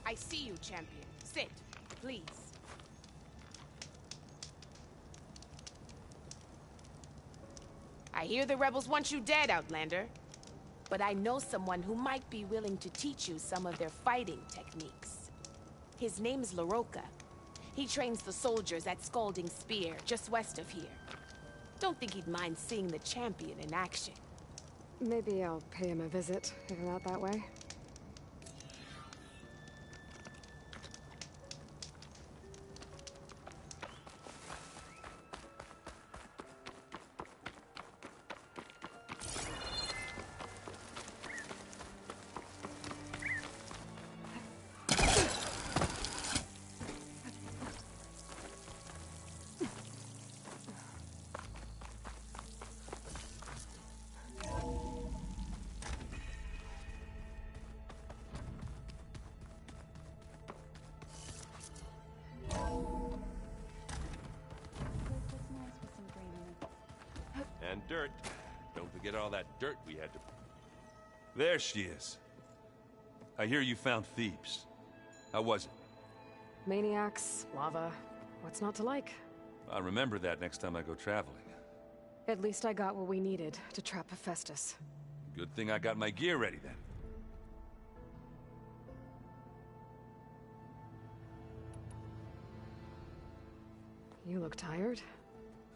I see you, champion. Sit, please. I hear the rebels want you dead, Outlander. But I know someone who might be willing to teach you some of their fighting techniques. His name's LaRocca. He trains the soldiers at Scalding Spear, just west of here. Don't think he'd mind seeing the champion in action. Maybe I'll pay him a visit, if I'm out that way. And dirt. Don't forget all that dirt we had to... There she is. I hear you found Thebes. How was it? Maniacs, lava, what's not to like? I'll remember that next time I go traveling. At least I got what we needed to trap Hephaestus. Good thing I got my gear ready then. You look tired.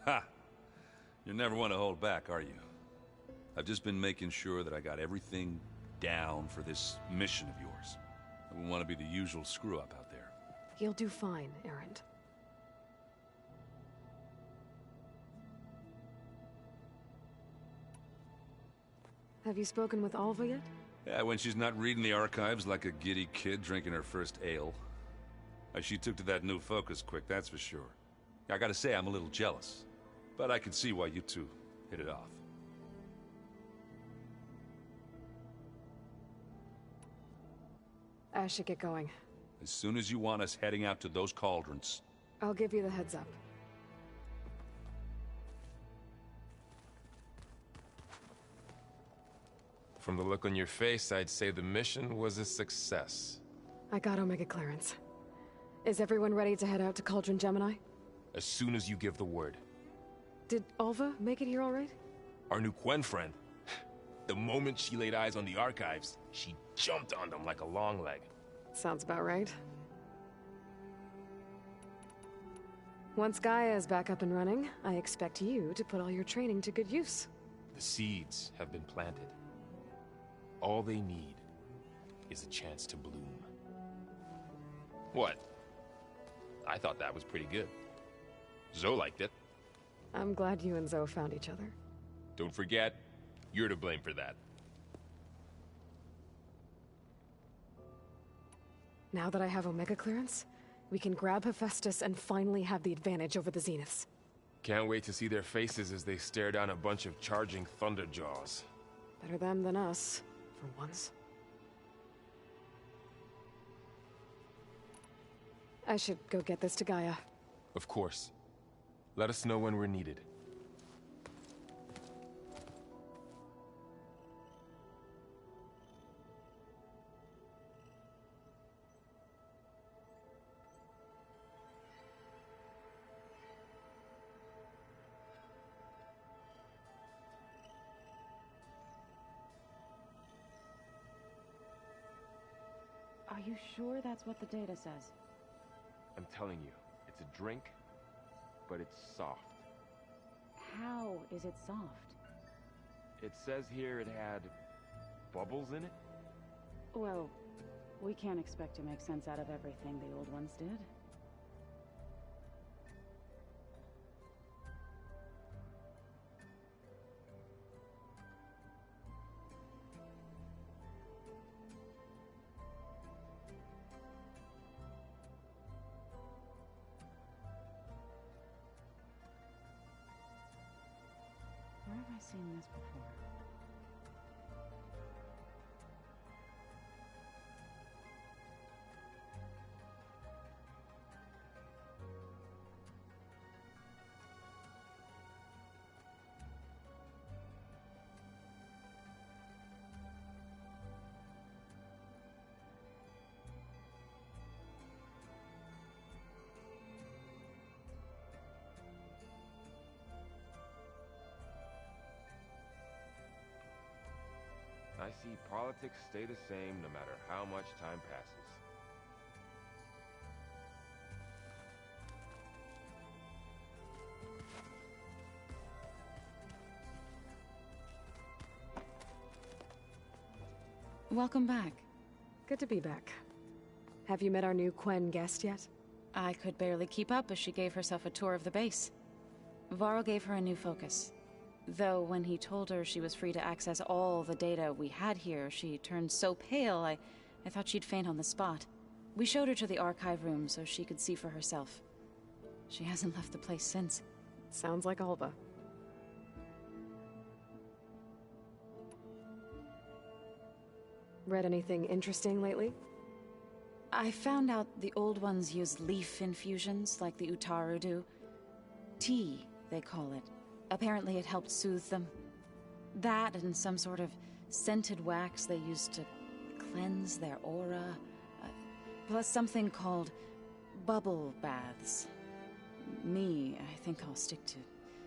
Ha! You never want to hold back, are you? I've just been making sure that I got everything down for this mission of yours. I wouldn't want to be the usual screw-up out there. You'll do fine, Erend. Have you spoken with Alva yet? Yeah, when she's not reading the archives like a giddy kid drinking her first ale. She took to that new focus quick, that's for sure. I gotta say, I'm a little jealous. But I can see why you two hit it off. I should get going. As soon as you want us heading out to those cauldrons. I'll give you the heads up. From the look on your face, I'd say the mission was a success. I got Omega clearance. Is everyone ready to head out to Cauldron Gemini? As soon as you give the word. Did Alva make it here all right? Our new Quen friend. The moment she laid eyes on the archives, she jumped on them like a long leg. Sounds about right. Once Gaia is back up and running, I expect you to put all your training to good use. The seeds have been planted. All they need is a chance to bloom. What? I thought that was pretty good. Zoe liked it. I'm glad you and Zoe found each other. Don't forget, you're to blame for that. Now that I have Omega clearance, we can grab Hephaestus and finally have the advantage over the Zeniths. Can't wait to see their faces as they stare down a bunch of charging Thunderjaws. Better them than us, for once. I should go get this to Gaia. Of course. Let us know when we're needed. Are you sure that's what the data says? I'm telling you, it's a drink, but it's soft. How is it soft? It says here it had bubbles in it? Well, we can't expect to make sense out of everything the old ones did. have I seen this before? I see politics stay the same no matter how much time passes. Welcome back. Good to be back. Have you met our new Quen guest yet? I could barely keep up as she gave herself a tour of the base. Varl gave her a new focus. Though when he told her she was free to access all the data we had here, she turned so pale I thought she'd faint on the spot. We showed her to the archive room so she could see for herself. She hasn't left the place since. Sounds like Alba. Read anything interesting lately? I found out the old ones use leaf infusions like the Utaru do. Tea, they call it. Apparently it helped soothe them. That and some sort of scented wax they used to cleanse their aura. Plus something called bubble baths. I think I'll stick to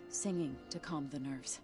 singing to calm the nerves.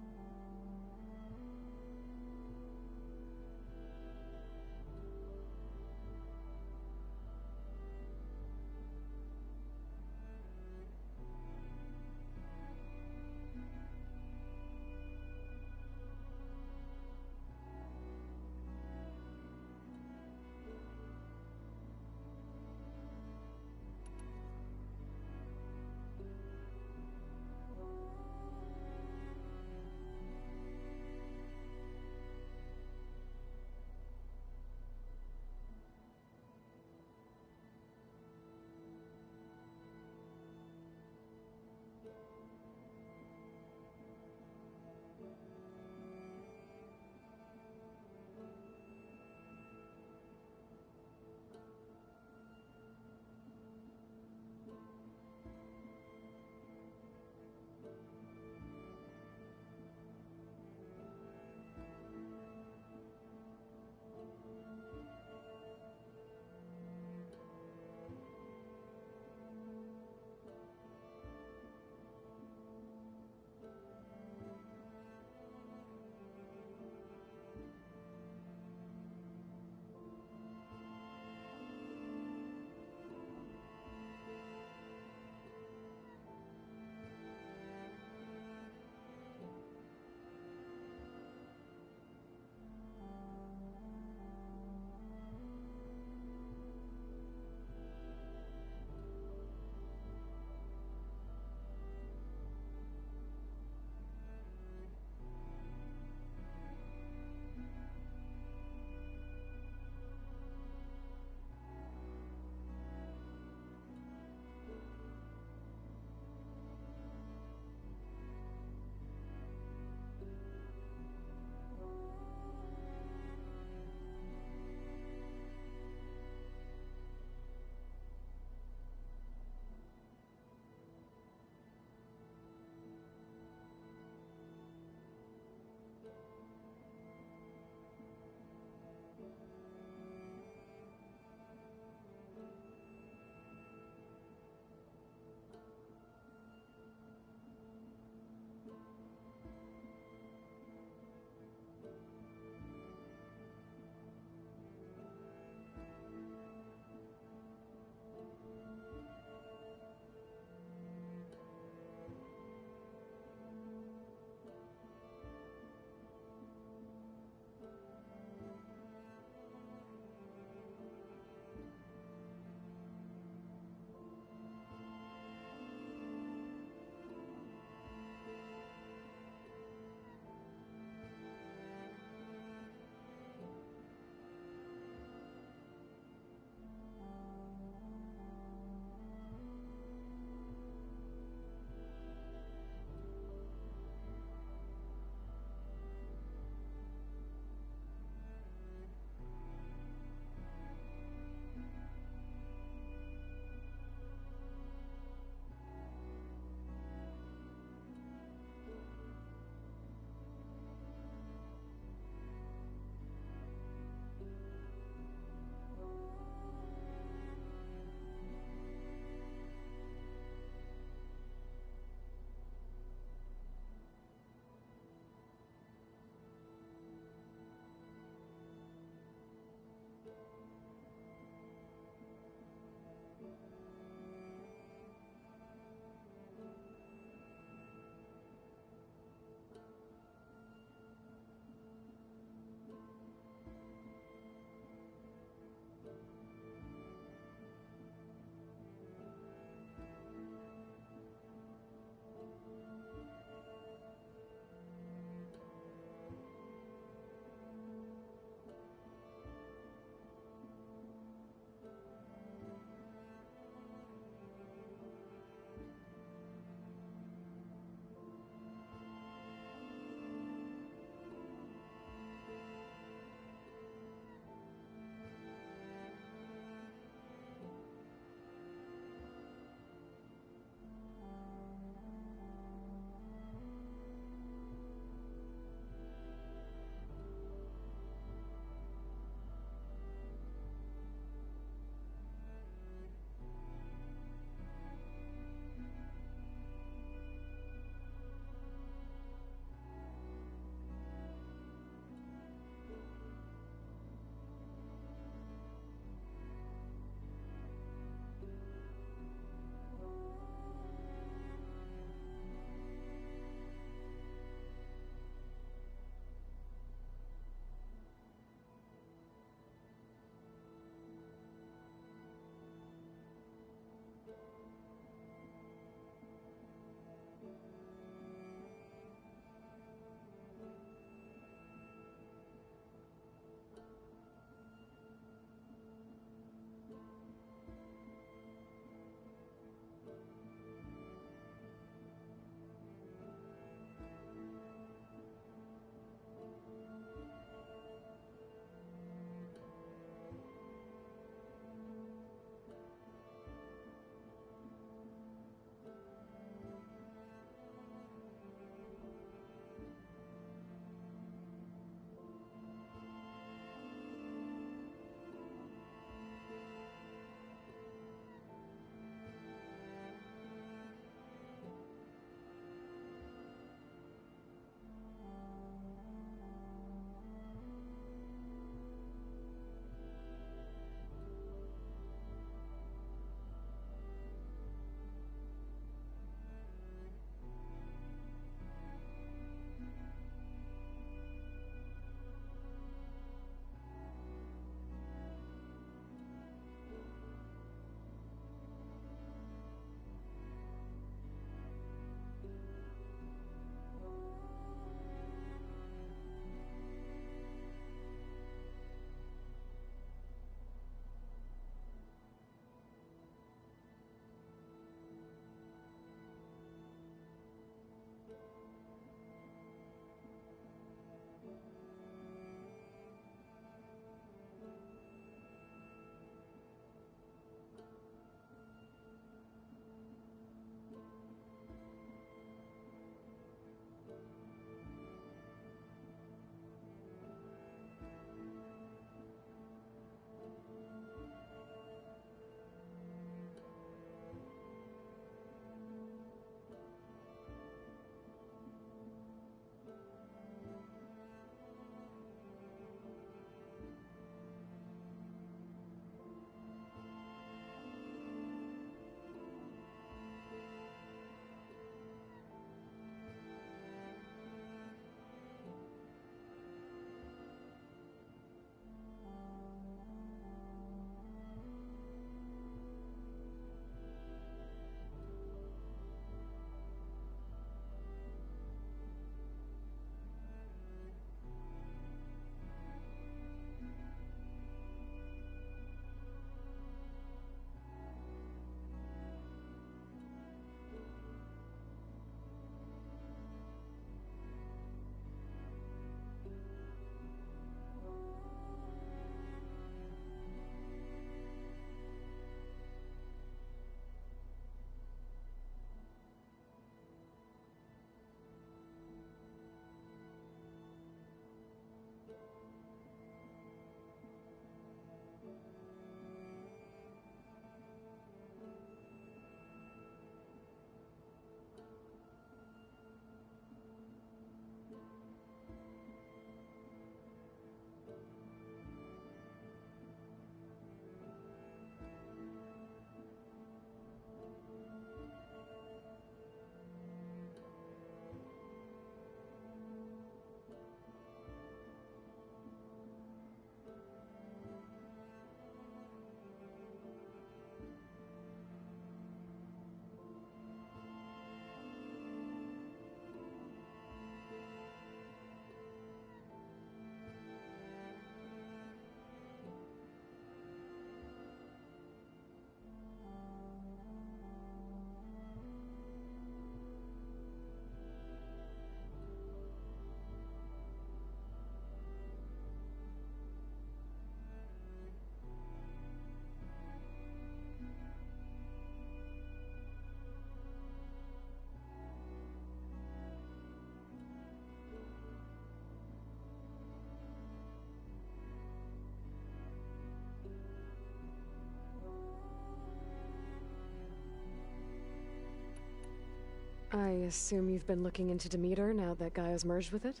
I assume you've been looking into Demeter now that Gaia's merged with it?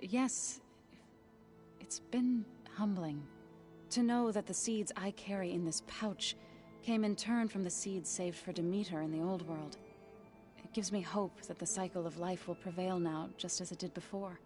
Yes. It's been humbling to know that the seeds I carry in this pouch came in turn from the seeds saved for Demeter in the old world. It gives me hope that the cycle of life will prevail now, just as it did before.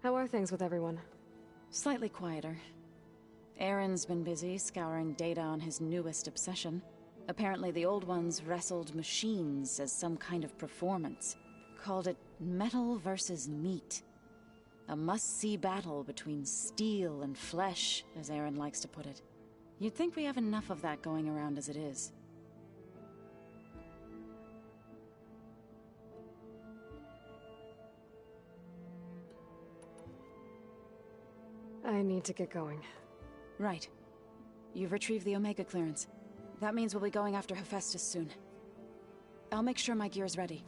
How are things with everyone? Slightly quieter. Aaron's been busy scouring data on his newest obsession. Apparently the old ones wrestled machines as some kind of performance. Called it metal versus meat. A must-see battle between steel and flesh, as Aaron likes to put it. You'd think we have enough of that going around as it is. I need to get going. Right. You've retrieved the Omega clearance. That means we'll be going after Hephaestus soon. I'll make sure my gear's ready.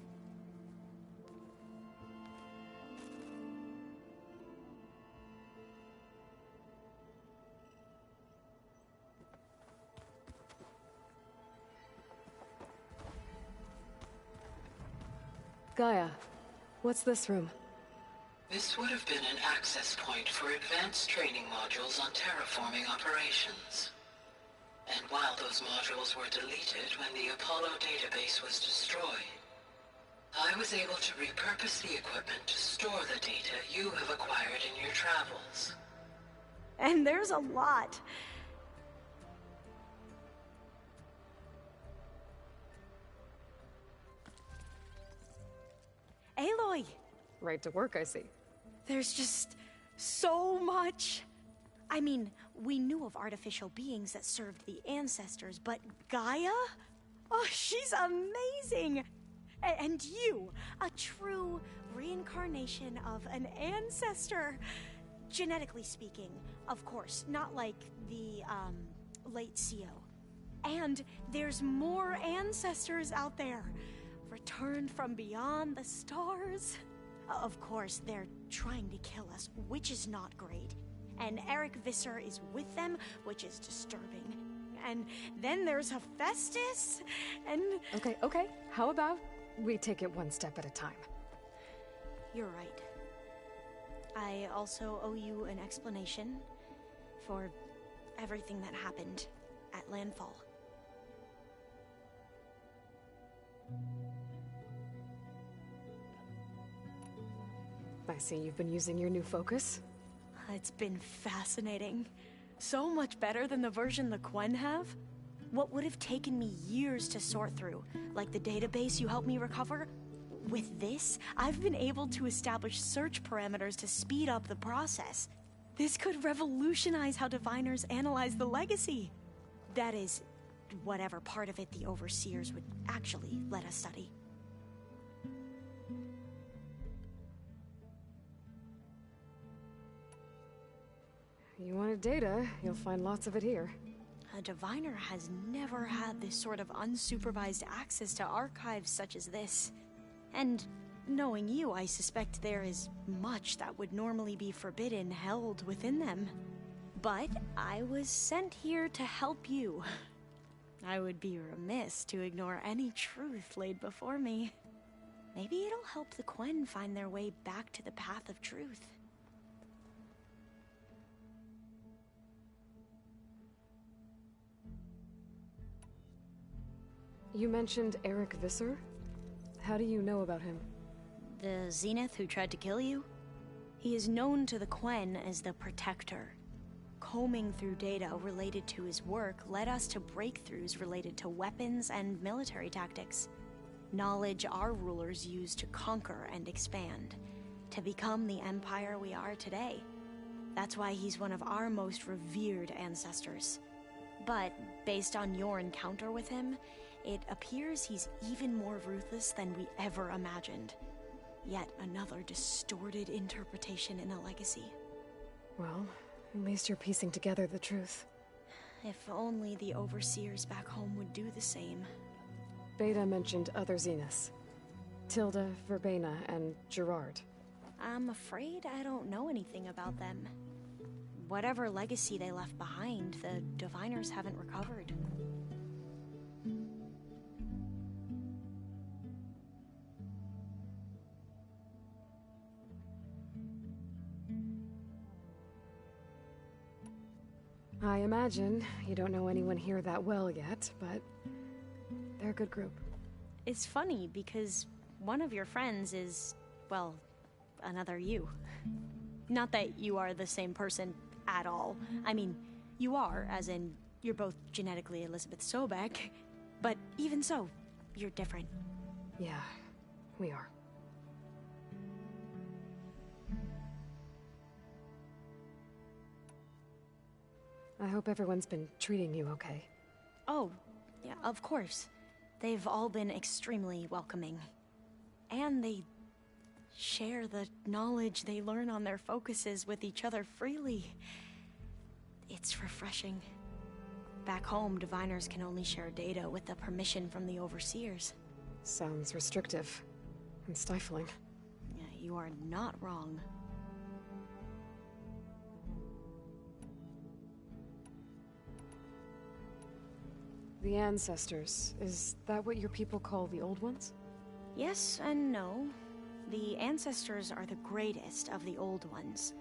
Gaia, what's this room? This would have been an access point for advanced training modules on terraforming operations. And while those modules were deleted when the Apollo database was destroyed, I was able to repurpose the equipment to store the data you have acquired in your travels. And there's a lot. Aloy! Right to work, I see. There's just so much. I mean, we knew of artificial beings that served the ancestors, but Gaia? Oh, she's amazing! And you, a true reincarnation of an ancestor. Genetically speaking, of course, not like the, late CO. And there's more ancestors out there, returned from beyond the stars. Of course, they're trying to kill us, which is not great. And Eric Visser is with them, which is disturbing. And then there's Hephaestus, and... Okay. How about we take it one step at a time? You're right. I also owe you an explanation for everything that happened at Landfall. I see you've been using your new focus. It's been fascinating. So much better than the version the Quen have. What would have taken me years to sort through, like the database you helped me recover, with this, I've been able to establish search parameters to speed up the process. This could revolutionize how diviners analyze the legacy. That is, whatever part of it the Overseers would actually let us study. You wanted data, you'll find lots of it here. A diviner has never had this sort of unsupervised access to archives such as this. And knowing you, I suspect there is much that would normally be forbidden held within them. But I was sent here to help you. I would be remiss to ignore any truth laid before me. Maybe it'll help the Quen find their way back to the path of truth. You mentioned Eric Visser? How do you know about him? The Zenith who tried to kill you? He is known to the Quen as the Protector. Combing through data related to his work led us to breakthroughs related to weapons and military tactics. Knowledge our rulers used to conquer and expand, to become the empire we are today. That's why he's one of our most revered ancestors. But based on your encounter with him, it appears he's even more ruthless than we ever imagined. Yet another distorted interpretation in a legacy. Well, at least you're piecing together the truth. If only the Overseers back home would do the same. Beta mentioned other Zeniths. Tilda, Verbena, and Gerard. I'm afraid I don't know anything about them. Whatever legacy they left behind, the Diviners haven't recovered. I imagine you don't know anyone here that well yet, but they're a good group. It's funny because one of your friends is, well, another you. Not that you are the same person at all. I mean, you are, as in, you're both genetically Elizabeth Sobek, but even so, you're different. Yeah, we are. I hope everyone's been treating you okay. Oh, yeah, of course. They've all been extremely welcoming. And they share the knowledge they learn on their focuses with each other freely. It's refreshing. Back home, diviners can only share data with the permission from the overseers. Sounds restrictive and stifling. Yeah, you are not wrong. The Ancestors, is that what your people call the Old Ones? Yes and no. The Ancestors are the greatest of the Old Ones.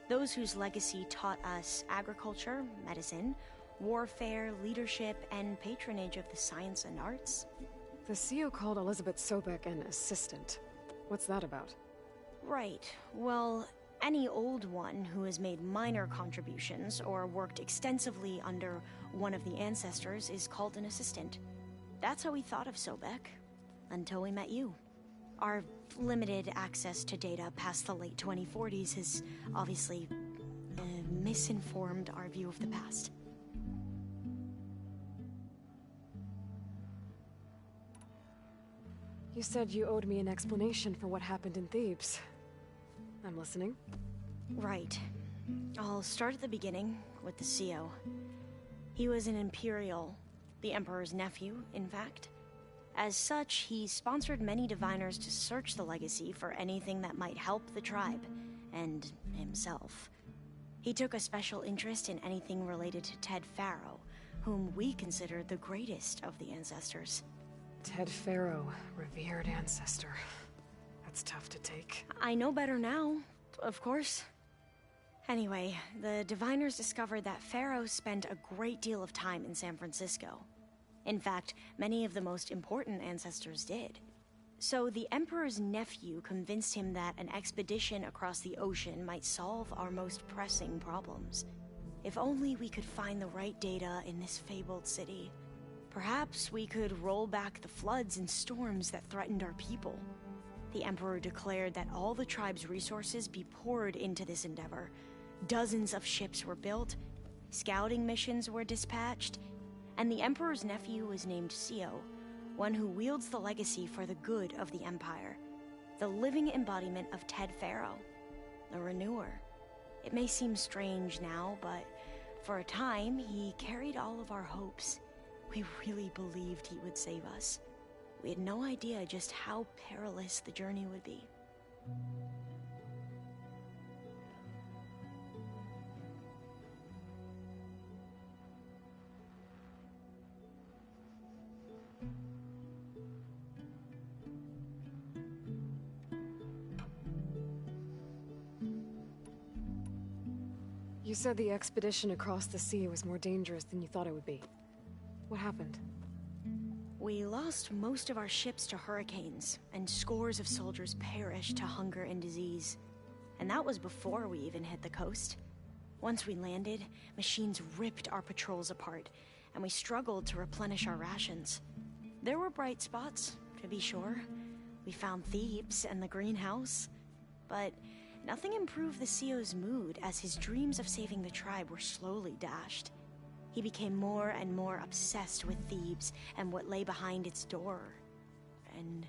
Those whose legacy taught us agriculture, medicine, warfare, leadership, and patronage of the science and arts. The CEO called Elizabeth Sobek an assistant. What's that about? Right. Well, any Old One who has made minor contributions or worked extensively under one of the Ancestors is called an assistant. That's how we thought of Sobek, until we met you. Our limited access to data past the late 2040s has obviously misinformed our view of the past. You said you owed me an explanation for what happened in Thebes. I'm listening. Right. I'll start at the beginning with the CEO. He was an Imperial, the Emperor's nephew, in fact. As such, he sponsored many diviners to search the legacy for anything that might help the tribe, and himself. He took a special interest in anything related to Ted Faro, whom we consider the greatest of the Ancestors. Ted Faro, revered ancestor. That's tough to take. I know better now, of course. Anyway, the diviners discovered that Faro spent a great deal of time in San Francisco. In fact, many of the most important ancestors did. So the Emperor's nephew convinced him that an expedition across the ocean might solve our most pressing problems. If only we could find the right data in this fabled city. Perhaps we could roll back the floods and storms that threatened our people. The Emperor declared that all the tribe's resources be poured into this endeavor. Dozens of ships were built, scouting missions were dispatched, and the Emperor's nephew was named CEO, one who wields the legacy for the good of the Empire. The living embodiment of Ted Faro, the Renewer. It may seem strange now, but for a time, he carried all of our hopes. We really believed he would save us. We had no idea just how perilous the journey would be. You said the expedition across the sea was more dangerous than you thought it would be. What happened? We lost most of our ships to hurricanes, and scores of soldiers perished to hunger and disease. And that was before we even hit the coast. Once we landed, machines ripped our patrols apart, and we struggled to replenish our rations. There were bright spots, to be sure. We found Thebes and the greenhouse, but nothing improved the CEO's mood as his dreams of saving the tribe were slowly dashed. He became more and more obsessed with Thebes and what lay behind its door. And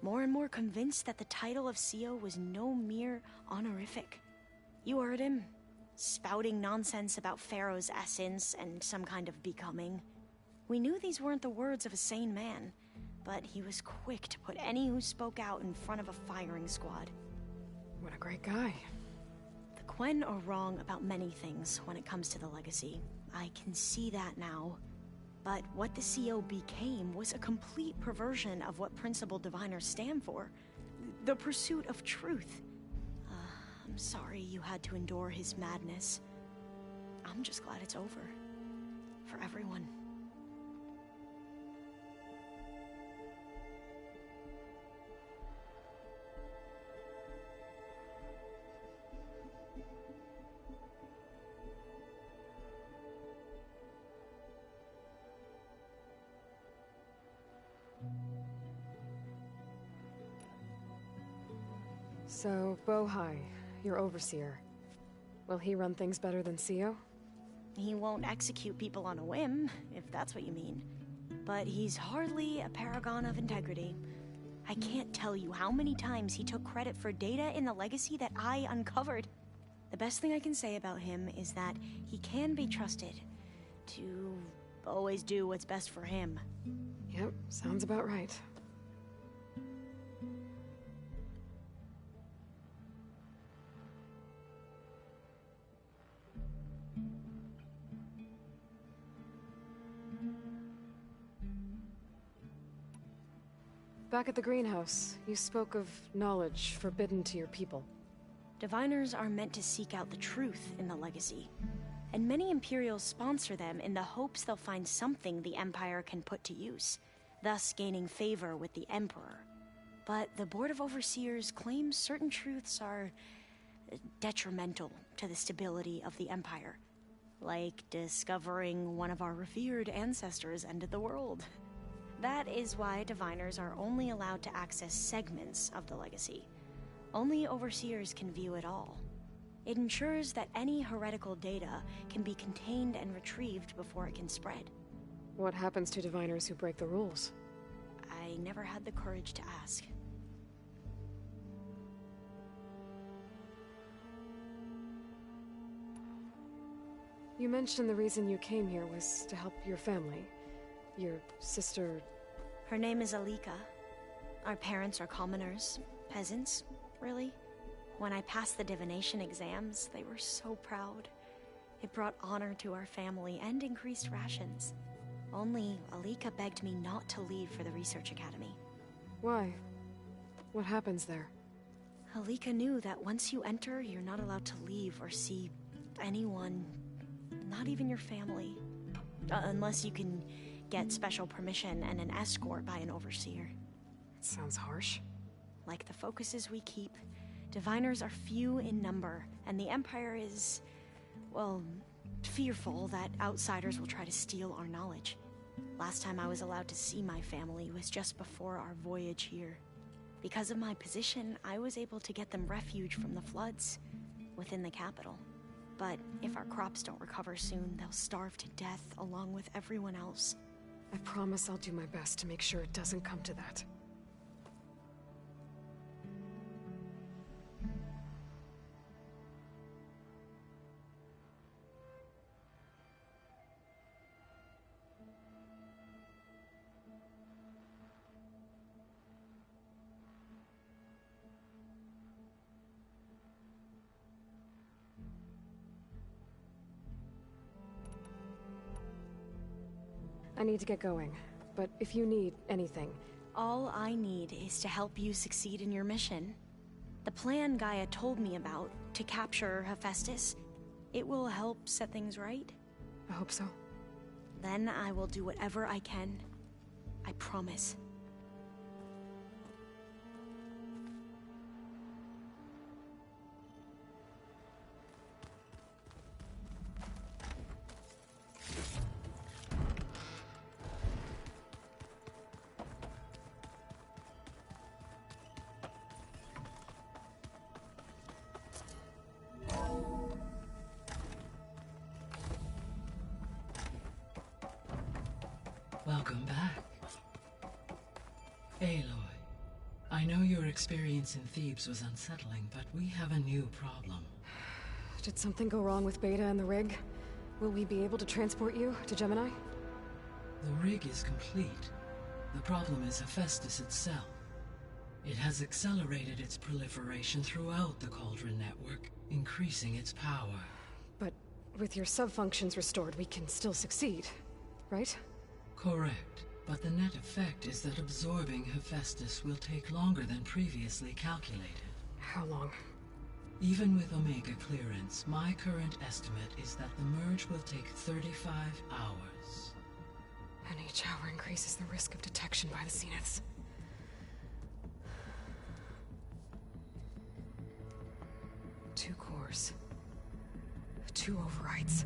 more convinced that the title of CEO was no mere honorific. You heard him, spouting nonsense about Pharaoh's essence and some kind of becoming. We knew these weren't the words of a sane man, but he was quick to put any who spoke out in front of a firing squad. What a great guy. The Quen are wrong about many things when it comes to the legacy. I can see that now. But what the CEO became was a complete perversion of what principled diviners stand for. The pursuit of truth. I'm sorry you had to endure his madness. I'm just glad it's over. For everyone. So, Bohai, your overseer. Will he run things better than Sio? He won't execute people on a whim, if that's what you mean. But he's hardly a paragon of integrity. I can't tell you how many times he took credit for data in the Legacy that I uncovered. The best thing I can say about him is that he can be trusted to always do what's best for him. Yep, sounds about right. Back at the greenhouse, you spoke of knowledge forbidden to your people. Diviners are meant to seek out the truth in the Legacy, and many Imperials sponsor them in the hopes they'll find something the Empire can put to use, thus gaining favor with the Emperor. But the Board of Overseers claims certain truths are detrimental to the stability of the Empire, like discovering one of our revered ancestors ended the world. That is why Diviners are only allowed to access segments of the Legacy. Only Overseers can view it all. It ensures that any heretical data can be contained and retrieved before it can spread. What happens to Diviners who break the rules? I never had the courage to ask. You mentioned the reason you came here was to help your family. Your sister... Her name is Alika. Our parents are commoners, peasants, really. When I passed the divination exams, they were so proud. It brought honor to our family and increased rations. Only Alika begged me not to leave for the Research Academy. Why? What happens there? Alika knew that once you enter, you're not allowed to leave or see anyone, not even your family. Unless you can get special permission and an escort by an overseer. It sounds harsh. Like the focuses we keep, Diviners are few in number, and the Empire is, well, fearful that outsiders will try to steal our knowledge. Last time I was allowed to see my family was just before our voyage here. Because of my position, I was able to get them refuge from the floods within the capital. But if our crops don't recover soon, they'll starve to death along with everyone else. I promise I'll do my best to make sure it doesn't come to that. I need to get going, but if you need anything... All I need is to help you succeed in your mission. The plan Gaia told me about, to capture Hephaestus, it will help set things right. I hope so. Then I will do whatever I can. I promise. Welcome back. Aloy, I know your experience in Thebes was unsettling, but we have a new problem. Did something go wrong with Beta and the rig? Will we be able to transport you to Gemini? The rig is complete. The problem is Hephaestus itself. It has accelerated its proliferation throughout the Cauldron network, increasing its power. But with your sub-functions restored, we can still succeed, right? Correct, but the net effect is that absorbing Hephaestus will take longer than previously calculated. How long? Even with Omega clearance, my current estimate is that the merge will take 35 hours. And each hour increases the risk of detection by the Zeniths. Two cores. Two overrides.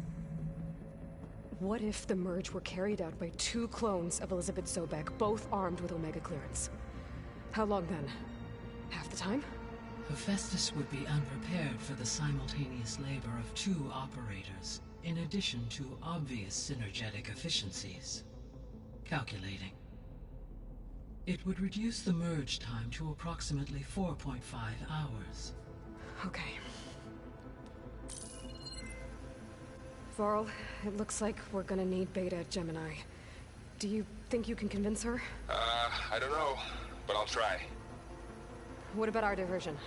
What if the merge were carried out by two clones of Elizabeth Sobek, both armed with Omega clearance? How long then? Half the time? Hephaestus would be unprepared for the simultaneous labor of 2 operators, in addition to obvious synergetic efficiencies. Calculating. It would reduce the merge time to approximately 4.5 hours. Okay. Varl, it looks like we're gonna need Beta at Gemini. Do you think you can convince her? I don't know, but I'll try. What about our diversion?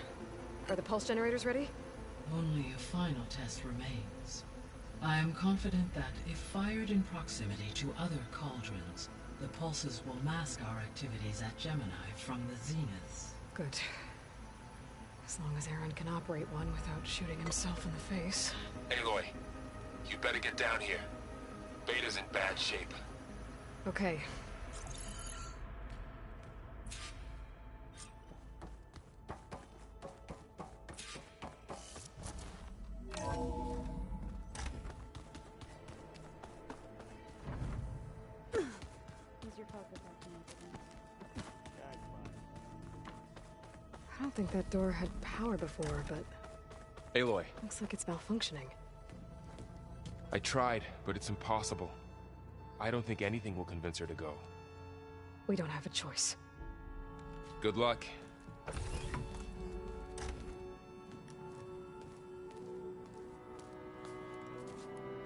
Are the pulse generators ready? Only a final test remains. I am confident that if fired in proximity to other cauldrons, the pulses will mask our activities at Gemini from the zeniths. Good. As long as Aaron can operate one without shooting himself in the face. Aloy, you better get down here. Beta's in bad shape. Okay. I don't think that door had power before, but Aloy, looks like it's malfunctioning. I tried, but it's impossible. I don't think anything will convince her to go. We don't have a choice. Good luck.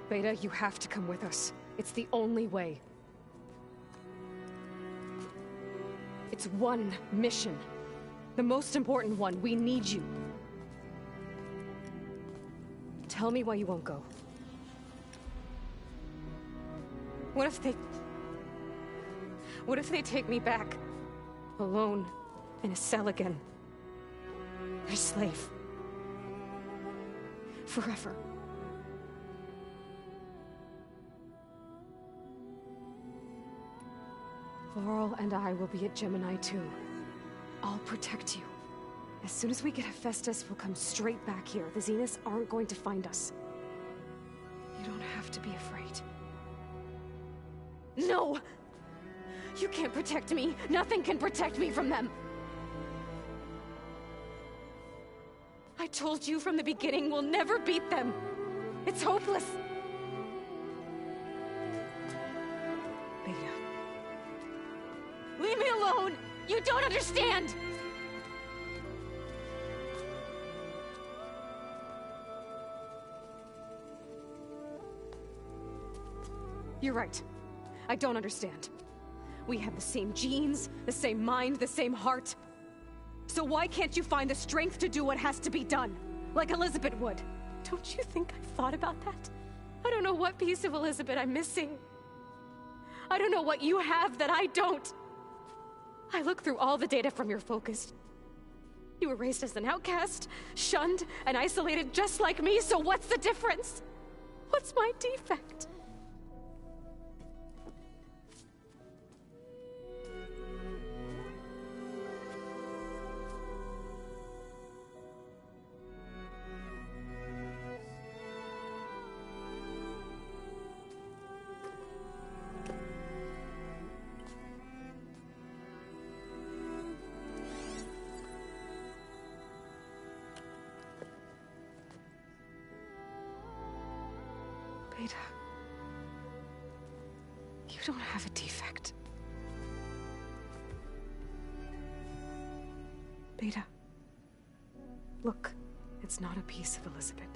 Beta, you have to come with us. It's the only way. It's one mission. The most important one. We need you. Tell me why you won't go. What if they take me back? Alone, in a cell again. A slave. Forever. Varl and I will be at Gemini too. I'll protect you. As soon as we get Hephaestus, we'll come straight back here. The Zeniths aren't going to find us. You don't have to be afraid. No! You can't protect me. Nothing can protect me from them. I told you from the beginning we'll never beat them. It's hopeless. Beta. Leave me alone! You don't understand! You're right. I don't understand. We have the same genes, the same mind, the same heart. So why can't you find the strength to do what has to be done? Like Elizabeth would. Don't you think I've thought about that? I don't know what piece of Elizabeth I'm missing. I don't know what you have that I don't. I look through all the data from your focus. You were raised as an outcast, shunned, and isolated just like me, so what's the difference? What's my defect? Beta, you don't have a defect. Beta, look, it's not a piece of Elizabeth.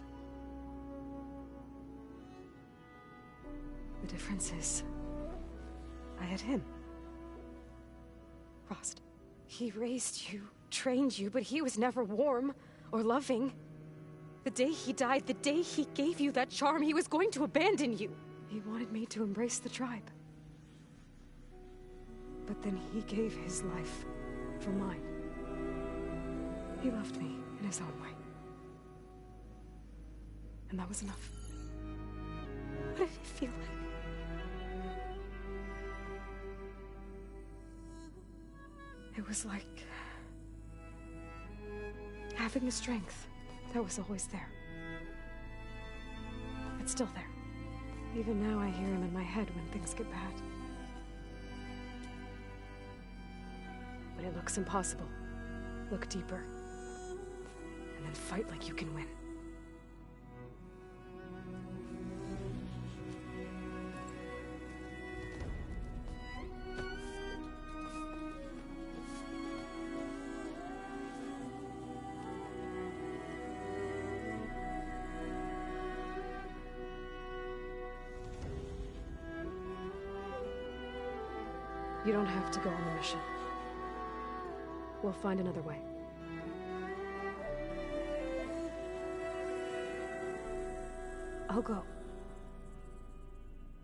The difference is, I had him. Frost. He raised you, trained you, but he was never warm or loving. The day he died, the day he gave you that charm, he was going to abandon you. He wanted me to embrace the tribe. But then he gave his life for mine. He loved me in his own way. And that was enough. What did it feel like? It was like having the strength that was always there. It's still there. Even now I hear him in my head when things get bad. When it looks impossible, look deeper. then fight like you can win. You don't have to go on the mission. We'll find another way. I'll go.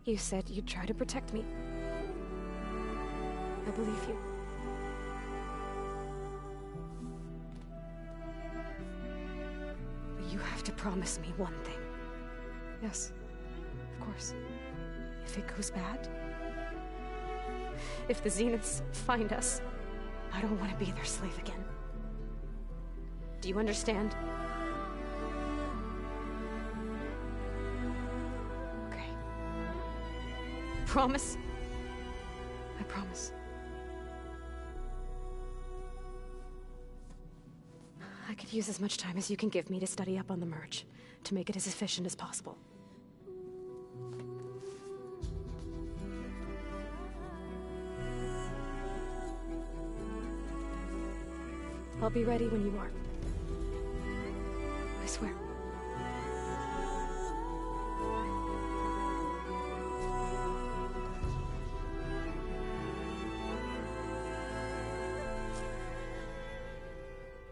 You said you'd try to protect me. I believe you. But you have to promise me one thing. Yes, of course. If it goes bad, if the Zeniths find us, I don't want to be their slave again. Do you understand? Okay. Promise? I promise. I could use as much time as you can give me to study up on the merge, to make it as efficient as possible. I'll be ready when you are. I swear.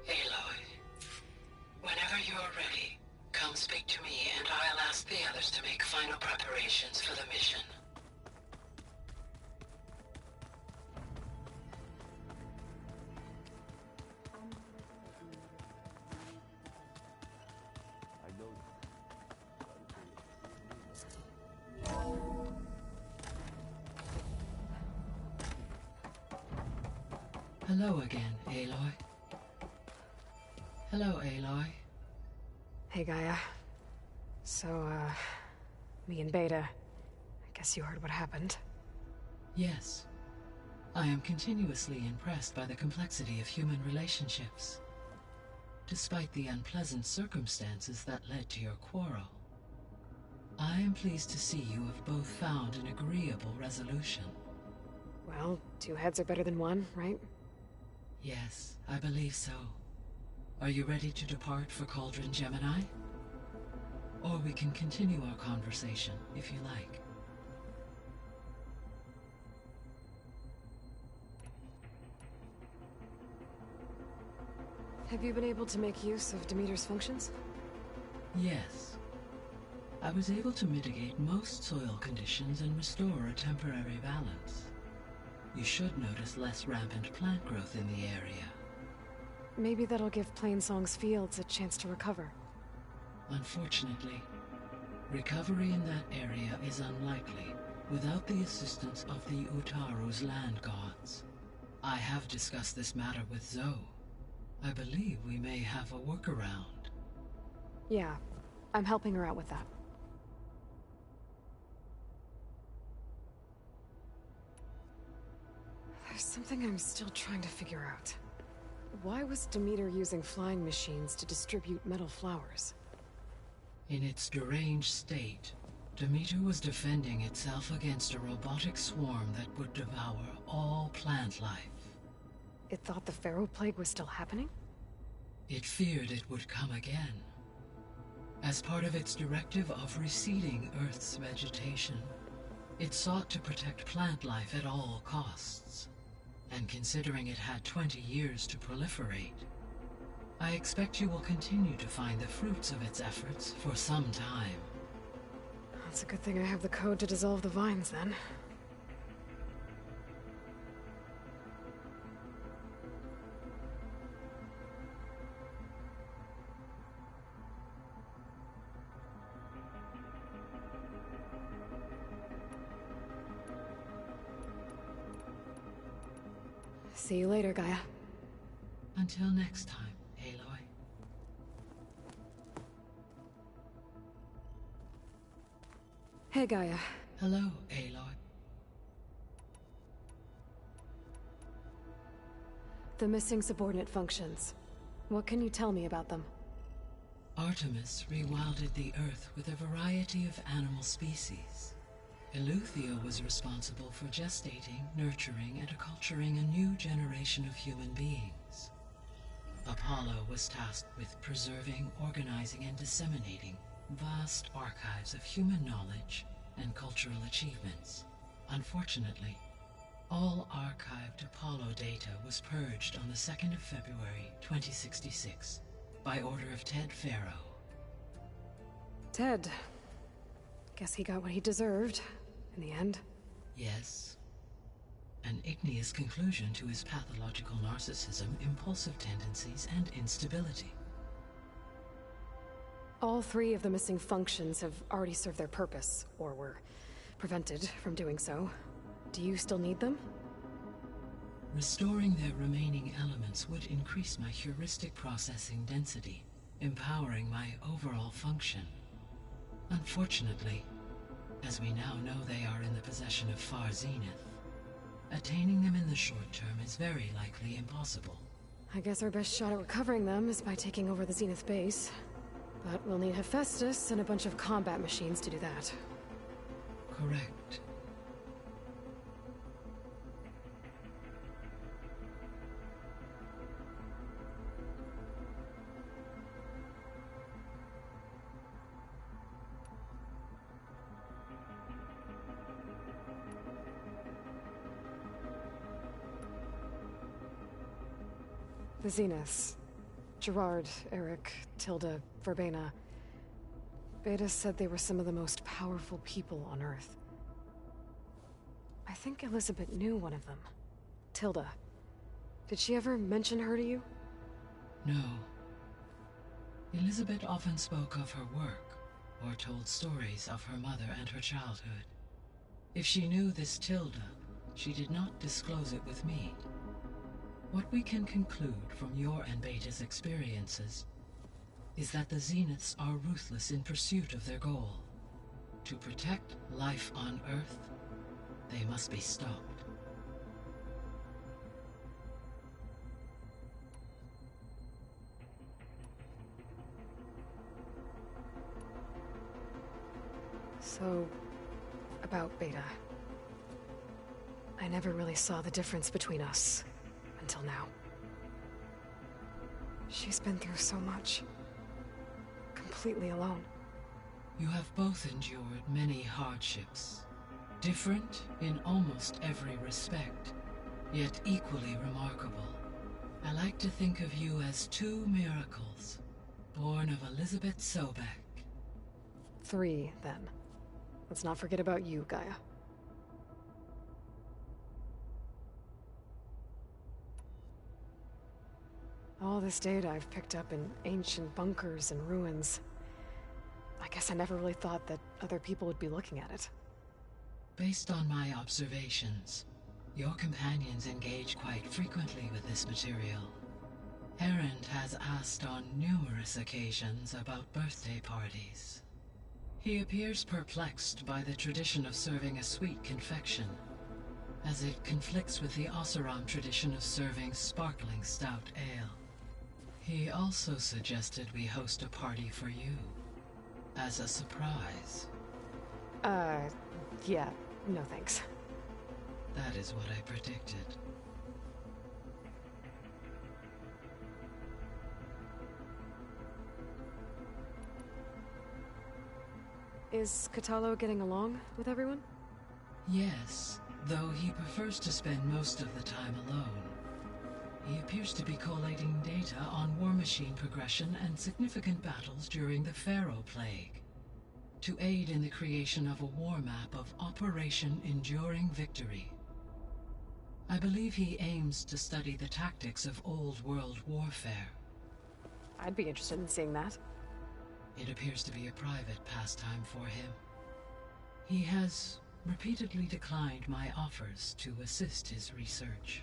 Aloy, whenever you're ready, come speak to me and I'll ask the others to make final preparations for the mission. Hello again, Aloy. Hello, Aloy. Hey, Gaia. So, me and Beta, I guess you heard what happened. Yes. I am continuously impressed by the complexity of human relationships. Despite the unpleasant circumstances that led to your quarrel, I am pleased to see you have both found an agreeable resolution. Well, two heads are better than one, right? Yes, I believe so. Are you ready to depart for Cauldron Gemini? Or we can continue our conversation, if you like. Have you been able to make use of Demeter's functions? Yes. I was able to mitigate most soil conditions and restore a temporary balance. You should notice less rampant plant growth in the area. Maybe that'll give Plainsong's fields a chance to recover. Unfortunately, recovery in that area is unlikely without the assistance of the Utaru's land gods. I have discussed this matter with Zoe. I believe we may have a workaround. Yeah, I'm helping her out with that. There's something I'm still trying to figure out. Why was Demeter using flying machines to distribute metal flowers? In its deranged state, Demeter was defending itself against a robotic swarm that would devour all plant life. It thought the Pharaoh Plague was still happening? It feared it would come again. As part of its directive of reseeding Earth's vegetation, it sought to protect plant life at all costs. And considering it had 20 years to proliferate, I expect you will continue to find the fruits of its efforts for some time. That's a good thing I have the code to dissolve the vines, then. See you later, Gaia. Until next time, Aloy. Hey, Gaia. Hello, Aloy. The missing subordinate functions. What can you tell me about them? Artemis rewilded the Earth with a variety of animal species. Eleuthia was responsible for gestating, nurturing, and acculturating a new generation of human beings. Apollo was tasked with preserving, organizing, and disseminating vast archives of human knowledge and cultural achievements. Unfortunately, all archived Apollo data was purged on the 2nd of February, 2066, by order of Ted Faro. Ted. Guess he got what he deserved, in the end. Yes. An igneous conclusion to his pathological narcissism, impulsive tendencies, and instability. All 3 of the missing functions have already served their purpose, or were prevented from doing so. Do you still need them? Restoring their remaining elements would increase my heuristic processing density, empowering my overall function. Unfortunately, as we now know they are in the possession of Far Zenith, attaining them in the short term is very likely impossible. I guess our best shot at recovering them is by taking over the Zenith base. But we'll need Hephaestus and a bunch of combat machines to do that. Correct. The Zeniths. Gerard, Eric, Tilda, Verbena. Beta said they were some of the most powerful people on Earth. I think Elizabeth knew one of them. Tilda. Did she ever mention her to you? No. Elizabeth often spoke of her work, or told stories of her mother and her childhood. If she knew this Tilda, she did not disclose it with me. What we can conclude from your and Beta's experiences is that the Zeniths are ruthless in pursuit of their goal. To protect life on Earth, they must be stopped. So, about Beta. I never really saw the difference between us. Until now. She's been through so much. Completely alone. You have both endured many hardships. Different in almost every respect, yet equally remarkable. I like to think of you as 2 miracles, born of Elizabeth Sobek. 3, then. Let's not forget about you, Gaia. All this data I've picked up in ancient bunkers and ruins. I guess I never really thought that other people would be looking at it. Based on my observations, your companions engage quite frequently with this material. Erend has asked on numerous occasions about birthday parties. He appears perplexed by the tradition of serving a sweet confection, as it conflicts with the Oseram tradition of serving sparkling stout ale. He also suggested we host a party for you, as a surprise. Yeah, no thanks. That is what I predicted. Is Kotallo getting along with everyone? Yes, though he prefers to spend most of the time alone. He appears to be collating data on war machine progression and significant battles during the Pharaoh Plague, to aid in the creation of a war map of Operation Enduring Victory. I believe he aims to study the tactics of old world warfare. I'd be interested in seeing that. It appears to be a private pastime for him. He has repeatedly declined my offers to assist his research.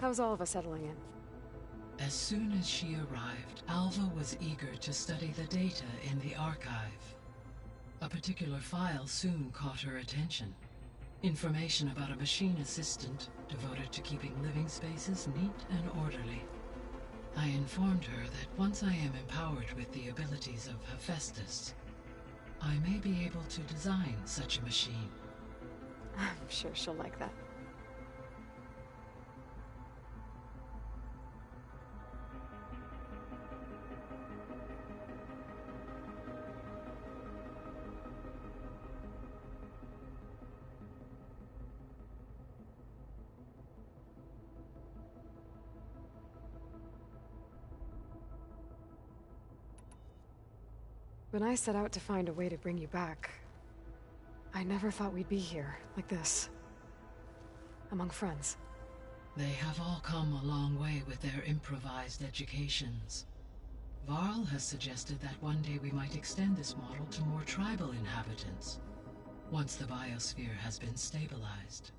How's all of us settling in? As soon as she arrived, Alva was eager to study the data in the archive. A particular file soon caught her attention. Information about a machine assistant devoted to keeping living spaces neat and orderly. I informed her that once I am empowered with the abilities of Hephaestus, I may be able to design such a machine. I'm sure she'll like that. When I set out to find a way to bring you back, I never thought we'd be here, like this. Among friends. They have all come a long way with their improvised educations. Varl has suggested that one day we might extend this model to more tribal inhabitants, once the biosphere has been stabilized.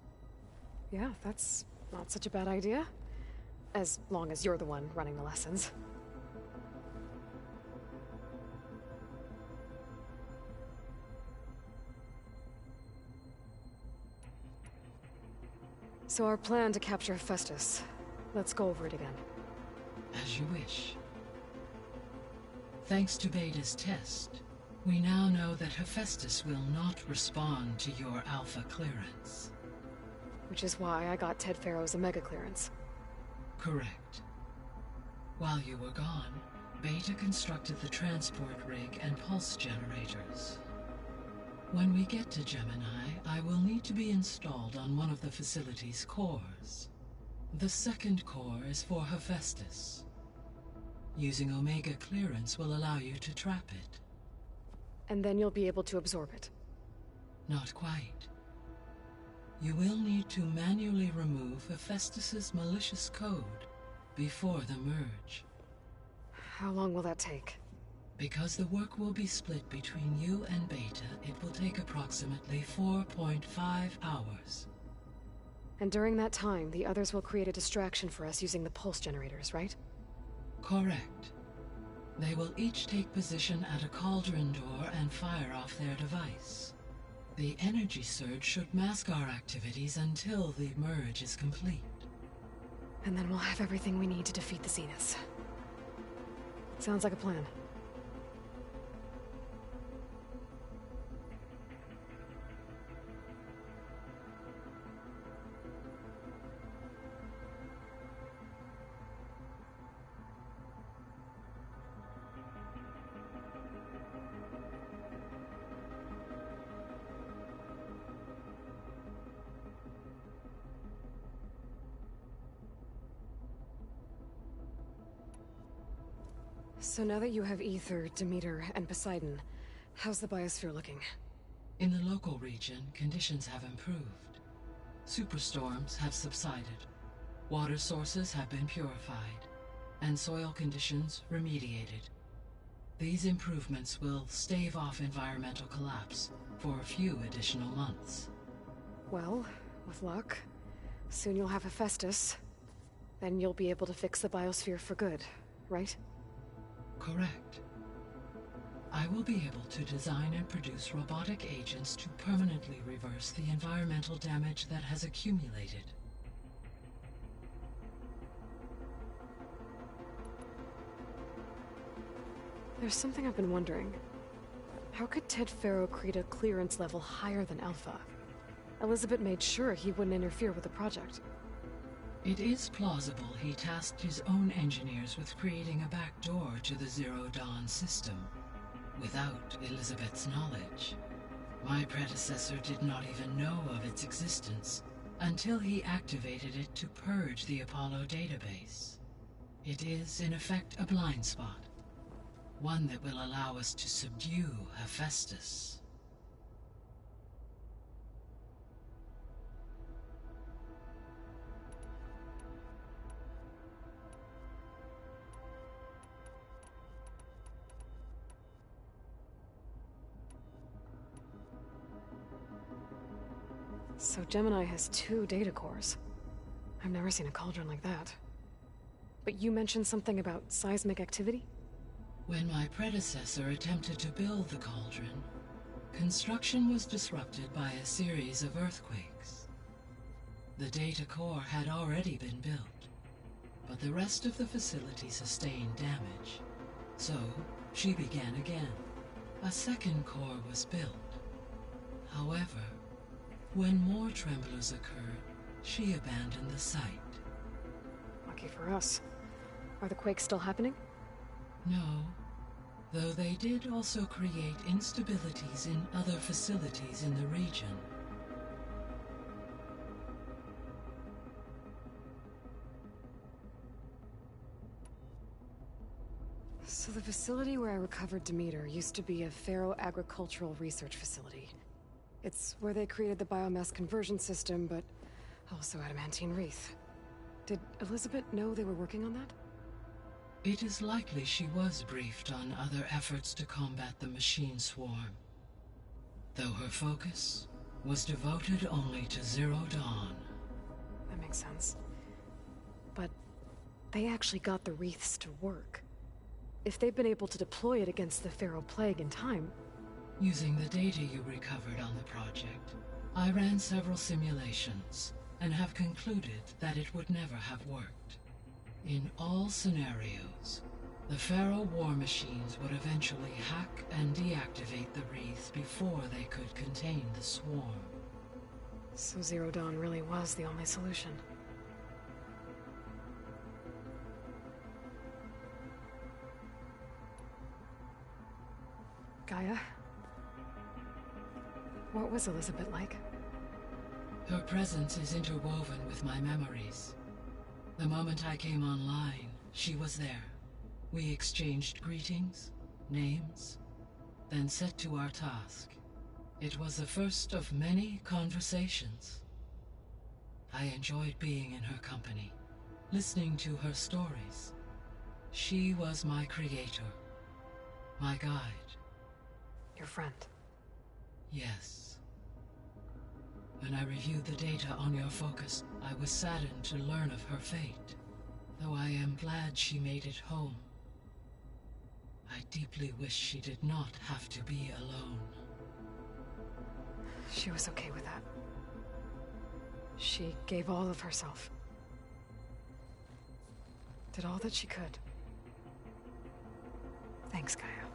Yeah, that's not such a bad idea. As long as you're the one running the lessons. So our plan to capture Hephaestus. Let's go over it again. As you wish. Thanks to Beta's test, we now know that Hephaestus will not respond to your Alpha clearance. Which is why I got Ted Farrow's Omega clearance. Correct. While you were gone, Beta constructed the transport rig and pulse generators. When we get to Gemini, I will need to be installed on one of the facility's cores. The second core is for Hephaestus. Using Omega clearance will allow you to trap it. And then you'll be able to absorb it. Not quite. You will need to manually remove Hephaestus's malicious code before the merge. How long will that take? Because the work will be split between you and Beta, it will take approximately 4.5 hours. And during that time, the others will create a distraction for us using the pulse generators, right? Correct. They will each take position at a cauldron door and fire off their device. The energy surge should mask our activities until the merge is complete. And then we'll have everything we need to defeat the Zeniths. Sounds like a plan. So now that you have Ether, Demeter, and Poseidon, how's the biosphere looking? In the local region, conditions have improved. Superstorms have subsided. Water sources have been purified, and soil conditions remediated. These improvements will stave off environmental collapse for a few additional months. Well, with luck, soon you'll have Hephaestus. Then you'll be able to fix the biosphere for good, right? Correct. I will be able to design and produce robotic agents to permanently reverse the environmental damage that has accumulated. There's something I've been wondering. How could Ted Farrow create a clearance level higher than Alpha? Elizabeth made sure he wouldn't interfere with the project. It is plausible he tasked his own engineers with creating a backdoor to the Zero Dawn system, without Elizabeth's knowledge. My predecessor did not even know of its existence, until he activated it to purge the Apollo database. It is, in effect, a blind spot. One that will allow us to subdue Hephaestus. So Gemini has 2 data cores. I've never seen a cauldron like that. But you mentioned something about seismic activity? When my predecessor attempted to build the cauldron, construction was disrupted by a series of earthquakes. The data core had already been built, but the rest of the facility sustained damage. So, she began again. A second core was built. However, when more tremblers occurred, she abandoned the site. Lucky for us. Are the quakes still happening? No, though they did also create instabilities in other facilities in the region. So the facility where I recovered Demeter used to be a Pharaoh agricultural research facility. It's where they created the biomass conversion system, but also Adamantine Wreath. Did Elizabeth know they were working on that? It is likely she was briefed on other efforts to combat the machine swarm, though her focus was devoted only to Zero Dawn. That makes sense. But they actually got the wreaths to work. If they've been able to deploy it against the Pharaoh Plague in time... Using the data you recovered on the project, I ran several simulations and have concluded that it would never have worked. In all scenarios, the Pharaoh war machines would eventually hack and deactivate the wreath before they could contain the swarm. So Zero Dawn really was the only solution. Gaia? What was Elizabeth like? Her presence is interwoven with my memories. The moment I came online, she was there. We exchanged greetings, names, then set to our task. It was the first of many conversations. I enjoyed being in her company, listening to her stories. She was my creator, my guide. Your friend? Yes. When I reviewed the data on your focus, I was saddened to learn of her fate. Though I am glad she made it home. I deeply wish she did not have to be alone. She was okay with that. She gave all of herself. Did all that she could. Thanks, Gaia.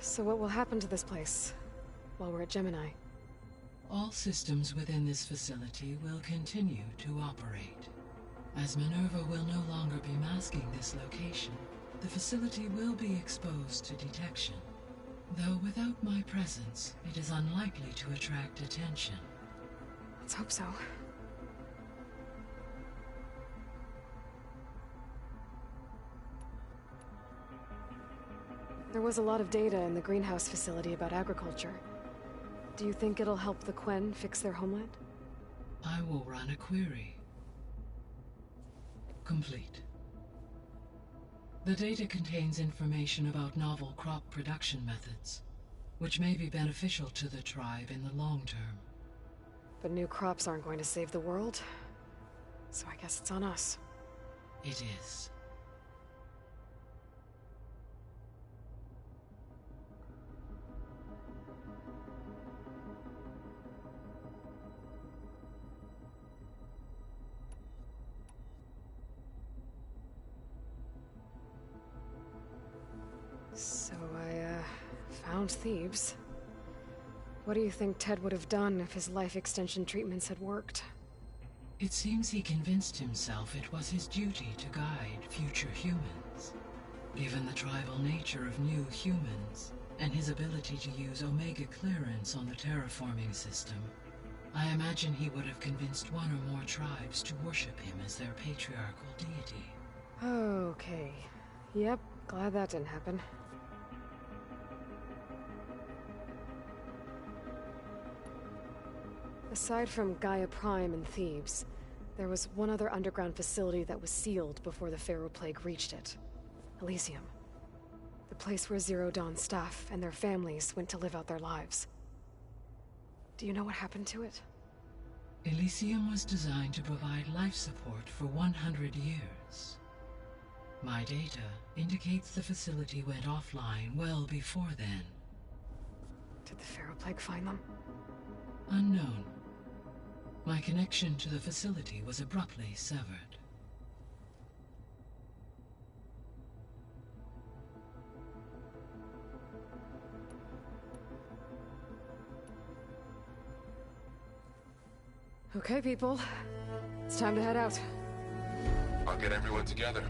So what will happen to this place while we're at Gemini? All systems within this facility will continue to operate. As Minerva will no longer be masking this location, the facility will be exposed to detection. Though without my presence, it is unlikely to attract attention. Let's hope so. There was a lot of data in the greenhouse facility about agriculture. Do you think it'll help the Quen fix their homeland? I will run a query. Complete. The data contains information about novel crop production methods, which may be beneficial to the tribe in the long term. But new crops aren't going to save the world, so I guess it's on us. It is. So I, found Thebes. What do you think Ted would have done if his life extension treatments had worked? It seems he convinced himself it was his duty to guide future humans. Given the tribal nature of new humans, and his ability to use Omega clearance on the terraforming system, I imagine he would have convinced one or more tribes to worship him as their patriarchal deity. Okay. Yep, glad that didn't happen. Aside from Gaia Prime and Thebes, there was one other underground facility that was sealed before the Pharaoh Plague reached it. Elysium. The place where Zero Dawn's staff and their families went to live out their lives. Do you know what happened to it? Elysium was designed to provide life support for 100 years. My data indicates the facility went offline well before then. Did the Pharaoh Plague find them? Unknown. My connection to the facility was abruptly severed. Okay, people. It's time to head out. I'll get everyone together.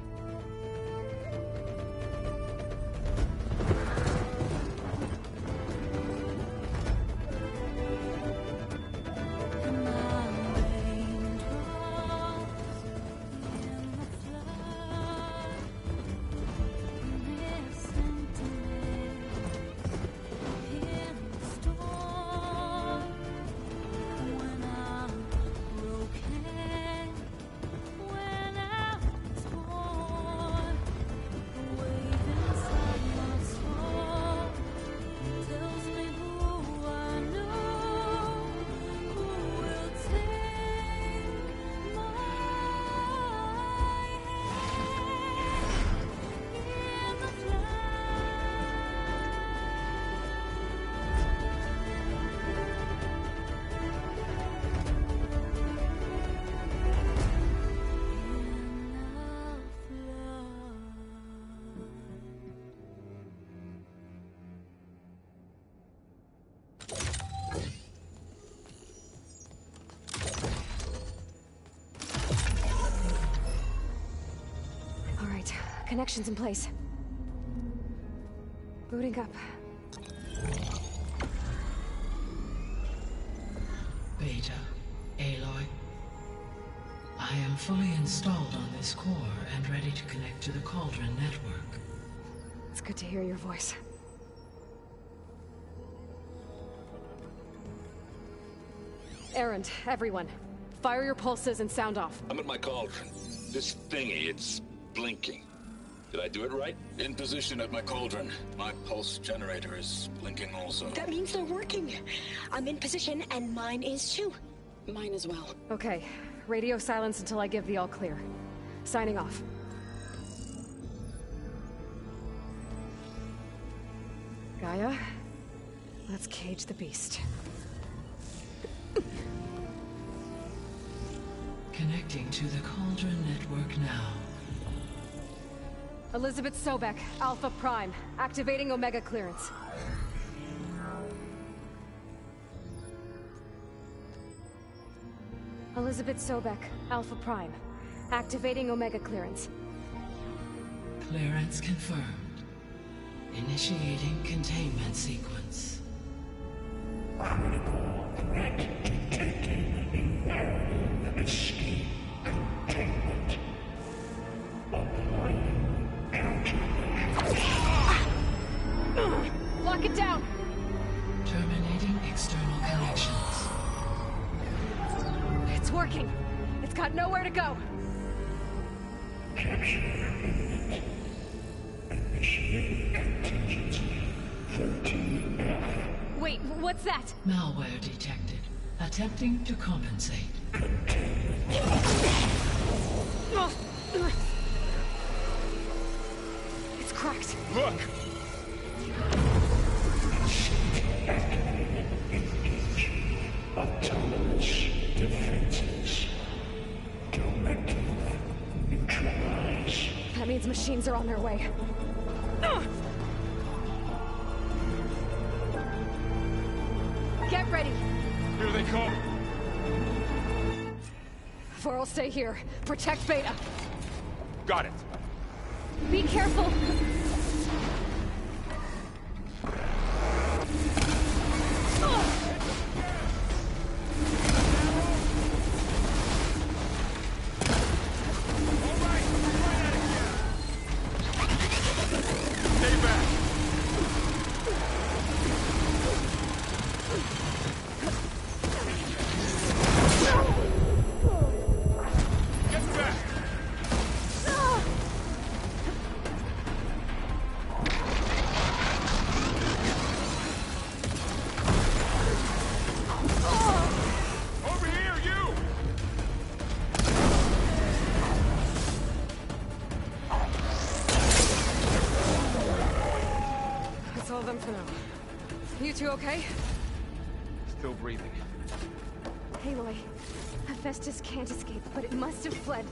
Connections in place. Booting up. Beta, Aloy. I am fully installed on this core and ready to connect to the Cauldron network. It's good to hear your voice. Erend, everyone. Fire your pulses and sound off. I'm at my Cauldron. This thingy, it's blinking. Did I do it right? In position at my Cauldron. My pulse generator is blinking also. That means they're working. I'm in position, and mine is too. Mine as well. Okay. Radio silence until I give the all clear. Signing off. Gaia, let's cage the beast. Connecting to the Cauldron network now. Elizabeth Sobek, Alpha Prime. Activating Omega clearance. Elizabeth Sobek, Alpha Prime. Activating Omega clearance. Clearance confirmed. Initiating containment sequence. Critical threat detected. Invalid escape containment. Applying countermeasures. Lock it down! Terminating external connections. It's working. It's got nowhere to go. Capture imminent. Initiating contingency 13F. Wait, what's that? Malware detected. Attempting to compensate. It's cracked. Look! Engage. Autonomous defenses. Directive. Neutralize. That means machines are on their way. Get ready! Here they come! Vor'll stay here. Protect Beta. Got it. Be careful! You two okay? Still breathing. Aloy, Hephaestus can't escape, but it must have fled.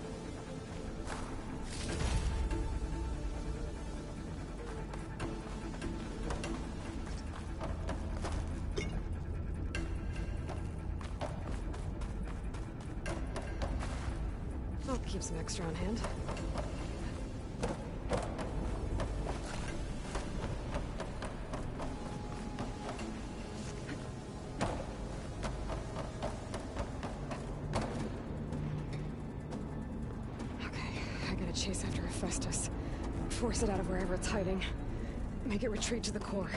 I'll keep some extra on hand. Chase after Hephaestus. Force it out of wherever it's hiding. Make it retreat to the core.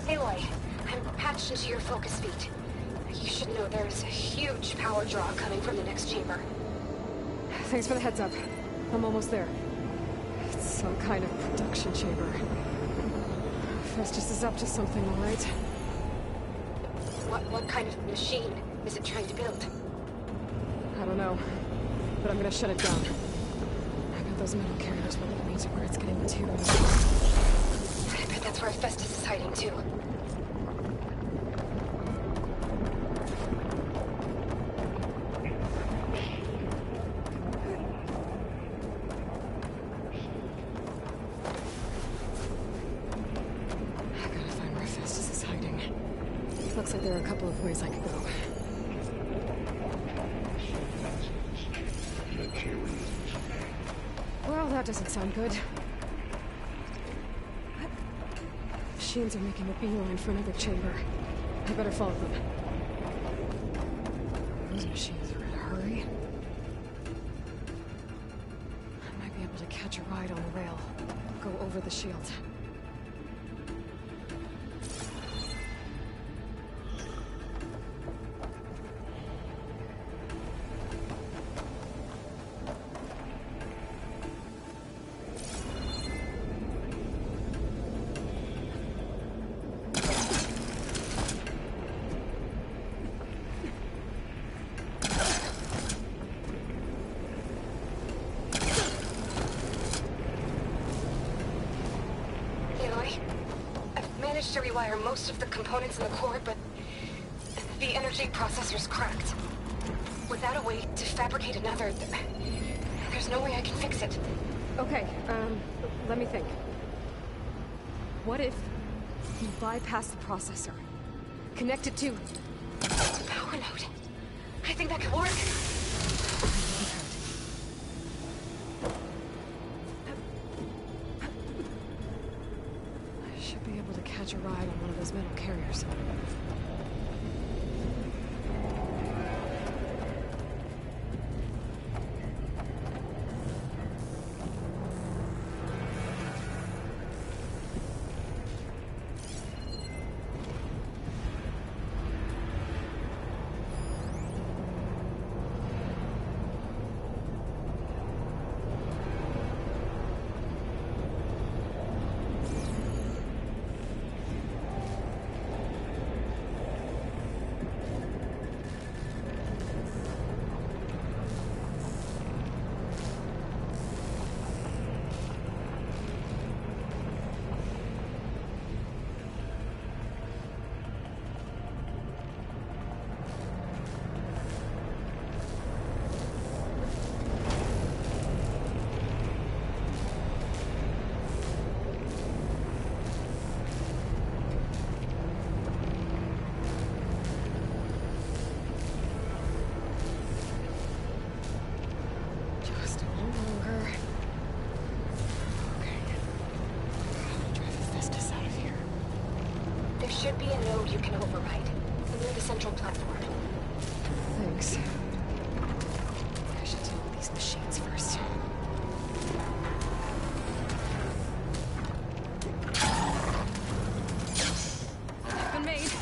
Aloy, I'm patched into your focus feed. You should know there's a huge power draw coming from the next chamber. Thanks for the heads up. I'm almost there. It's some kind of production chamber. Festus is up to something, all right? What kind of machine is it trying to build? I don't know, but I'm gonna shut it down. I bet those metal carriers will lead me to where it's getting material. I bet that's where Festus is hiding too. Looks like there are a couple of ways I could go. Well, that doesn't sound good. Machines are making a beeline for another chamber. I better follow them. Those machines are in a hurry. the shield. To rewire most of the components in the core, but the energy processor's cracked. Without a way to fabricate another, there's no way I can fix it. Okay, let me think. What if you bypass the processor? Connect it to... Power node. I think that could work. A ride on one of those metal carriers. Should be a node you can override. Near the central platform. Thanks. I should deal with these machines first. Been made.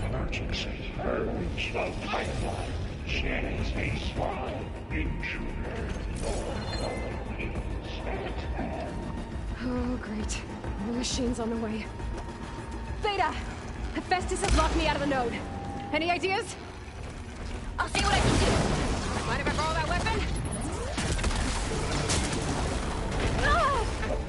Emergency. Urge the pipeline. Jennings a spy. Intruder. Oh, great. The machine's on the way. Theta! Hephaestus has locked me out of the node. Any ideas? I'll see what I can do. Mind if I borrow that weapon? No!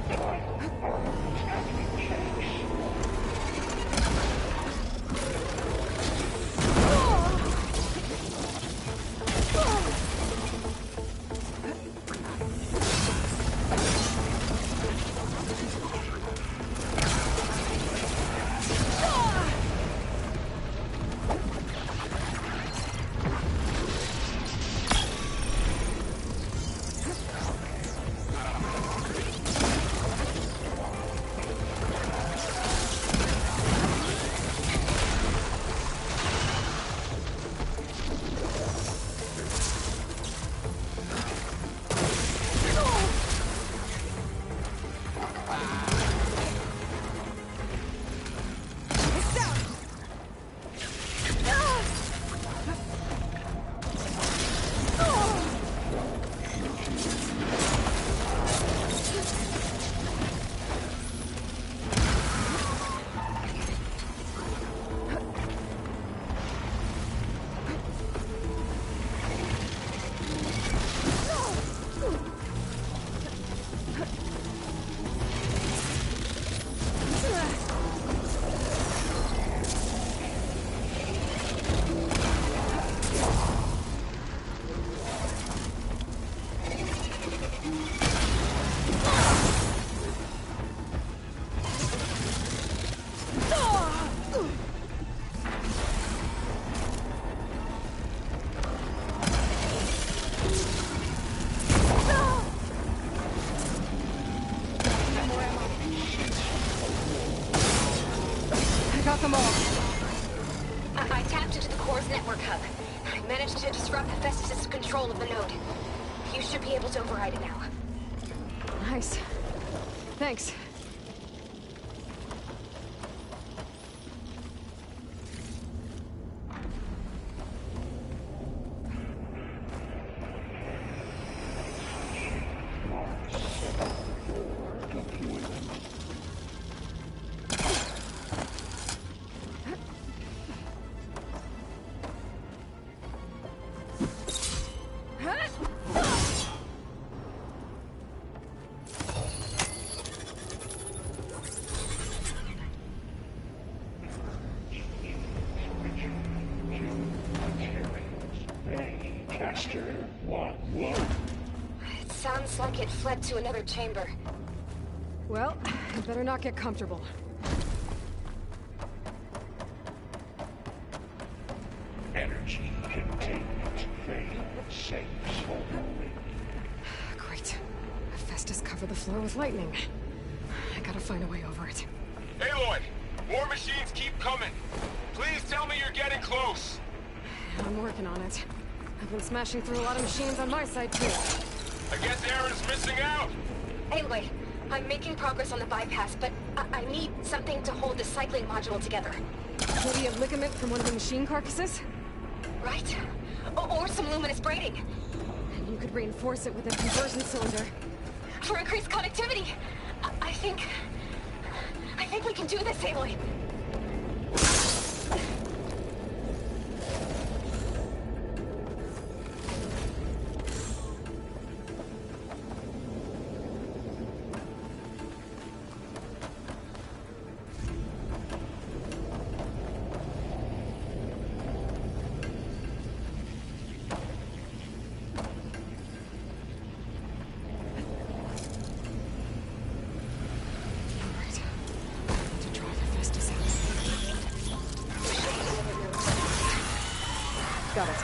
out them all. I tapped into the core's network hub. I managed to disrupt Hephaestus' control of the node. You should be able to override it now. Nice. Thanks. It sounds like it fled to another chamber. Well, I better not get comfortable. Energy containment failed. Safe only. Great. Hephaestus covered the floor with lightning. I gotta find a way over it. Aloy! War machines keep coming! Please tell me you're getting close! I'm working on it. I've been smashing through a lot of machines on my side, too. I guess Aaron's missing out! Aloy, I'm making progress on the bypass, but I need something to hold the cycling module together. Maybe a ligament from one of the machine carcasses? Right. Or some luminous braiding. And you could reinforce it with a conversion cylinder. For increased connectivity! I think we can do this, Aloy! Got it.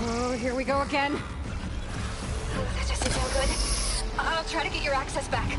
Oh, here we go again. That doesn't sound good. I'll try to get your access back.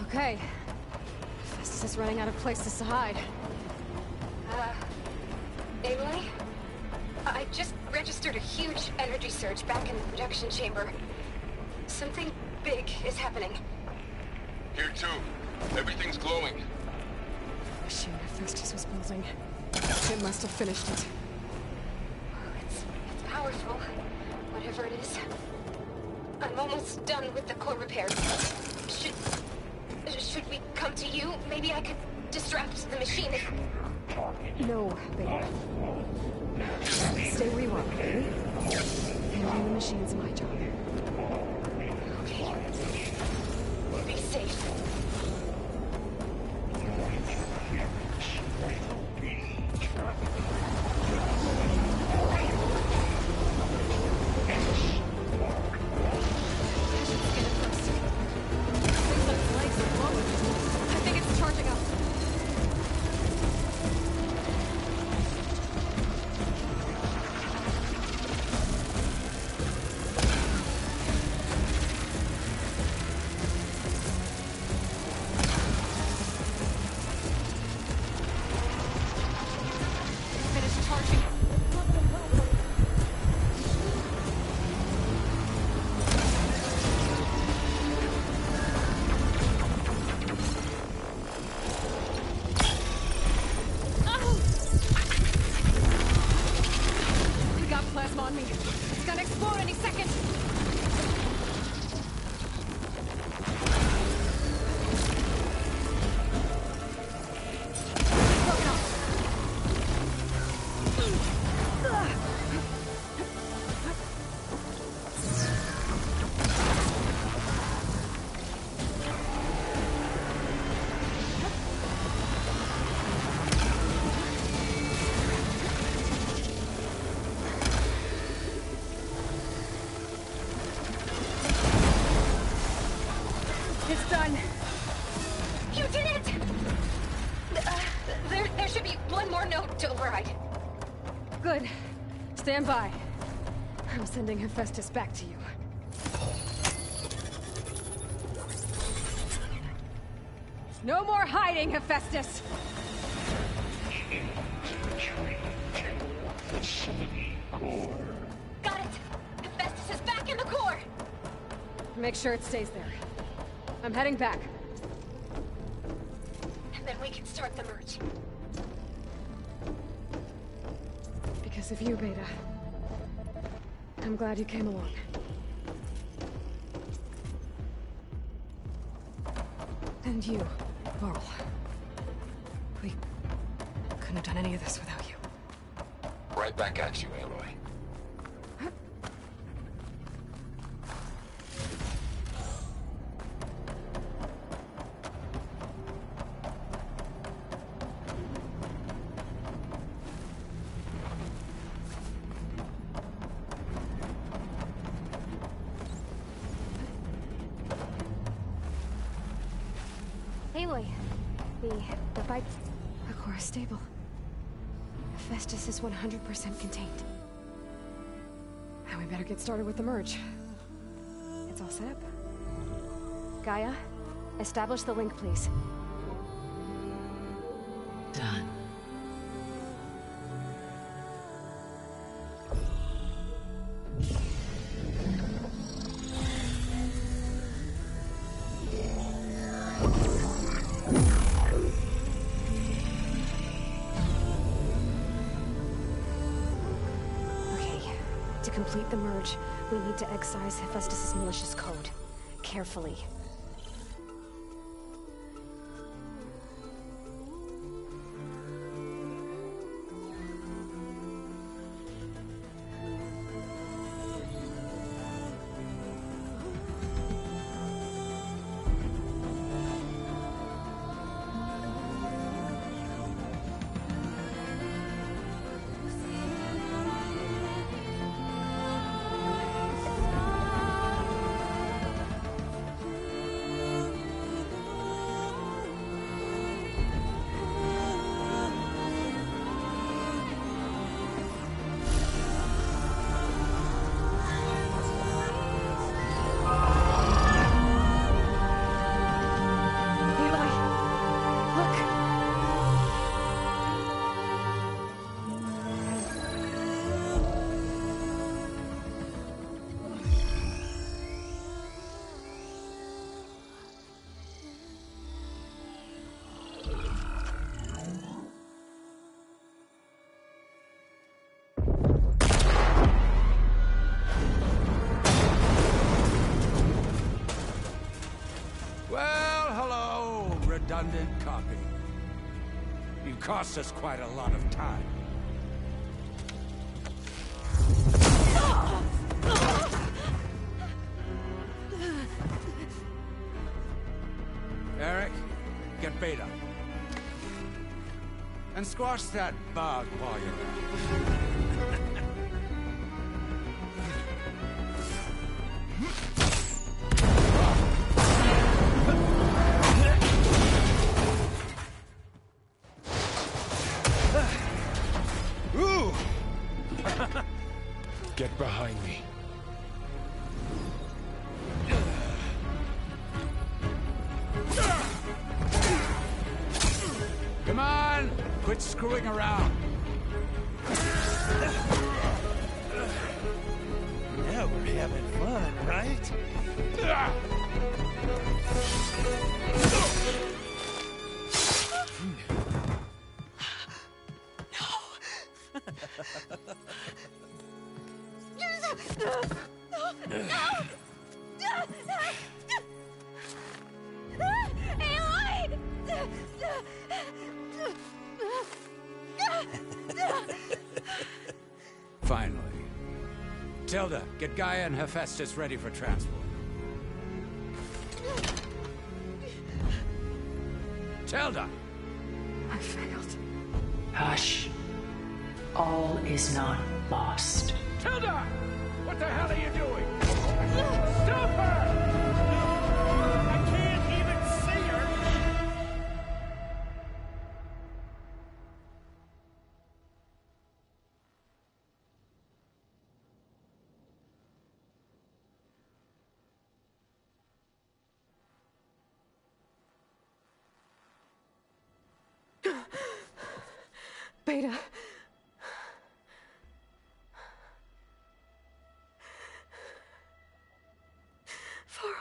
Okay. Festus is running out of places to hide. Aloy? I just registered a huge energy surge back in the production chamber. Something big is happening. Here too. Everything's glowing. The machine Hephaestus was building. It must have finished it. It's powerful. Whatever it is. I'm almost done with the core repairs. Should we come to you? Maybe I could distract the machine if... No, Beta. Stay where you are, okay? Handling the machine's my job. Okay. Be safe. It's done. You did it! There should be one more note to override. Good. Stand by. I'm sending Hephaestus back to you. No more hiding, Hephaestus! Got it! Hephaestus is back in the core! Make sure it stays there. I'm heading back. And then we can start the merge. Because of you, Beta. I'm glad you came along. And you, Varl. We couldn't have done any of this without you. Right back at you, Aloy. Aloy, the pipe, the core is stable. Hephaestus is 100% contained. Now we better get started with the merge. It's all set up. Gaia, establish the link, please. Done. To complete the merge, we need to excise Hephaestus' malicious code. Carefully. Distant copy. You cost us quite a lot of time. Eric, get Beta. And squash that bug while you're at it. Get behind me. Come on! Quit screwing around. Now we're having fun, right? Finally. Tilda, get Gaia and Hephaestus ready for transport. Tilda! I failed. Hush. All is not lost. Tilda! What the hell are you doing? Stop her! I can't even see her! Beta. Varl.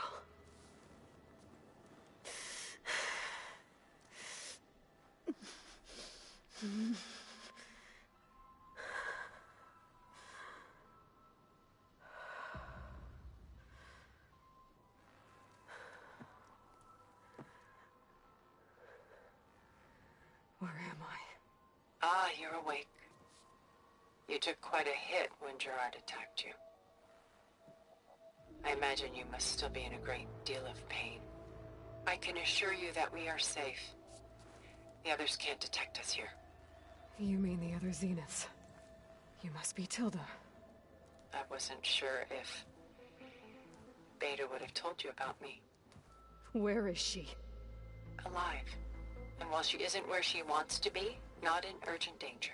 Where am I? Ah, you're awake. You took quite a hit when Gerard attacked you. I imagine you must still be in a great deal of pain. I can assure you that we are safe. The others can't detect us here. You mean the other Zeniths? You must be Tilda. I wasn't sure if Beta would have told you about me. Where is she? Alive. And while she isn't where she wants to be, not in urgent danger.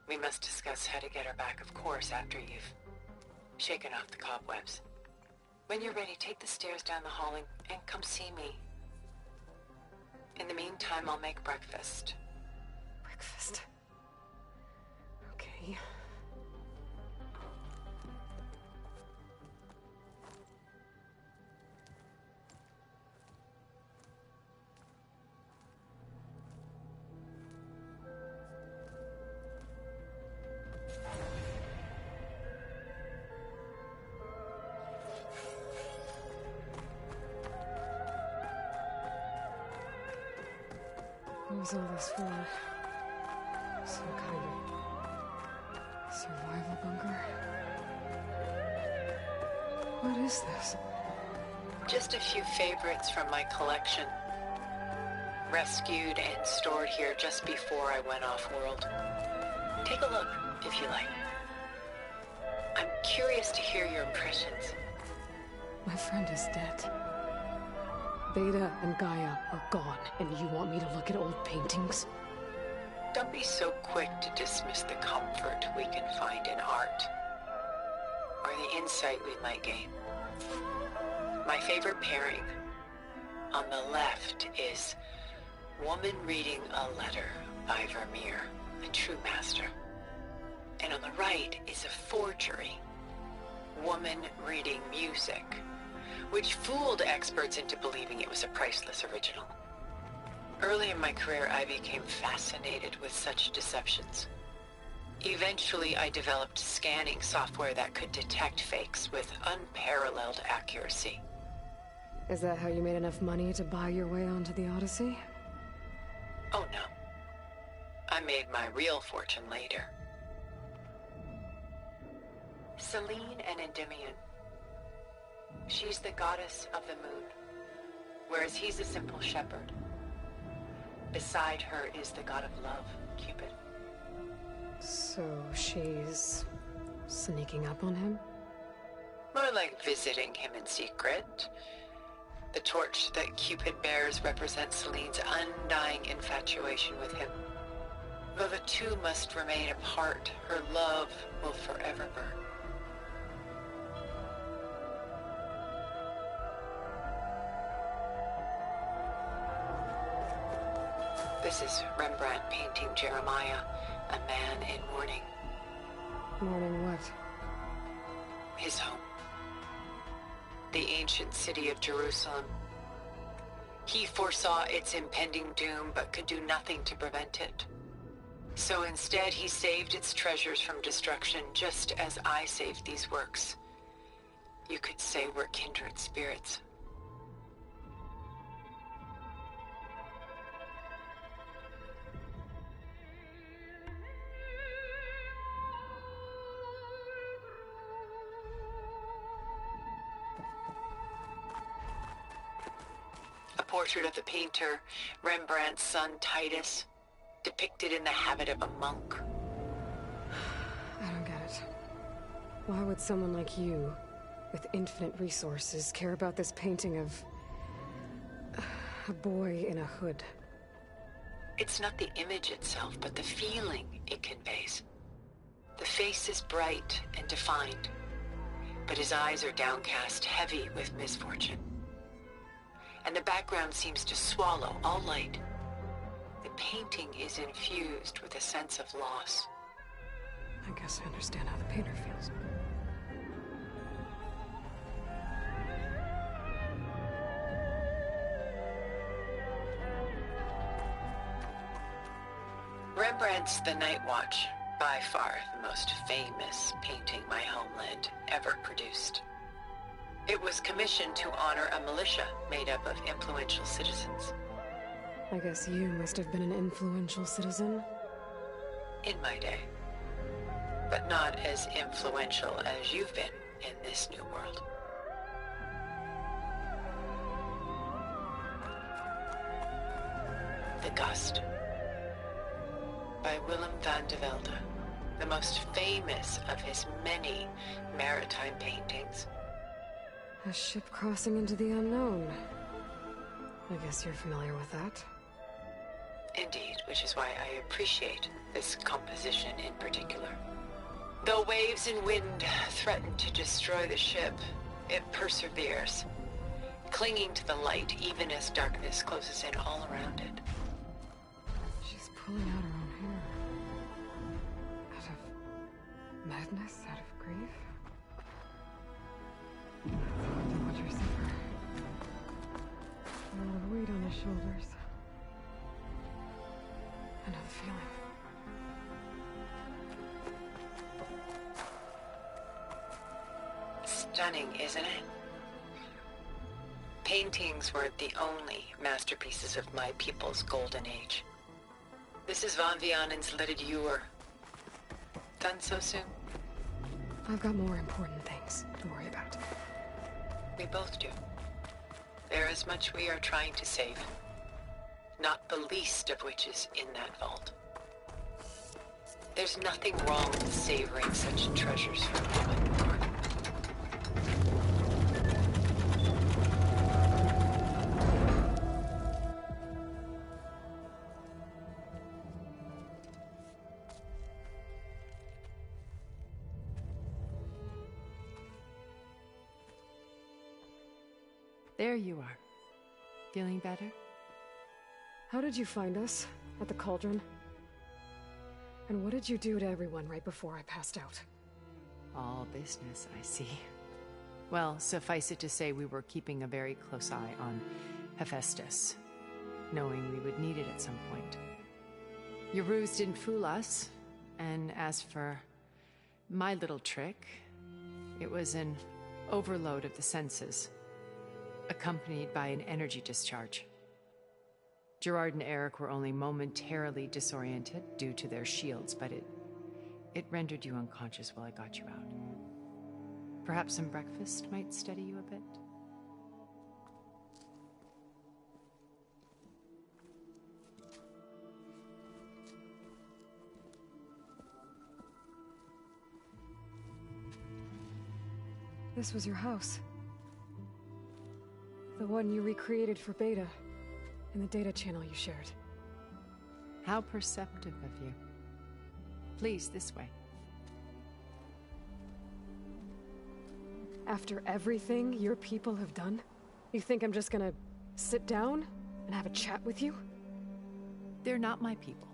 We must discuss how to get her back, of course, after you've shaken off the cobwebs. When you're ready, take the stairs down the hall and come see me. In the meantime, I'll make breakfast. Breakfast? Okay. What was all this for? Some kind of survival bunker? What is this? Just a few favorites from my collection. Rescued and stored here just before I went off-world. Take a look, if you like. I'm curious to hear your impressions. My friend is dead. Beta and Gaia are gone, and you want me to look at old paintings? Don't be so quick to dismiss the comfort we can find in art, or the insight we might gain. My favorite pairing on the left is Woman Reading a Letter by Vermeer, a true master. And on the right is a forgery, Woman Reading Music, which fooled experts into believing it was a priceless original. Early in my career, I became fascinated with such deceptions. Eventually, I developed scanning software that could detect fakes with unparalleled accuracy. Is that how you made enough money to buy your way onto the Odyssey? Oh no. I made my real fortune later. Selene and Endymion. She's the goddess of the moon, whereas he's a simple shepherd. Beside her is the god of love, Cupid. So she's sneaking up on him? More like visiting him in secret. The torch that Cupid bears represents Selene's undying infatuation with him. Though the two must remain apart, her love will forever burn. This is Rembrandt painting Jeremiah, a man in mourning. Mourning what? His home. The ancient city of Jerusalem. He foresaw its impending doom, but could do nothing to prevent it. So instead, he saved its treasures from destruction, just as I saved these works. You could say we're kindred spirits. A portrait of the painter, Rembrandt's son Titus, depicted in the habit of a monk. I don't get it. Why would someone like you, with infinite resources, care about this painting of a boy in a hood? It's not the image itself, but the feeling it conveys. The face is bright and defined, but his eyes are downcast, heavy with misfortune. And the background seems to swallow all light. The painting is infused with a sense of loss. I guess I understand how the painter feels. Rembrandt's The Night Watch, by far the most famous painting my homeland ever produced. It was commissioned to honor a militia made up of influential citizens. I guess you must have been an influential citizen. In my day. But not as influential as you've been in this new world. The Gust. By Willem van de Velde, the most famous of his many maritime paintings. A ship crossing into the unknown. I guess you're familiar with that. Indeed, which is why I appreciate this composition in particular. Though waves and wind threaten to destroy the ship, it perseveres, clinging to the light even as darkness closes in all around it. She's pulling out her own hair. Out of madness, out of grief. It's hard to watch her suffer. A lot of weight on his shoulders. I know the feeling. Stunning, isn't it? Paintings weren't the only masterpieces of my people's golden age. This is Van Vianen's Lidded Ewer. Done so soon? I've got more important things to worry about. We both do. There is much we are trying to save. Not the least of which is in that vault. There's nothing wrong with savoring such treasures from human born. There you are. Feeling better? How did you find us? At the Cauldron? And what did you do to everyone right before I passed out? All business, I see. Well, suffice it to say we were keeping a very close eye on Hephaestus, knowing we would need it at some point. Your ruse didn't fool us, and as for my little trick, it was an overload of the senses, accompanied by an energy discharge. Gerard and Eric were only momentarily disoriented due to their shields, but it rendered you unconscious while I got you out. Perhaps some breakfast might steady you a bit? This was your house. The one you recreated for Beta, in the data channel you shared. How perceptive of you. Please, this way. After everything your people have done, you think I'm just gonna sit down and have a chat with you? They're not my people.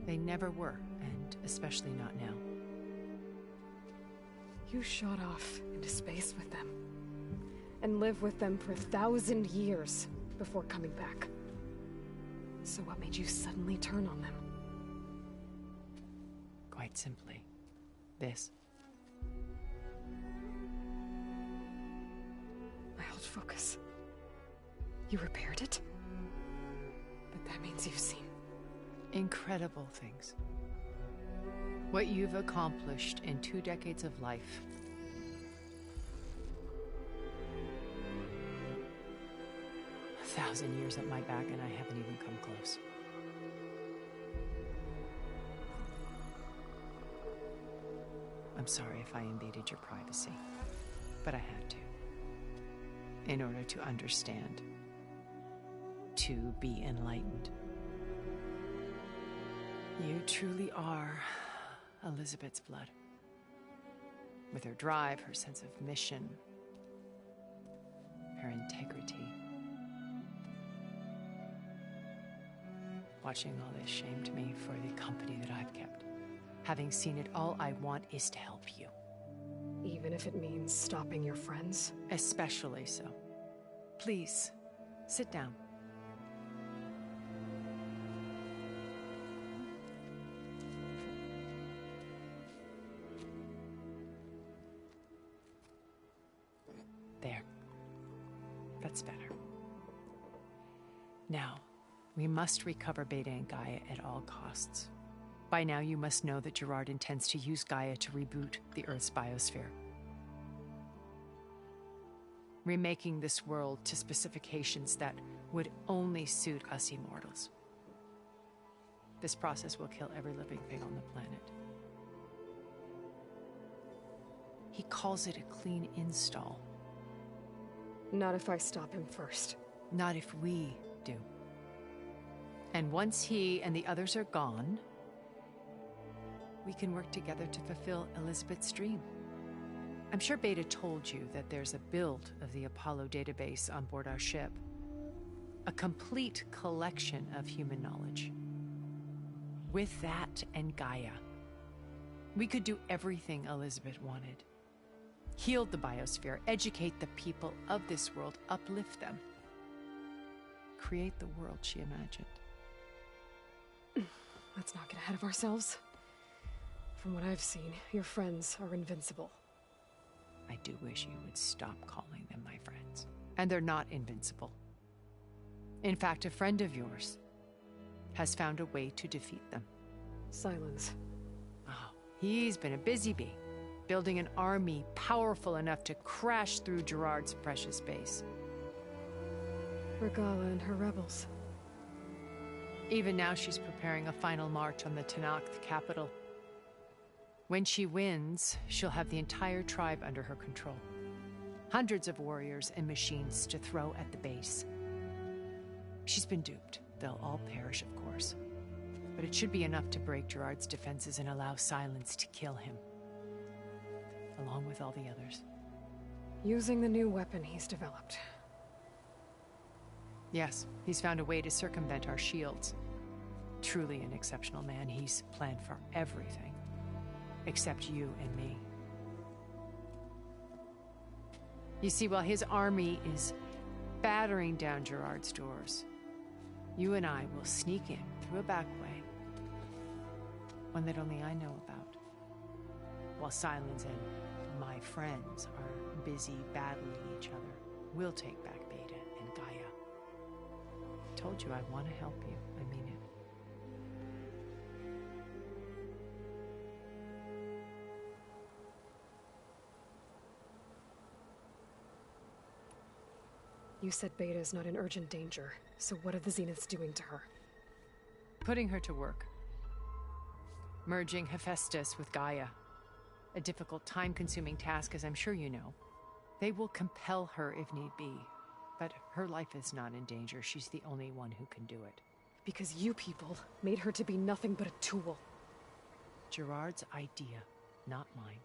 They never were, and especially not now. You shot off into space with them, and lived with them for 1,000 years before coming back. So what made you suddenly turn on them? Quite simply, this. My old focus. You repaired it? But that means you've seen... incredible things. What you've accomplished in 2 decades of life. A 1,000 years at my back, and I haven't even come close. I'm sorry if I invaded your privacy, but I had to. In order to understand. To be enlightened. You truly are Elizabeth's blood. With her drive, her sense of mission, her integrity. Watching all this shamed me for the company that I've kept. Having seen it, all I want is to help you. Even if it means stopping your friends? Especially so. Please, sit down. There. That's better. Now, we must recover Beta and Gaia at all costs. By now, you must know that Gerard intends to use Gaia to reboot the Earth's biosphere. Remaking this world to specifications that would only suit us immortals. This process will kill every living thing on the planet. He calls it a clean install. Not if I stop him first. Not if we do. And once he and the others are gone, we can work together to fulfill Elizabeth's dream. I'm sure Beta told you that there's a build of the Apollo database on board our ship. A complete collection of human knowledge. With that and Gaia, we could do everything Elizabeth wanted. Heal the biosphere, educate the people of this world, uplift them. Create the world she imagined. Let's not get ahead of ourselves. From what I've seen, your friends are invincible. I do wish you would stop calling them my friends. And they're not invincible. In fact, a friend of yours has found a way to defeat them. Silence. Oh, he's been a busy bee, building an army powerful enough to crash through Gerard's precious base. Regala and her rebels. Even now, she's preparing a final march on the Tenakth capital. When she wins, she'll have the entire tribe under her control. Hundreds of warriors and machines to throw at the base. She's been duped. They'll all perish, of course. But it should be enough to break Gerard's defenses and allow Silence to kill him. Along with all the others. Using the new weapon he's developed. Yes, he's found a way to circumvent our shields. Truly an exceptional man. He's planned for everything. Except you and me. You see, while his army is battering down Gerard's doors, you and I will sneak in through a back way. One that only I know about. While Silence and my friends are busy battling each other, we'll take back Beta and Gaia. told you I want to help you. I mean it. You said Beta is not in urgent danger, so what are the Zeniths doing to her? Putting her to work. Merging Hephaestus with Gaia. A difficult, time-consuming task, as I'm sure you know. They will compel her if need be, but her life is not in danger. She's the only one who can do it. Because you people made her to be nothing but a tool. Gerard's idea, not mine.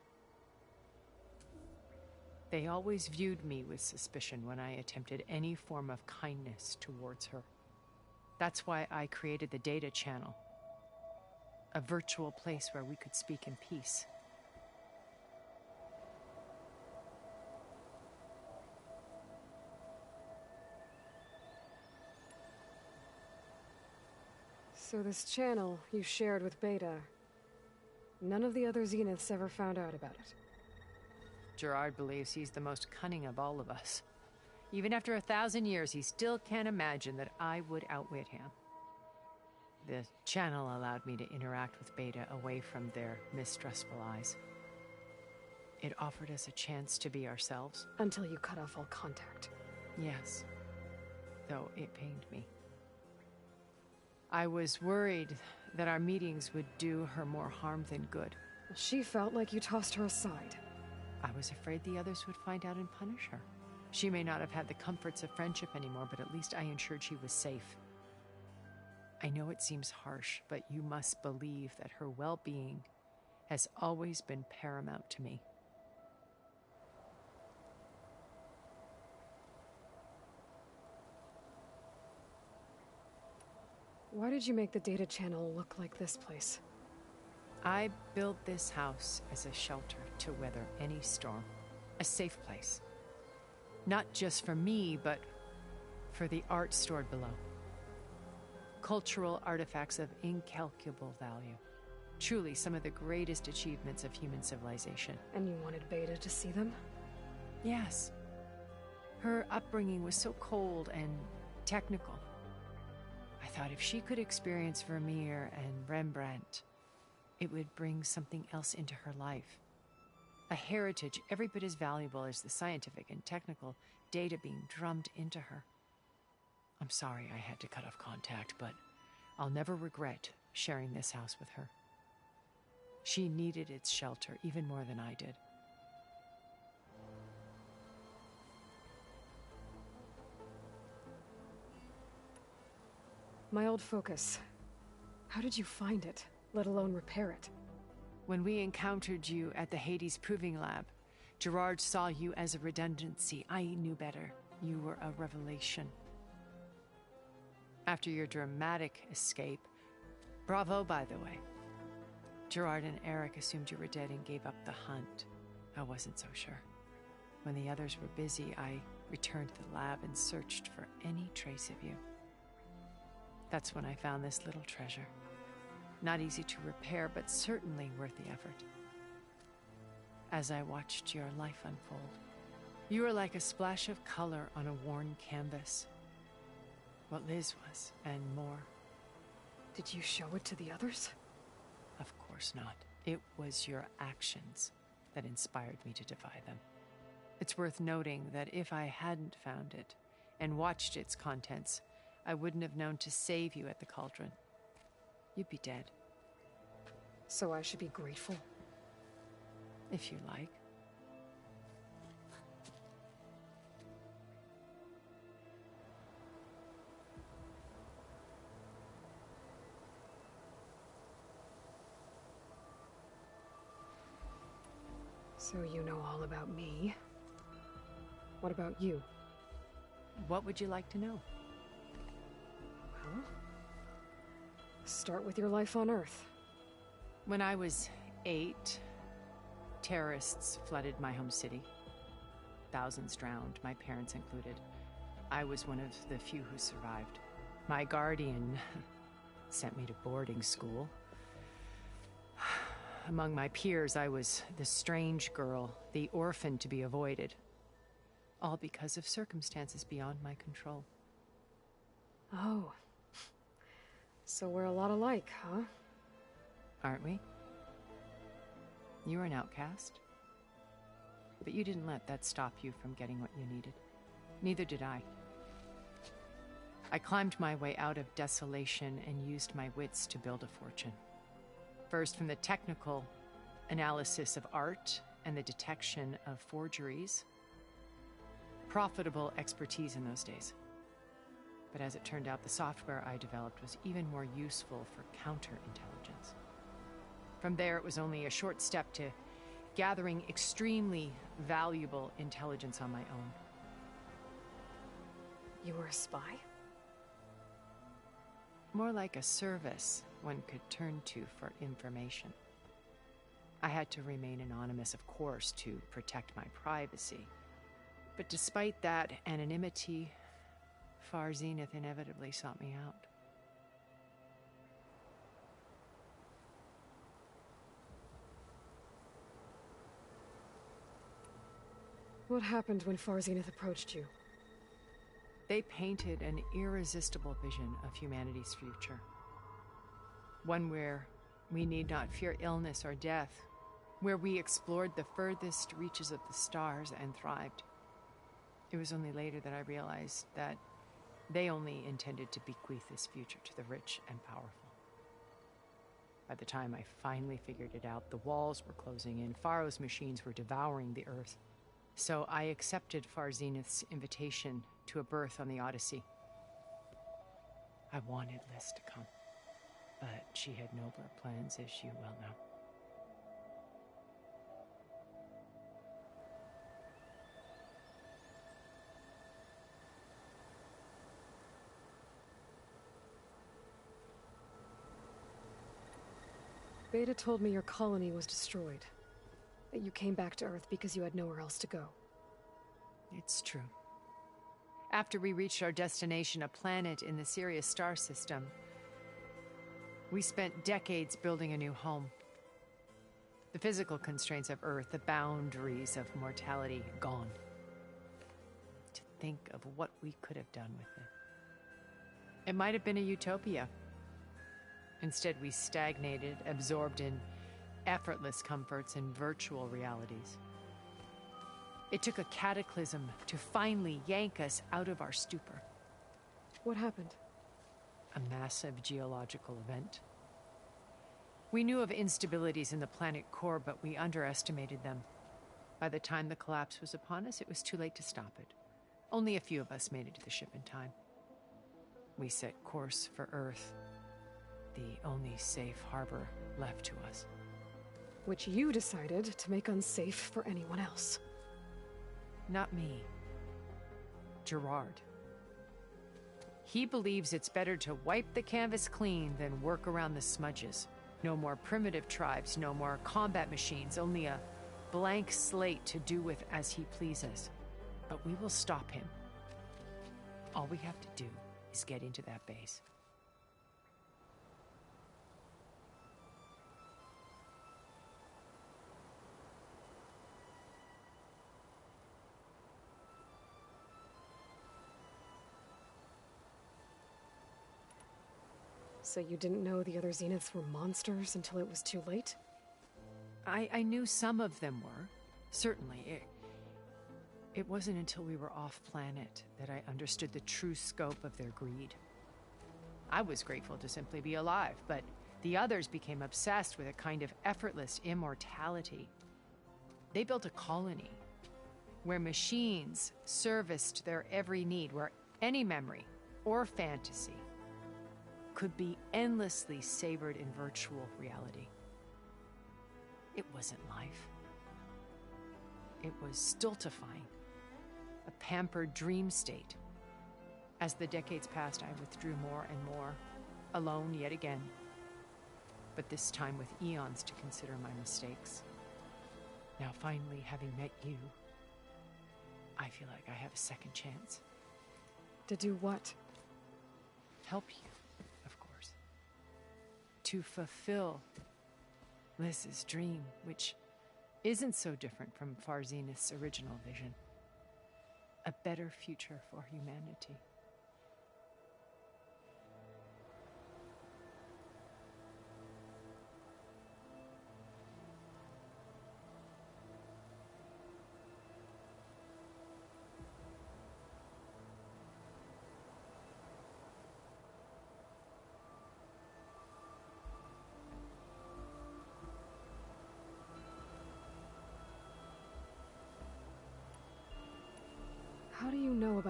They always viewed me with suspicion when I attempted any form of kindness towards her. That's why I created the Data Channel. A virtual place where we could speak in peace. So this channel you shared with Beta, none of the other Zeniths ever found out about it? Gerard believes he's the most cunning of all of us. Even after 1,000 years, he still can't imagine that I would outwit him. The channel allowed me to interact with Beta away from their mistrustful eyes. It offered us a chance to be ourselves. Until you cut off all contact. Yes. Though it pained me. I was worried that our meetings would do her more harm than good. She felt like you tossed her aside. I was afraid the others would find out and punish her. She may not have had the comforts of friendship anymore, but at least I ensured she was safe. I know it seems harsh, but you must believe that her well-being has always been paramount to me. Why did you make the Data Channel look like this place? I built this house as a shelter to weather any storm. A safe place. Not just for me, but for the art stored below. Cultural artifacts of incalculable value. Truly some of the greatest achievements of human civilization. And you wanted Beta to see them? Yes. Her upbringing was so cold and technical. I thought if she could experience Vermeer and Rembrandt, it would bring something else into her life. A heritage every bit as valuable as the scientific and technical data being drummed into her. I'm sorry I had to cut off contact, but I'll never regret sharing this house with her. She needed its shelter even more than I did. My old focus. How did you find it, let alone repair it? When we encountered you at the Hades Proving Lab, Gerard saw you as a redundancy. I knew better. You were a revelation. After your dramatic escape, bravo, by the way. Gerard and Eric assumed you were dead and gave up the hunt. I wasn't so sure. When the others were busy, I returned to the lab and searched for any trace of you. That's when I found this little treasure. Not easy to repair, but certainly worth the effort. As I watched your life unfold, you were like a splash of color on a worn canvas. What Liz was, and more. Did you show it to the others? Of course not. It was your actions that inspired me to defy them. It's worth noting that if I hadn't found it and watched its contents, I wouldn't have known to save you at the Cauldron. You'd be dead. So I should be grateful? If you like. So you know all about me. What about you? What would you like to know? Well, start with your life on Earth. When I was 8, terrorists flooded my home city. Thousands drowned, my parents included. I was one of the few who survived. My guardian sent me to boarding school. Among my peers, I was the strange girl, the orphan to be avoided. All because of circumstances beyond my control. Oh. So we're a lot alike, huh? Aren't we? You were an outcast. But you didn't let that stop you from getting what you needed. Neither did I. I climbed my way out of desolation and used my wits to build a fortune. First, from the technical analysis of art and the detection of forgeries. Profitable expertise in those days. But as it turned out, the software I developed was even more useful for counterintelligence. From there, it was only a short step to gathering extremely valuable intelligence on my own. You were a spy? More like a service one could turn to for information. I had to remain anonymous, of course, to protect my privacy. But despite that anonymity, Far Zenith inevitably sought me out. What happened when Far Zenith approached you? They painted an irresistible vision of humanity's future. One where we need not fear illness or death, where we explored the furthest reaches of the stars and thrived. It was only later that I realized that they only intended to bequeath this future to the rich and powerful. By the time I finally figured it out, the walls were closing in, Pharaoh's machines were devouring the earth. So I accepted Far Zenith's invitation to a berth on the Odyssey. I wanted Liz to come, but she had nobler plans, as you well know. Beta told me your colony was destroyed. That you came back to Earth because you had nowhere else to go. It's true. After we reached our destination, a planet in the Sirius star system, we spent decades building a new home. The physical constraints of Earth, the boundaries of mortality, gone. To think of what we could have done with it. It might have been a utopia. Instead, we stagnated, absorbed in effortless comforts and virtual realities. It took a cataclysm to finally yank us out of our stupor. What happened? A massive geological event. We knew of instabilities in the planet core, but we underestimated them. By the time the collapse was upon us, it was too late to stop it. Only a few of us made it to the ship in time. We set course for Earth, the only safe harbor left to us. Which you decided to make unsafe for anyone else. Not me. Gerard. He believes it's better to wipe the canvas clean than work around the smudges. No more primitive tribes, no more combat machines, only a blank slate to do with as he pleases. But we will stop him. All we have to do is get into that base. So you didn't know the other Zeniths were monsters until it was too late? I knew some of them were. Certainly. It wasn't until we were off-planet that I understood the true scope of their greed. I was grateful to simply be alive, but the others became obsessed with a kind of effortless immortality. They built a colony where machines serviced their every need, where any memory or fantasy could be endlessly savored in virtual reality. It wasn't life. It was stultifying, a pampered dream state. As the decades passed, I withdrew more and more, alone yet again, but this time with eons to consider my mistakes. Now finally, having met you, I feel like I have a second chance. To do what? Help you. To fulfill Liz's dream, which isn't so different from Far Zenith's original vision. A better future for humanity.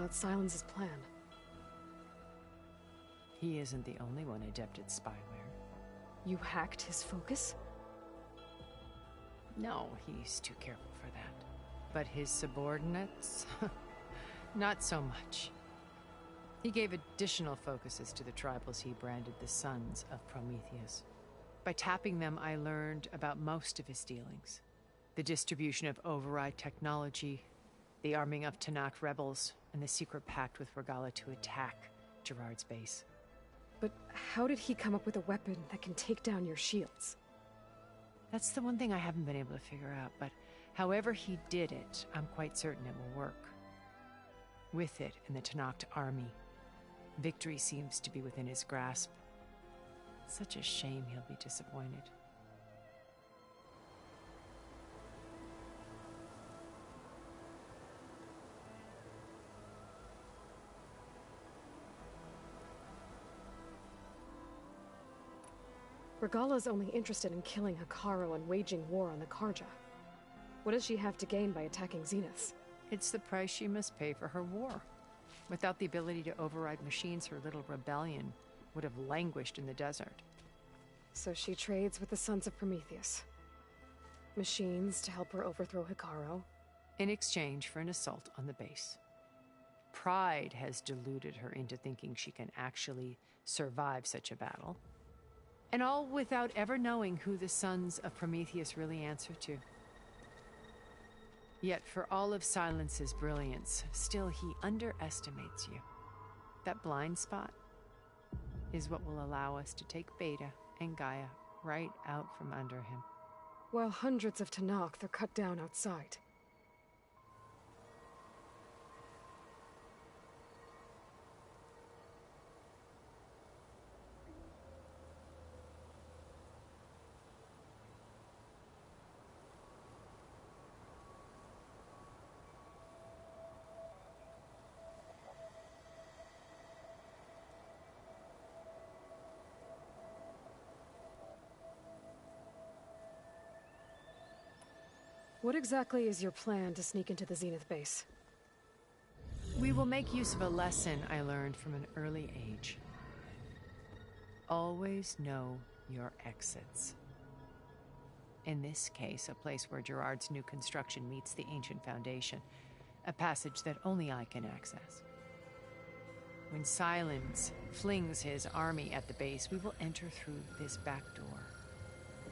about Silence's plan? He isn't the only one adept at spyware. You hacked his focus? No, he's too careful for that. But his subordinates? Not so much. He gave additional focuses to the tribals he branded the Sons of Prometheus. By tapping them, I learned about most of his dealings. The distribution of override technology, the arming of Tenakth rebels, and the secret pact with Regalla to attack Gerard's base. But how did he come up with a weapon that can take down your shields? That's the one thing I haven't been able to figure out, but however he did it, I'm quite certain it will work. With it and the Tenakth army, victory seems to be within his grasp. Such a shame he'll be disappointed. Regalla's only interested in killing Hekarro and waging war on the Carja. What does she have to gain by attacking Zeniths? It's the price she must pay for her war. Without the ability to override machines, her little rebellion would have languished in the desert. So she trades with the Sons of Prometheus. Machines to help her overthrow Hekarro. In exchange for an assault on the base. Pride has deluded her into thinking she can actually survive such a battle. And all without ever knowing who the Sons of Prometheus really answer to. Yet for all of Silence's brilliance, still he underestimates you. That blind spot is what will allow us to take Beta and Gaia right out from under him. While hundreds of Tenakth are cut down outside. What exactly is your plan to sneak into the Zenith base? We will make use of a lesson I learned from an early age. Always know your exits. In this case, a place where Gerard's new construction meets the ancient foundation, a passage that only I can access. When Silence flings his army at the base, we will enter through this back door,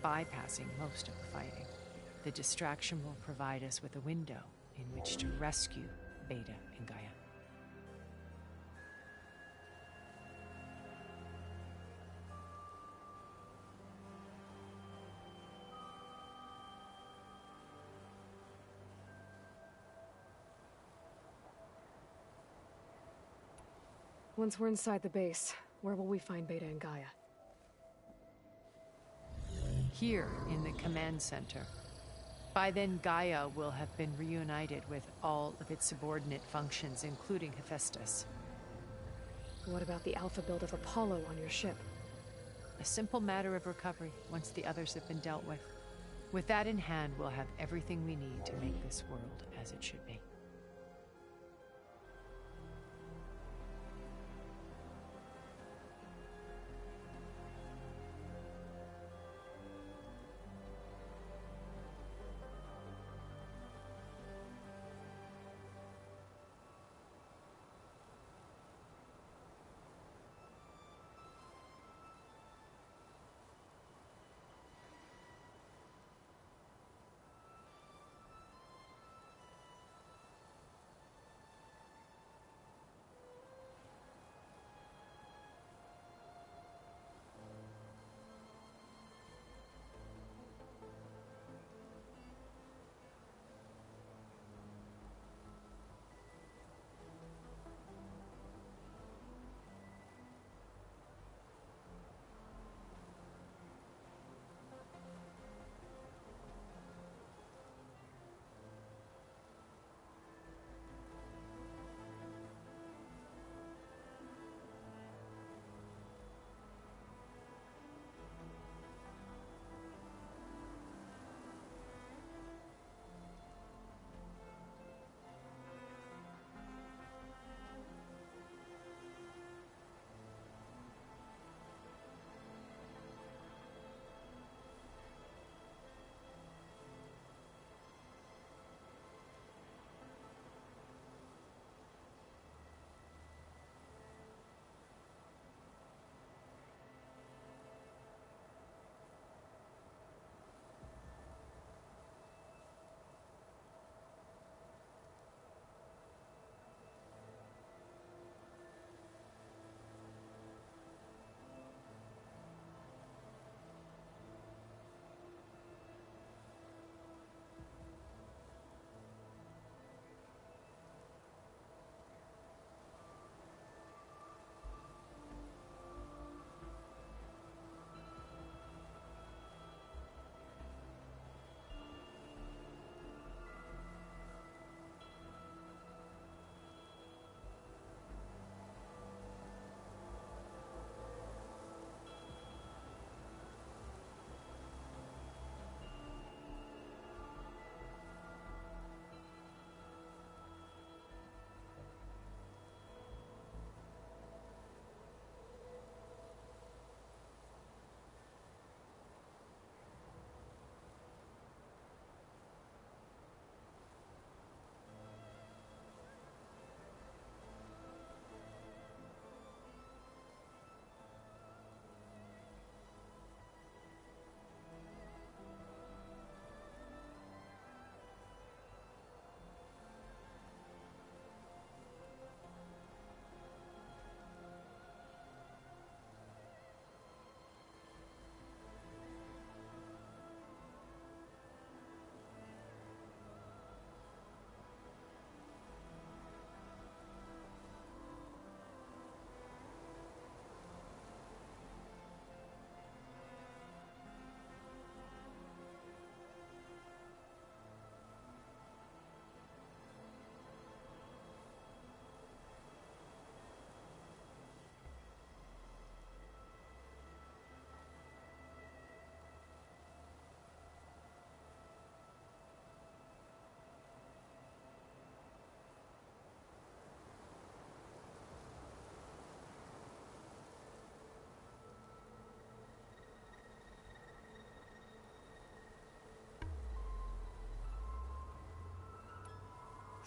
bypassing most of the fighting. The distraction will provide us with a window in which to rescue Beta and Gaia. Once we're inside the base, where will we find Beta and Gaia? Here in the command center. By then, Gaia will have been reunited with all of its subordinate functions, including Hephaestus. What about the alpha build of Apollo on your ship? A simple matter of recovery once the others have been dealt with. With that in hand, we'll have everything we need to make this world as it should be.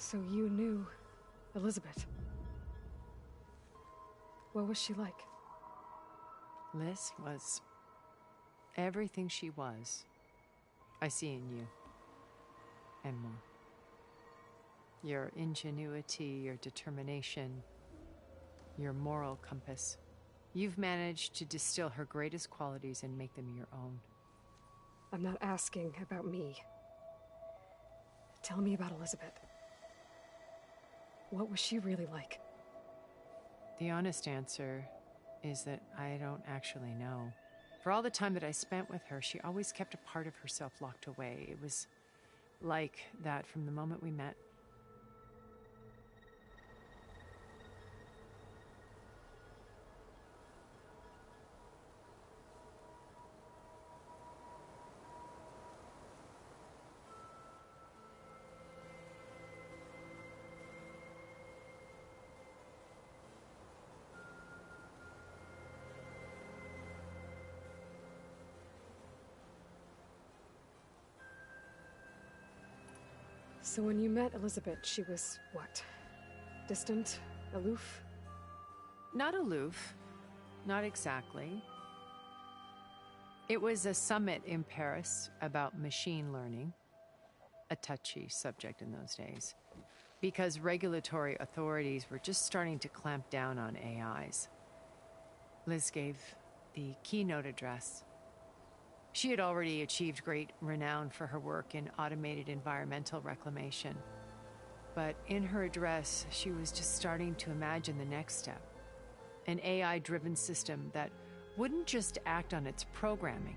So you knew Elizabeth. What was she like? Liz was everything she was. I see in you. And more. Your ingenuity, your determination, your moral compass. You've managed to distill her greatest qualities and make them your own. I'm not asking about me. Tell me about Elizabeth. What was she really like? The honest answer is that I don't actually know. For all the time that I spent with her, she always kept a part of herself locked away. It was like that from the moment we met. So when you met Elizabeth, she was what? Distant? Aloof? Not aloof. Not exactly. It was a summit in Paris about machine learning. A touchy subject in those days. Because regulatory authorities were just starting to clamp down on AIs. Liz gave the keynote address. She had already achieved great renown for her work in automated environmental reclamation. But in her address, she was just starting to imagine the next step. An AI-driven system that wouldn't just act on its programming,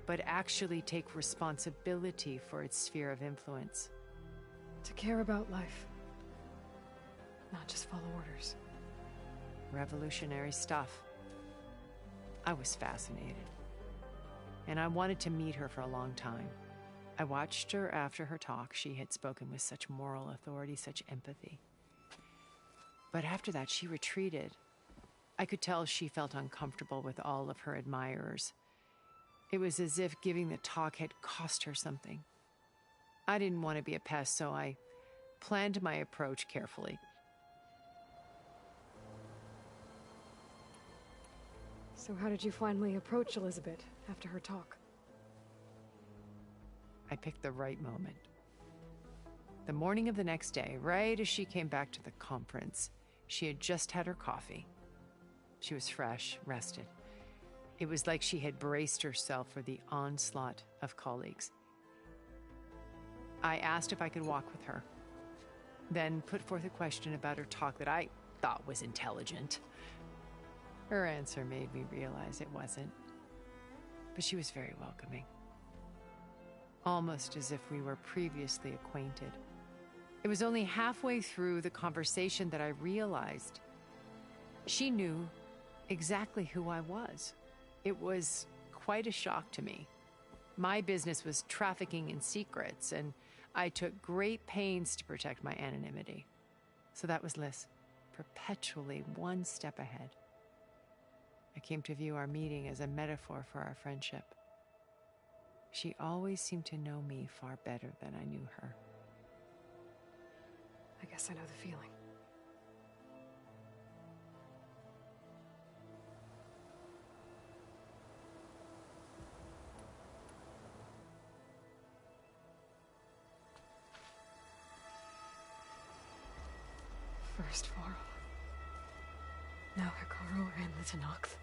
but actually take responsibility for its sphere of influence. To care about life. Not just follow orders. Revolutionary stuff. I was fascinated. And I wanted to meet her for a long time. I watched her after her talk. She had spoken with such moral authority, such empathy. But after that, she retreated. I could tell she felt uncomfortable with all of her admirers. It was as if giving the talk had cost her something. I didn't want to be a pest, so I planned my approach carefully. So how did you finally approach Elizabeth after her talk? I picked the right moment. The morning of the next day, right as she came back to the conference, she had just had her coffee. She was fresh, rested. It was like she had braced herself for the onslaught of colleagues. I asked if I could walk with her, then put forth a question about her talk that I thought was intelligent. Her answer made me realize it wasn't. But she was very welcoming. Almost as if we were previously acquainted. It was only halfway through the conversation that I realized she knew exactly who I was. It was quite a shock to me. My business was trafficking in secrets, and I took great pains to protect my anonymity. So that was Liz, perpetually one step ahead. I came to view our meeting as a metaphor for our friendship. She always seemed to know me far better than I knew her. I guess I know the feeling. First Varl. Now Hekarro and the Tenakth.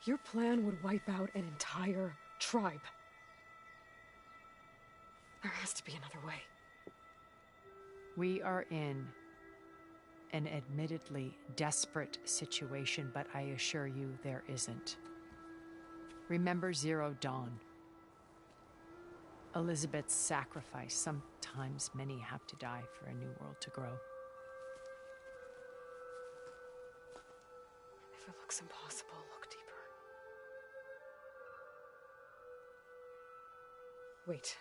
Your plan would wipe out an entire tribe. There has to be another way. We are in an admittedly desperate situation, but I assure you there isn't. Remember Zero Dawn. Elizabeth's sacrifice. Sometimes many have to die for a new world to grow. If it looks impossible, look deeper. Wait.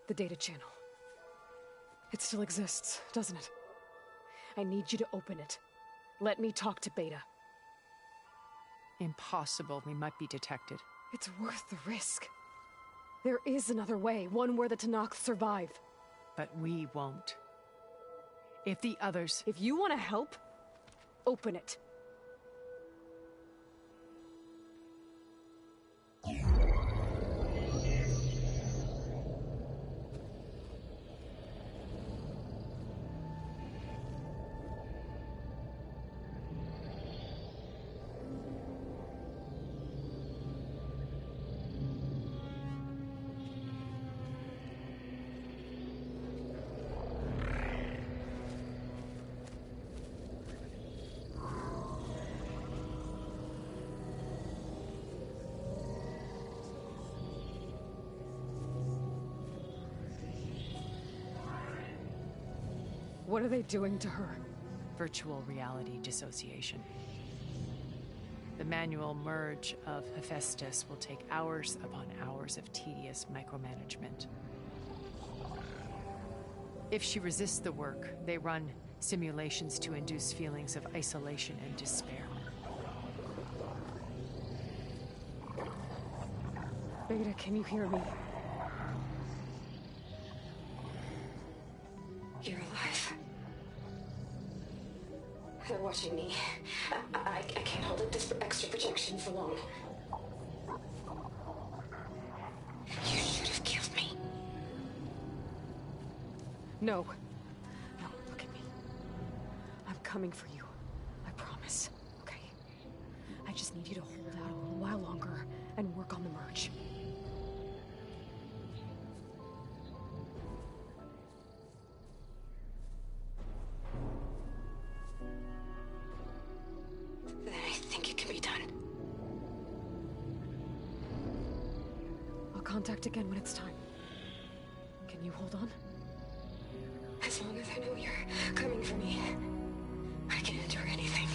The data channel. It still exists, doesn't it? I need you to open it. Let me talk to Beta. Impossible. We might be detected. It's worth the risk. There is another way, one where the Tenakth survive. But we won't. If the others... If you want to help, open it. What are they doing to her? Virtual reality dissociation. The manual merge of Hephaestus will take hours upon hours of tedious micromanagement. If she resists the work, they run simulations to induce feelings of isolation and despair. Beta, can you hear me? You're alive. They're watching me. I can't hold up this extra projection for long. You should have killed me. No. No, look at me. I'm coming for you. I promise. Okay? I just need you to hold out a little while longer and work on the merge. Then I think it can be done. I'll contact again when it's time. Can you hold on? As long as I know you're coming for me, I can endure anything.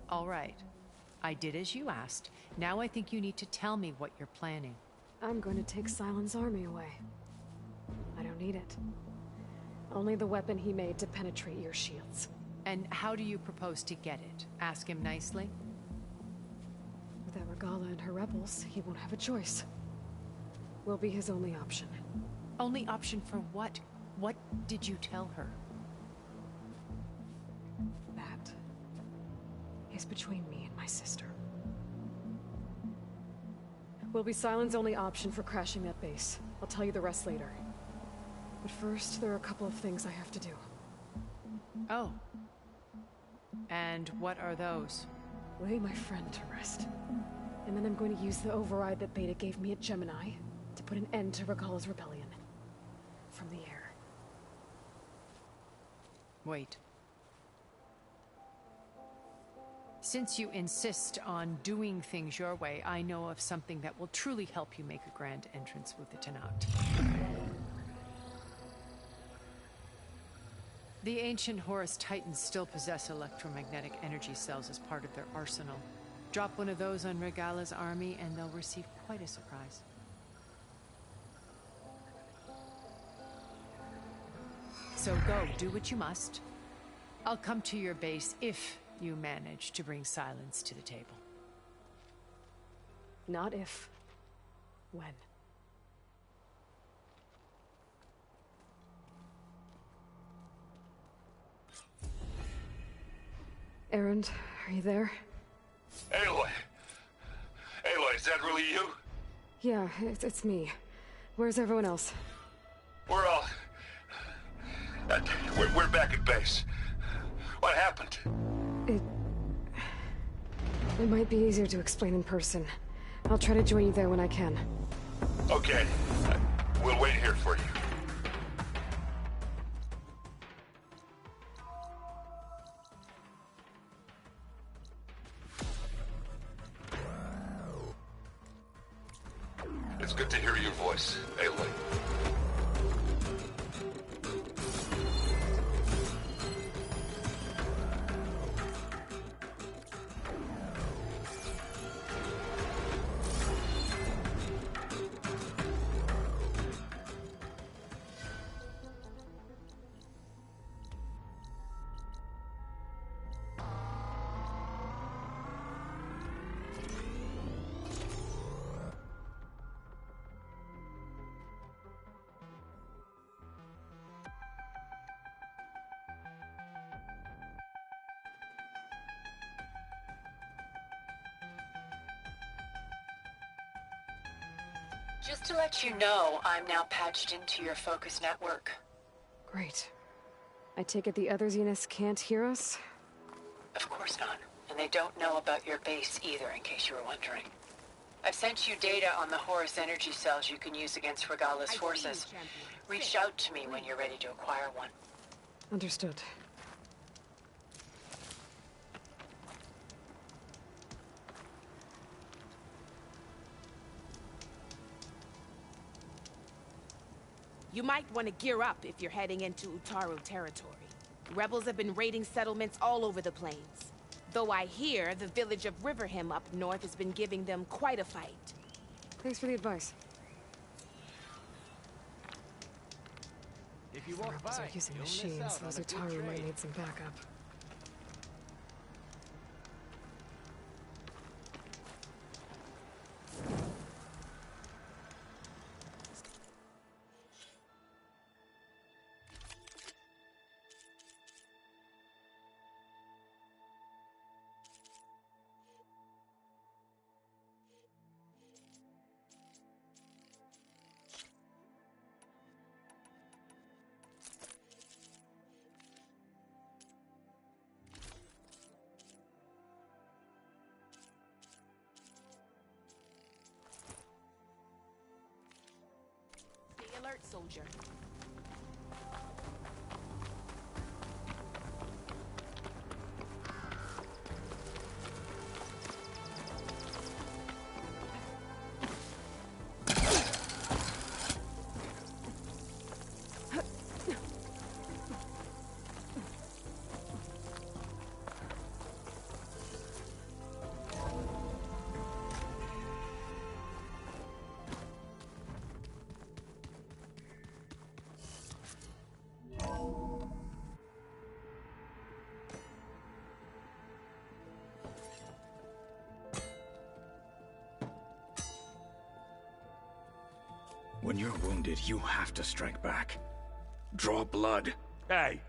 All right. I did as you asked. Now I think you need to tell me what you're planning. I'm going to take Sylens' army away. I don't need it. Only the weapon he made to penetrate your shields. And how do you propose to get it? Ask him nicely? Without Regalla and her rebels, he won't have a choice. We'll be his only option. Only option for what? What did you tell her? That is between me and my sister. We'll be Sylens' only option for crashing that base. I'll tell you the rest later. But first, there are a couple of things I have to do. Oh. And what are those? Lay my friend to rest. And then I'm going to use the override that Beta gave me at Gemini to put an end to Regalla's rebellion. From the air. Wait. Since you insist on doing things your way, I know of something that will truly help you make a grand entrance with the Tenakth. The ancient Horus Titans still possess electromagnetic energy cells as part of their arsenal. Drop one of those on Regalla's army and they'll receive quite a surprise. So go, do what you must. I'll come to your base if you manage to bring Sylens to the table. Not if. When. Erend, are you there? Aloy! Aloy, is that really you? Yeah, it's me. Where's everyone else? We're all... we're back at base. What happened? It might be easier to explain in person. I'll try to join you there when I can. Okay. We'll wait here for you. It's good to hear your voice, Aloy. Just to let you know, I'm now patched into your focus network. Great. I take it the other Zeniths can't hear us? Of course not. And they don't know about your base either, in case you were wondering. I've sent you data on the Horus energy cells you can use against Regalla's forces. Reach out to me when you're ready to acquire one. Understood. You might want to gear up if you're heading into Utaru territory. Rebels have been raiding settlements all over the plains. Though I hear the village of Riverhim up north has been giving them quite a fight. Thanks for the advice. If you If the walk rebels by, are using you'll miss machines, out those on a good Utaru trade. might need some backup. Stay alert, soldier. When you're wounded, you have to strike back. Draw blood. Hey!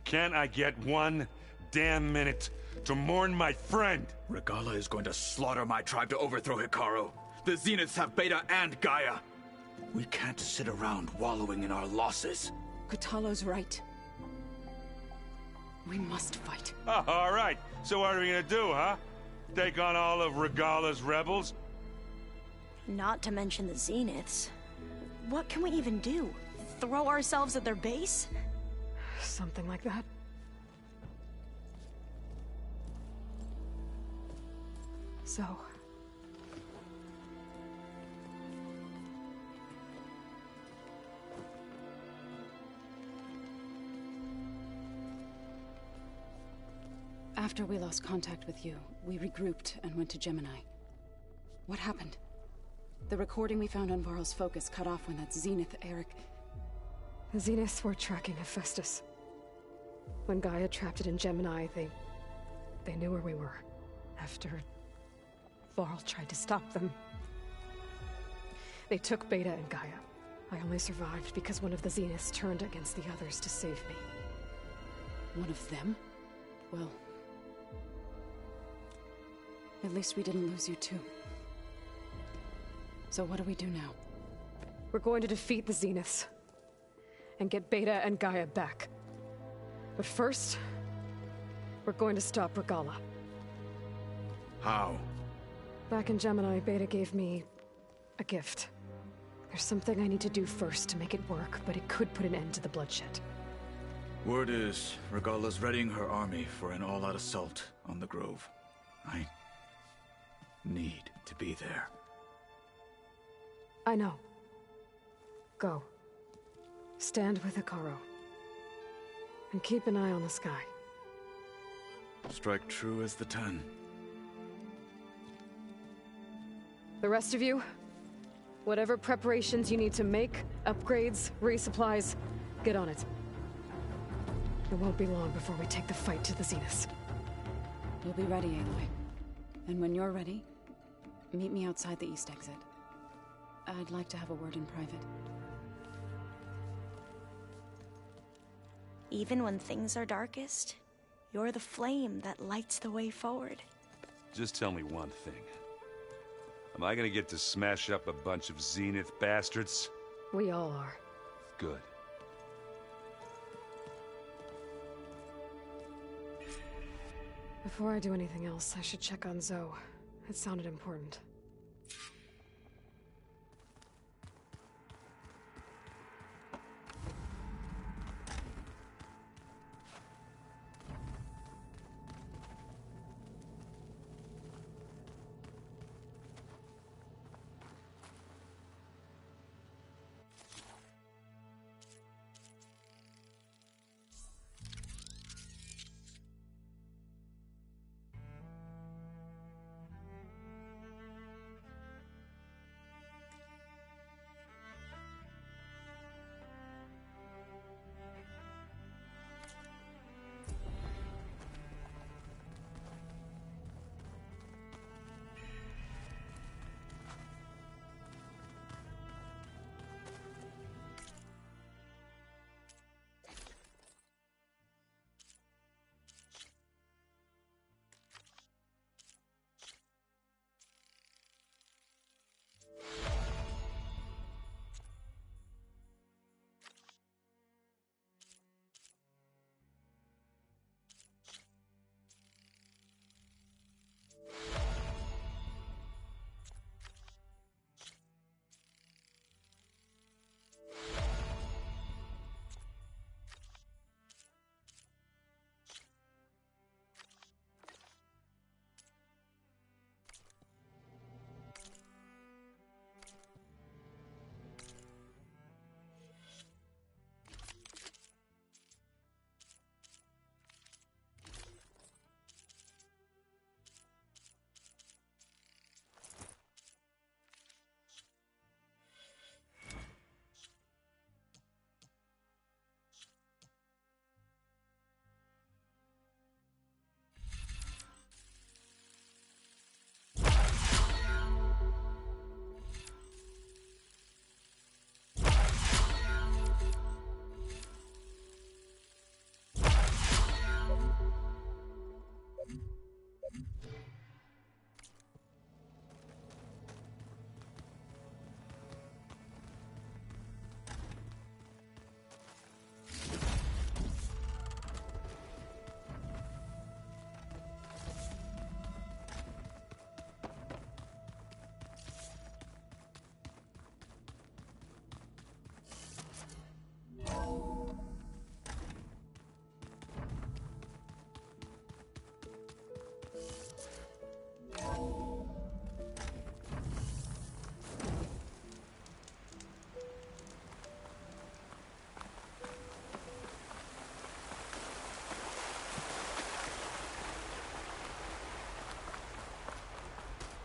Can't I get one damn minute to mourn my friend? Regalla is going to slaughter my tribe to overthrow Hikaru. The Zeniths have Beta and Gaia. We can't sit around wallowing in our losses. Kotallo's right. We must fight. Oh, all right. So what are we gonna do, huh? Take on all of Regalla's rebels? Not to mention the Zeniths. What can we even do? Throw ourselves at their base? Something like that. So... After we lost contact with you, we regrouped and went to Gemini. What happened? The recording we found on Varl's focus cut off when that Zenith, Eric... The Zeniths were tracking Hephaestus. When Gaia trapped it in Gemini, they knew where we were. After... Varl tried to stop them. They took Beta and Gaia. I only survived because one of the Zeniths turned against the others to save me. One of them? Well... At least we didn't lose you too. So what do we do now? We're going to defeat the Zeniths. And get Beta and Gaia back. But first... we're going to stop Regalla. How? Back in Gemini, Beta gave me... a gift. There's something I need to do first to make it work, but it could put an end to the bloodshed. Word is, Regalla's readying her army for an all-out assault on the Grove. I need to be there. I know. Go. Stand with Hikaru. And keep an eye on the sky. Strike true as the 10. The rest of you, whatever preparations you need to make, upgrades, resupplies, get on it. It won't be long before we take the fight to the Zeniths. We'll be ready, Aloy. And when you're ready, meet me outside the east exit. I'd like to have a word in private. Even when things are darkest, you're the flame that lights the way forward. Just tell me one thing. Am I gonna get to smash up a bunch of Zenith bastards? We all are. Good. Before I do anything else, I should check on Zoe. It sounded important.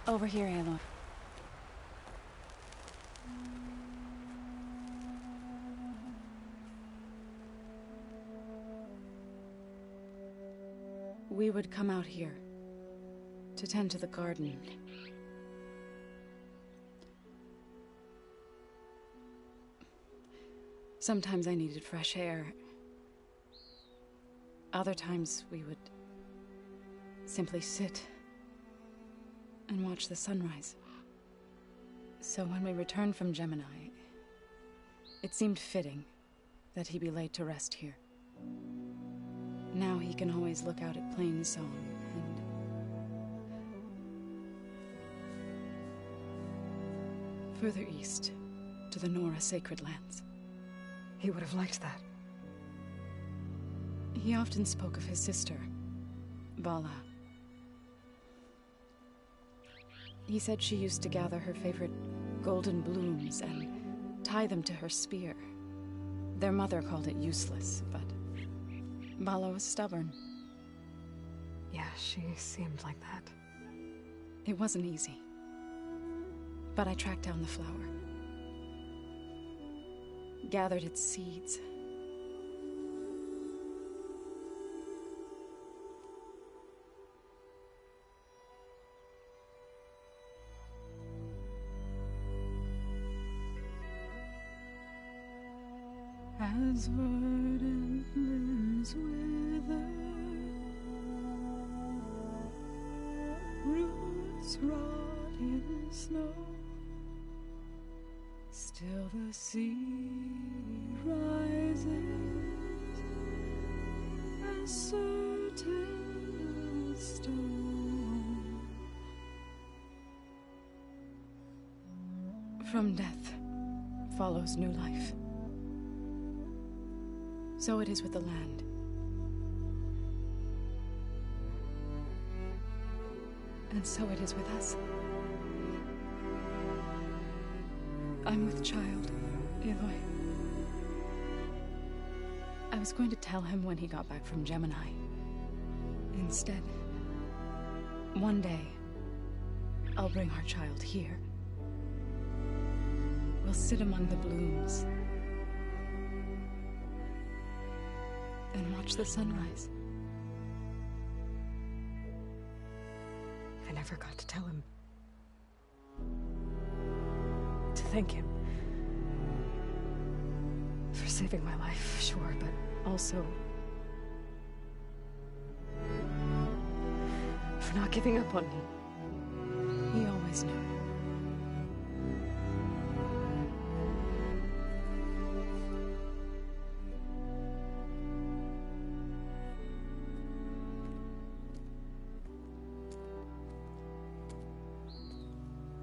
Over here, Aloy. We would come out here to tend to the garden. Sometimes I needed fresh air. Other times we would simply sit and watch the sunrise. So when we returned from Gemini, it seemed fitting that he be laid to rest here. Now he can always look out at Plainsong and... further east, to the Nora Sacred Lands. He would have liked that. He often spoke of his sister, Vala. He said she used to gather her favorite golden blooms and tie them to her spear. Their mother called it useless, but Vala was stubborn. Yeah, she seemed like that. It wasn't easy. But I tracked down the flower. Gathered its seeds. As verdant limbs wither, roots rot in snow. Still the sea rises, as certain as stone. From death follows new life. So it is with the land. And so it is with us. I'm with child, Aloy. I was going to tell him when he got back from Gemini. Instead, one day, I'll bring our child here. We'll sit among the blooms and watch the sunrise. I never got to tell him. To thank him. For saving my life, sure, but also for not giving up on me. He always knew.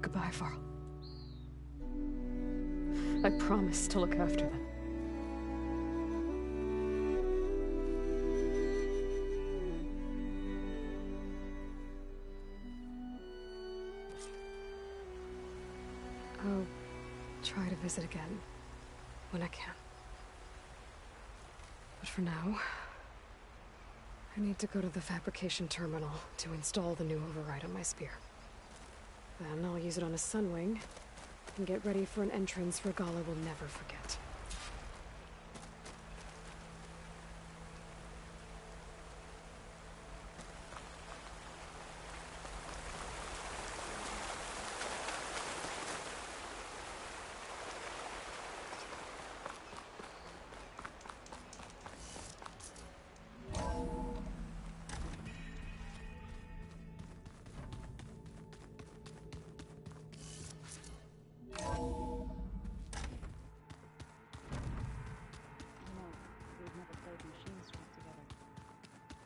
Goodbye, Varl. I promise to look after them. I'll try to visit again when I can. But for now, I need to go to the fabrication terminal to install the new override on my spear. Then I'll use it on a Sunwing and get ready for an entrance Regalla will never forget.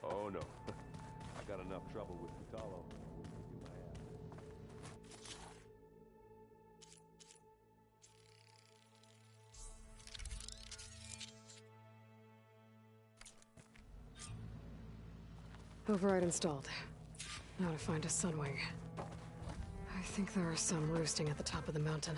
Oh no. I got enough trouble with Kotallo. Override installed. Now to find a Sunwing. I think there are some roosting at the top of the mountain.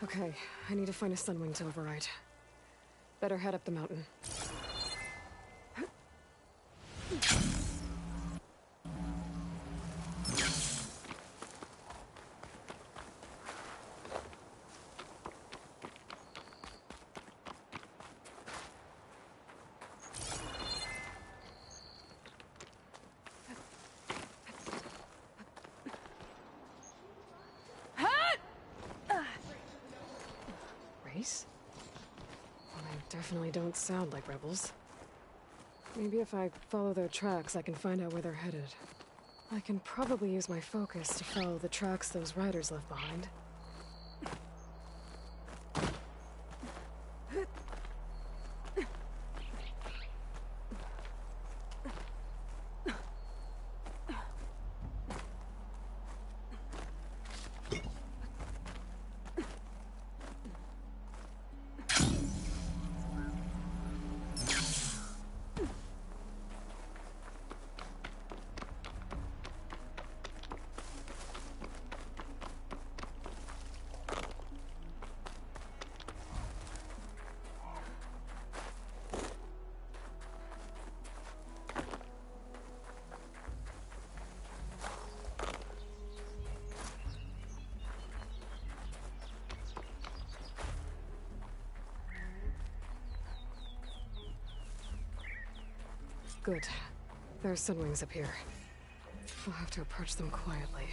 Okay, I need to find a Sunwing to override. Better head up the mountain. Race? They definitely don't sound like rebels. Maybe if I follow their tracks, I can find out where they're headed. I can probably use my focus to follow the tracks those riders left behind. Good. There are Sunwings up here. We'll have to approach them quietly.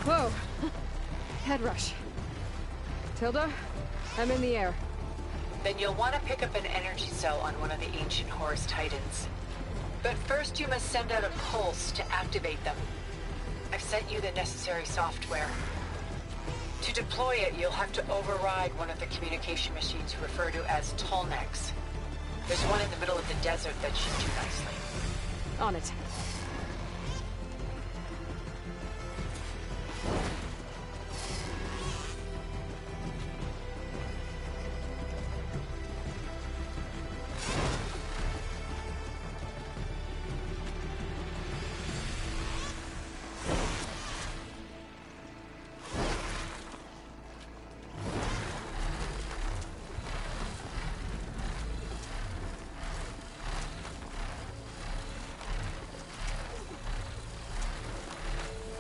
Whoa! Head rush. Tilda, I'm in the air. Then you'll want to pick up an energy cell on one of the ancient Horus Titans. But first you must send out a pulse to activate them. I've sent you the necessary software. To deploy it, you'll have to override one of the communication machines you refer to as Tallnecks. There's one in the middle of the desert that should do nicely. On it.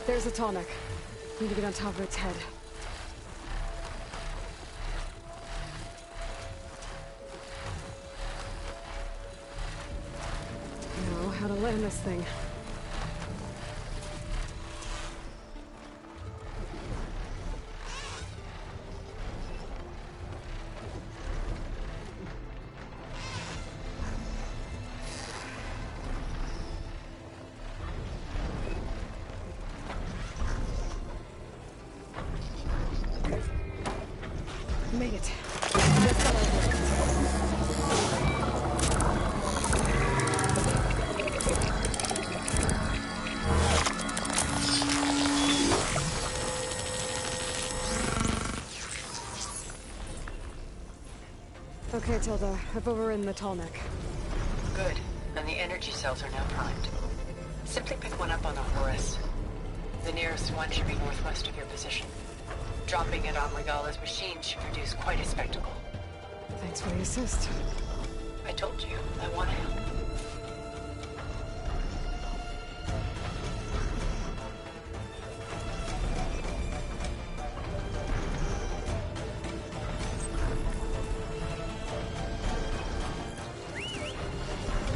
There's a Tallneck. Need to get on top of its head. Know how to land this thing. Made it. Let's go over. Okay, Tilda. I've overridden the Tallneck. Good. And the energy cells are now primed. Simply pick one up on the Horus. The nearest one should be northwest of your position. Dropping it on Regalla's machine should produce quite a spectacle. Thanks for the assist. I told you, I want to help.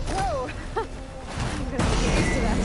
Whoa! I'm gonna get used to that.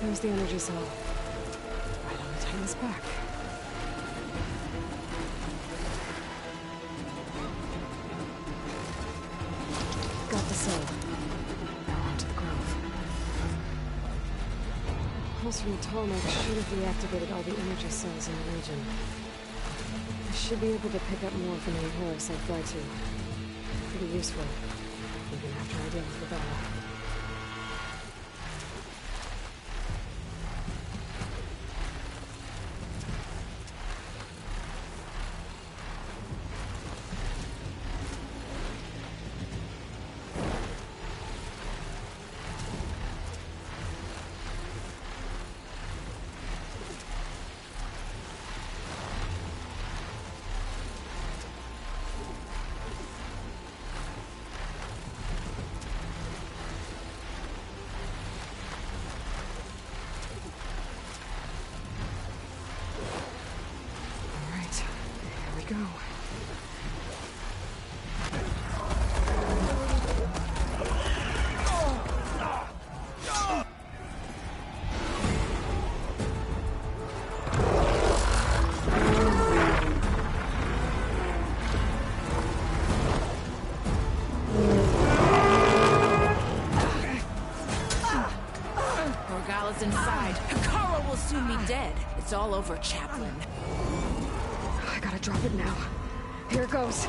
There's the energy cell. He's back. Got the cell. Now on to the Grove. Pulse from the Tallneck should have reactivated all the energy cells in the region. I should be able to pick up more from any Horus I fly to. Pretty useful, even after I deal with Regalla. Go. Regalla's inside. Hekarro will soon be dead. It's all over, Chaplain. I gotta drop it now. Here goes.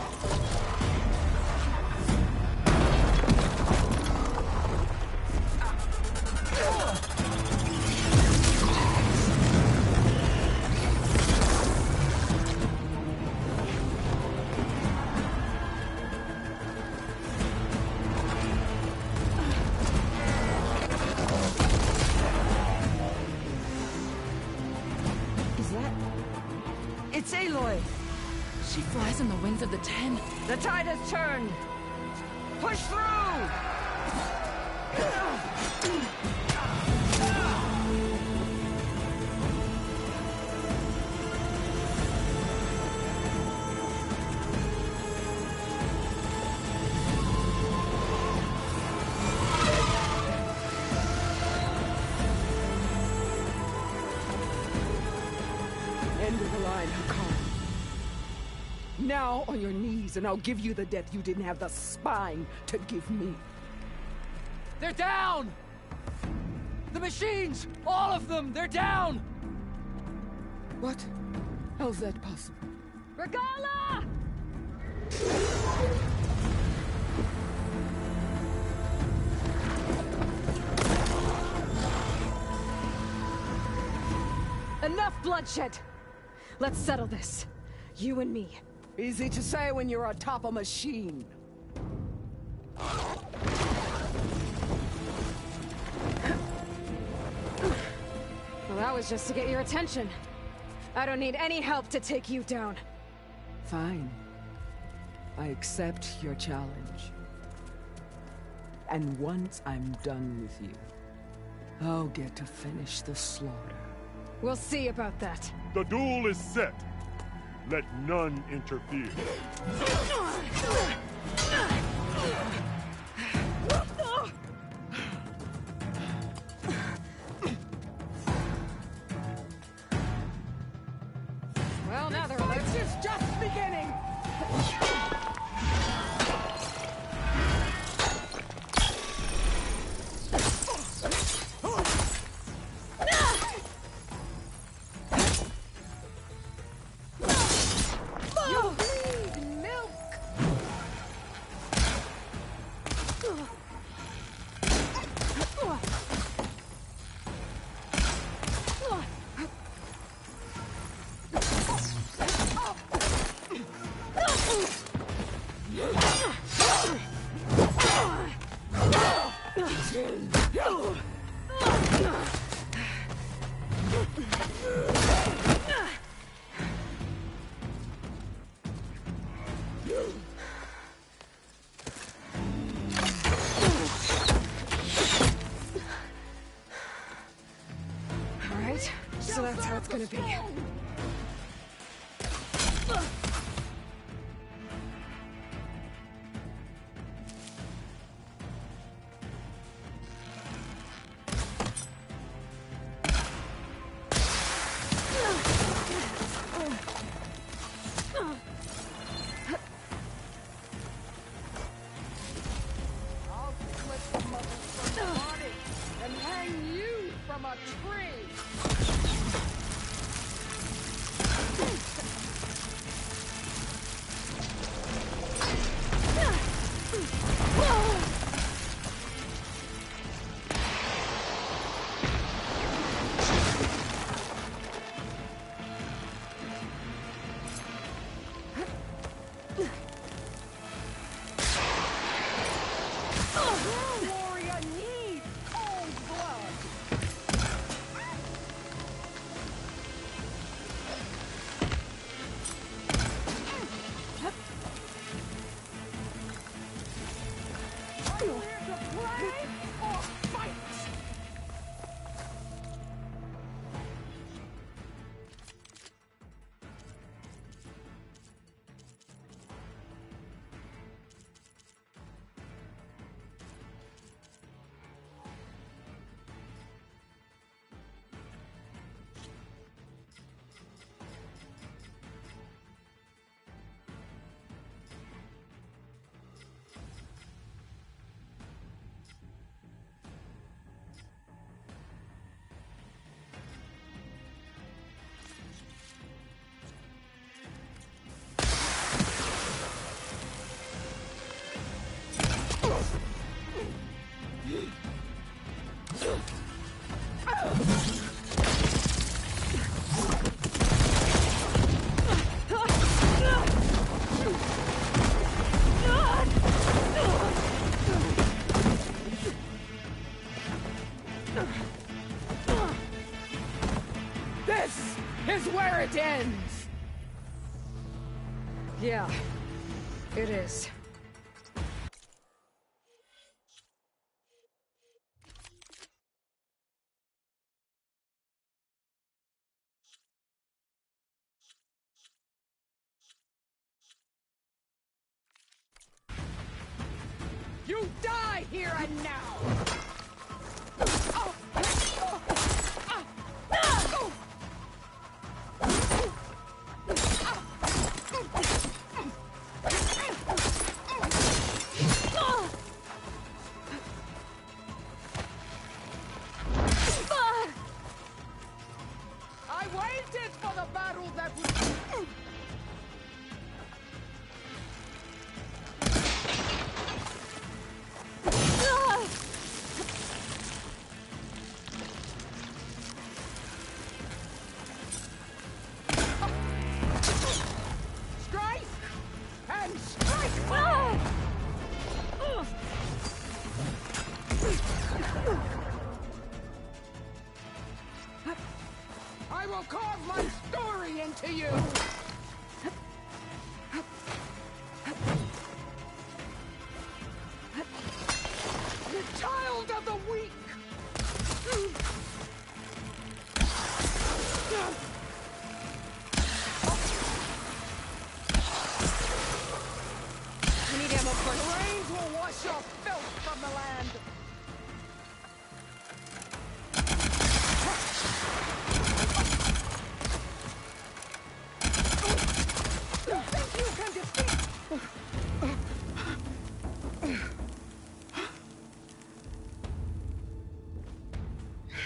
Is that... It's Aloy! She flies on the wings of the Ten. The tide has turned! Push through! End of the line, Hakkar. Now on your knees, and I'll give you the death you didn't have the spine to give me. They're down! The machines! All of them! They're down! What? How's that possible? Regalla! Enough bloodshed! Let's settle this. You and me. Easy to say when you're atop a machine. Well, that was just to get your attention. I don't need any help to take you down. Fine. I accept your challenge. And once I'm done with you, I'll get to finish the slaughter. We'll see about that. The duel is set. Let none interfere. Well, now they're alert. This is just beginning! Alright, so that's how it's gonna be. This is where it ends! Yeah, it is. You die here and now! I waited for the battle that would... Strike! And strike! I will carve my story into you! The child of the weak! I need ammo for The rains will wash your filth from the land! You think you can defeat...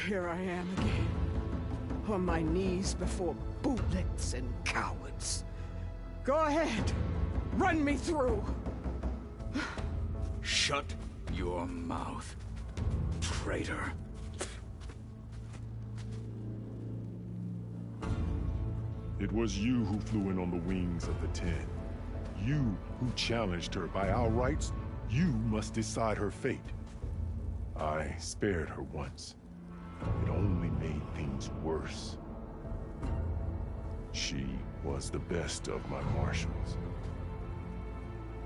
Here I am again, on my knees before bootlets and cowards. Go ahead, run me through! Shut your mouth, traitor. It was you who flew in on the wings of the Ten. You who challenged her. By our rights, you must decide her fate. I spared her once. It only made things worse. She was the best of my marshals.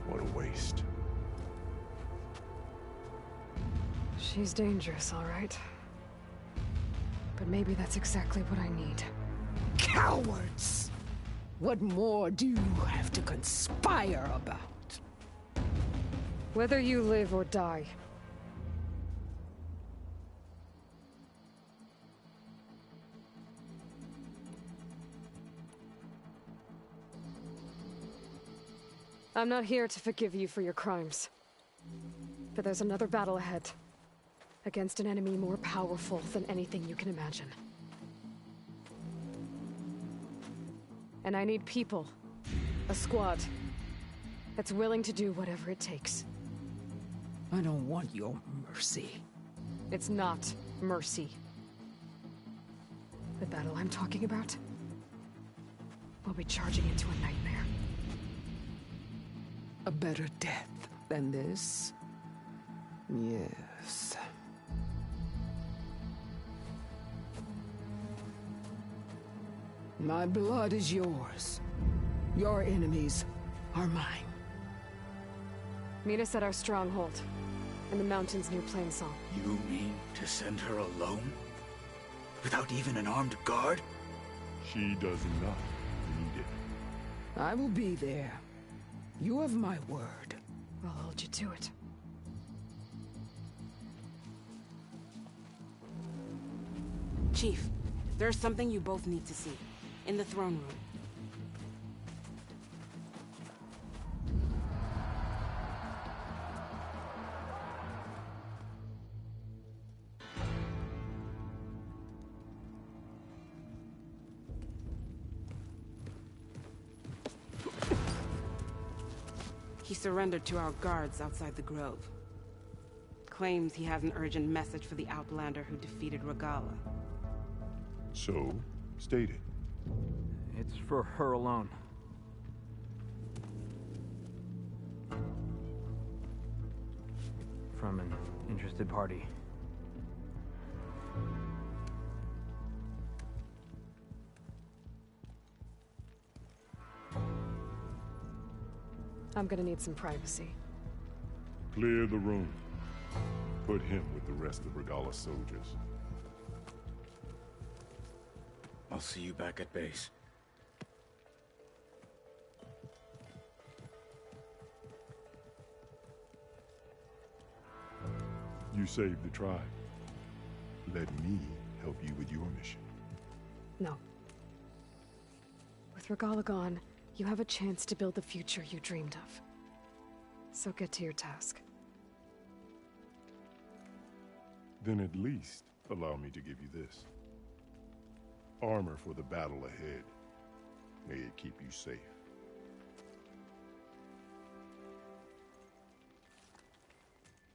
What a waste. She's dangerous, all right. But maybe that's exactly what I need. Cowards! What more do you have to conspire about? Whether you live or die. I'm not here to forgive you for your crimes. But there's another battle ahead. Against an enemy more powerful than anything you can imagine. And I need people. A squad. That's willing to do whatever it takes. I don't want your mercy. It's not mercy. The battle I'm talking about will be charging into a nightmare. A better death than this? Yes. My blood is yours. Your enemies are mine. Meet us at our stronghold, in the mountains near Plainsong. You mean to send her alone? Without even an armed guard? She does not need it. I will be there. You have my word. I'll hold you to it. Chief, there's something you both need to see. In the throne room. He surrendered to our guards outside the grove. Claims he has an urgent message for the Outlander who defeated Regalla. So, state it. It's for her alone. From an interested party. I'm gonna need some privacy. Clear the room. Put him with the rest of Regalla's soldiers. I'll see you back at base. You saved the tribe. Let me help you with your mission. No. With Regalla gone, you have a chance to build the future you dreamed of. So get to your task. Then at least allow me to give you this. Armor for the battle ahead. May it keep you safe.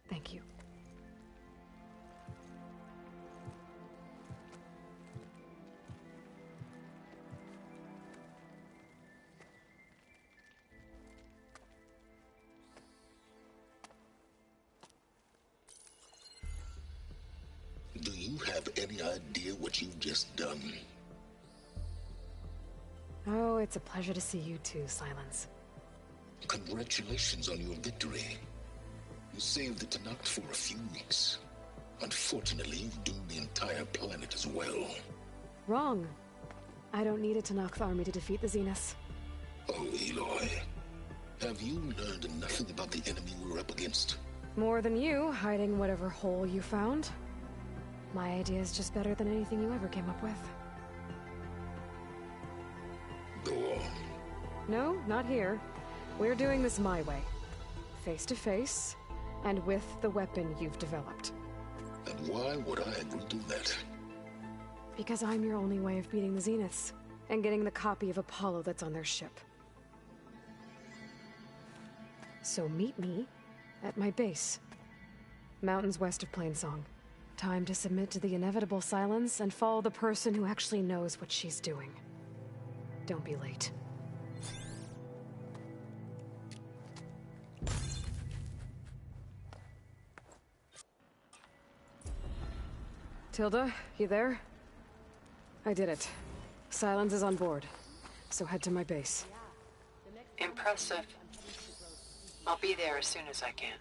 Thank you. Do you have any idea what you've just done? Oh, it's a pleasure to see you too, Silence. Congratulations on your victory. You saved the Tenakth for a few weeks. Unfortunately, you've doomed the entire planet as well. Wrong. I don't need a Tenakth army to defeat the Zeniths. Oh, Aloy. Have you learned nothing about the enemy we're up against? More than you, hiding whatever hole you found. My idea is just better than anything you ever came up with. Go on. No, not here. We're doing this my way. Face to face, and with the weapon you've developed. And why would I agree to that? Because I'm your only way of beating the Zeniths, and getting the copy of Apollo that's on their ship. So meet me at my base. Mountains west of Plainsong. Time to submit to the inevitable silence and follow the person who actually knows what she's doing. Don't be late. Tilda, you there? I did it. Silence is on board, so head to my base. Impressive. I'll be there as soon as I can.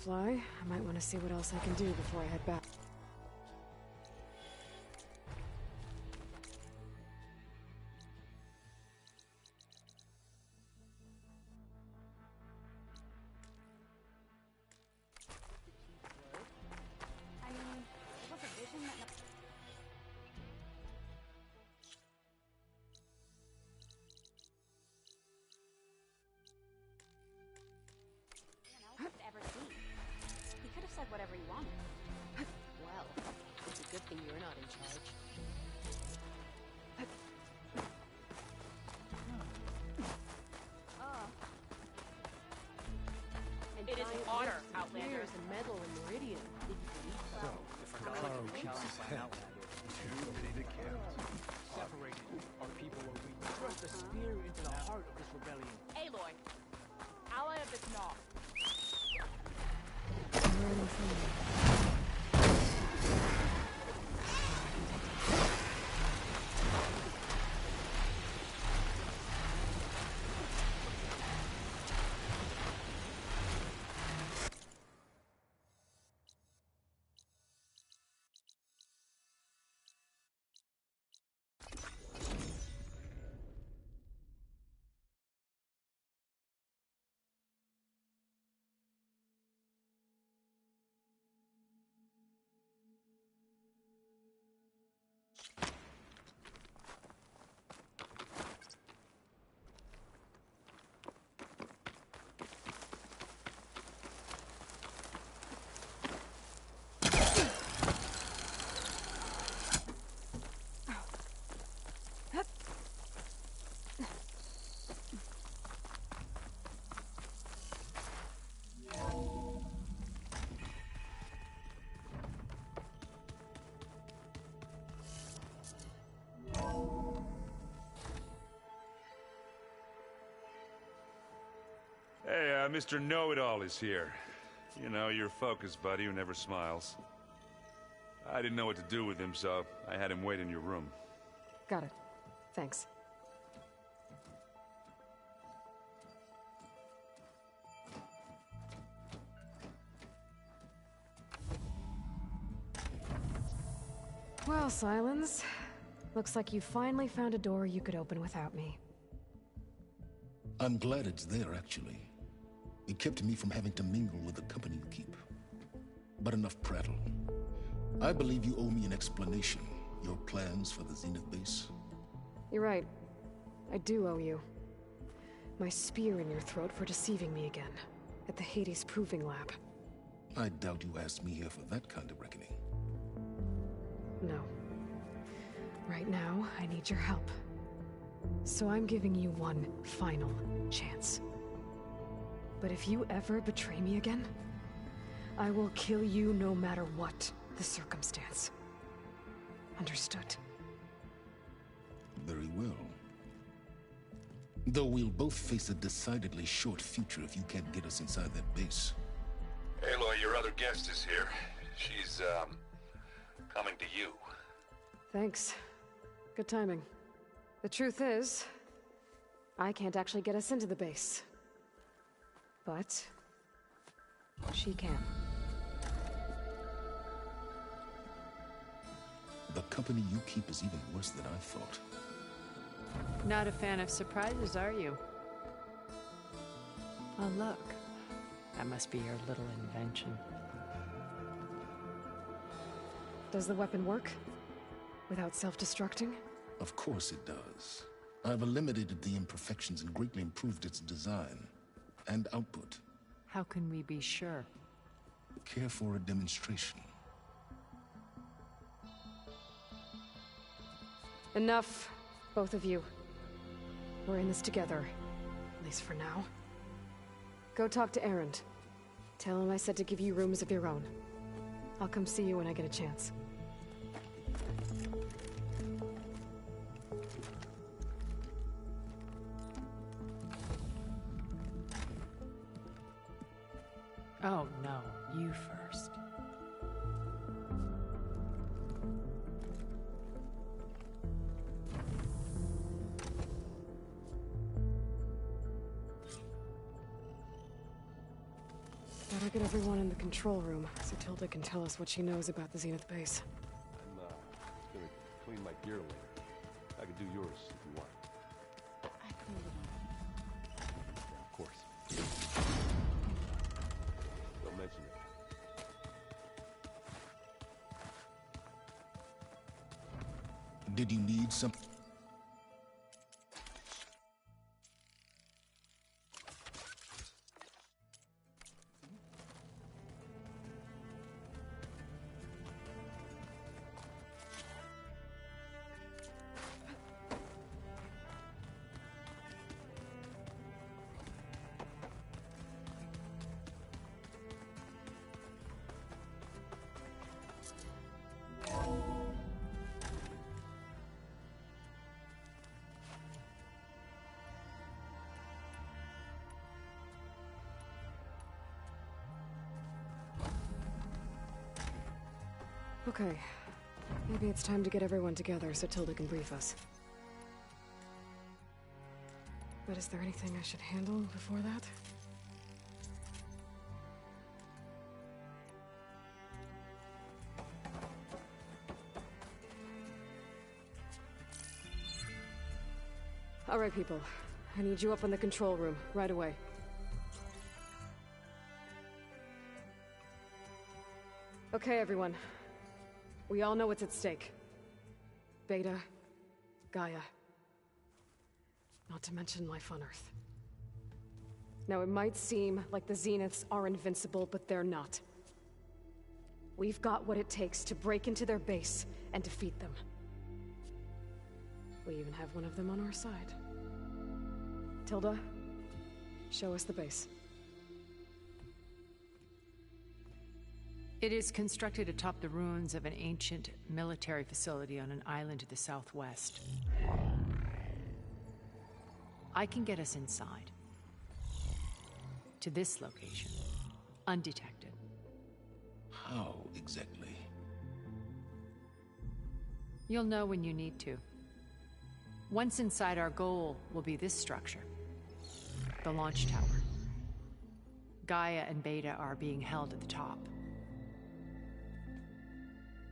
Fly. I might want to see what else I can do before I head back. Whatever you wanted. Well, it's a good thing you're not in charge. And it is water, Outlanders, and metal and Meridian. So, if Caro keeps his head, the camps. Separated, our people are weak. Thrust a spear into the heart of this rebellion. Aloy, ally of the Tenakth. Running from me. Mr. Know-It-All is here. You know, your focus buddy who never smiles. I didn't know what to do with him, so I had him wait in your room. Got it. Thanks. Well, Silence. Looks like you finally found a door you could open without me. I'm glad it's there, actually. It kept me from having to mingle with the company you keep. But enough prattle. I believe you owe me an explanation. Your plans for the Zenith base? You're right. I do owe you. My spear in your throat for deceiving me again. At the Hades Proving Lab. I doubt you asked me here for that kind of reckoning. No. Right now, I need your help. So I'm giving you one final chance. But if you ever betray me again, I will kill you no matter what the circumstance. Understood? Very well. Though we'll both face a decidedly short future if you can't get us inside that base. Aloy, your other guest is here. She's, coming to you. Thanks. Good timing. The truth is, I can't actually get us into the base. But she can. The company you keep is even worse than I thought. Not a fan of surprises, are you? Oh, look. That must be your little invention. Does the weapon work? Without self-destructing? Of course it does. I've eliminated the imperfections and greatly improved its design and output. How can we be sure? Care for a demonstration? Enough, both of you. We're in this together, at least for now. Go talk to Erend. Tell him I said to give you rooms of your own. I'll come see you when I get a chance. Oh, no. You first. Better get everyone in the control room so Tilda can tell us what she knows about the Zenith base. I'm, gonna clean my gear later. I can do yours if you want. Of course. Don't mention it. Did you need something? Okay. Maybe it's time to get everyone together so Tilda can brief us. But is there anything I should handle before that? All right, people. I need you up in the control room, right away. Okay, everyone. We all know what's at stake. Beta, Gaia. Not to mention life on Earth. Now, it might seem like the Zeniths are invincible, but they're not. We've got what it takes to break into their base and defeat them. We even have one of them on our side. Tilda, show us the base. It is constructed atop the ruins of an ancient military facility on an island to the southwest. I can get us inside. to this location, undetected. How exactly? You'll know when you need to. Once inside, our goal will be this structure, the launch tower. Gaia and Beta are being held at the top.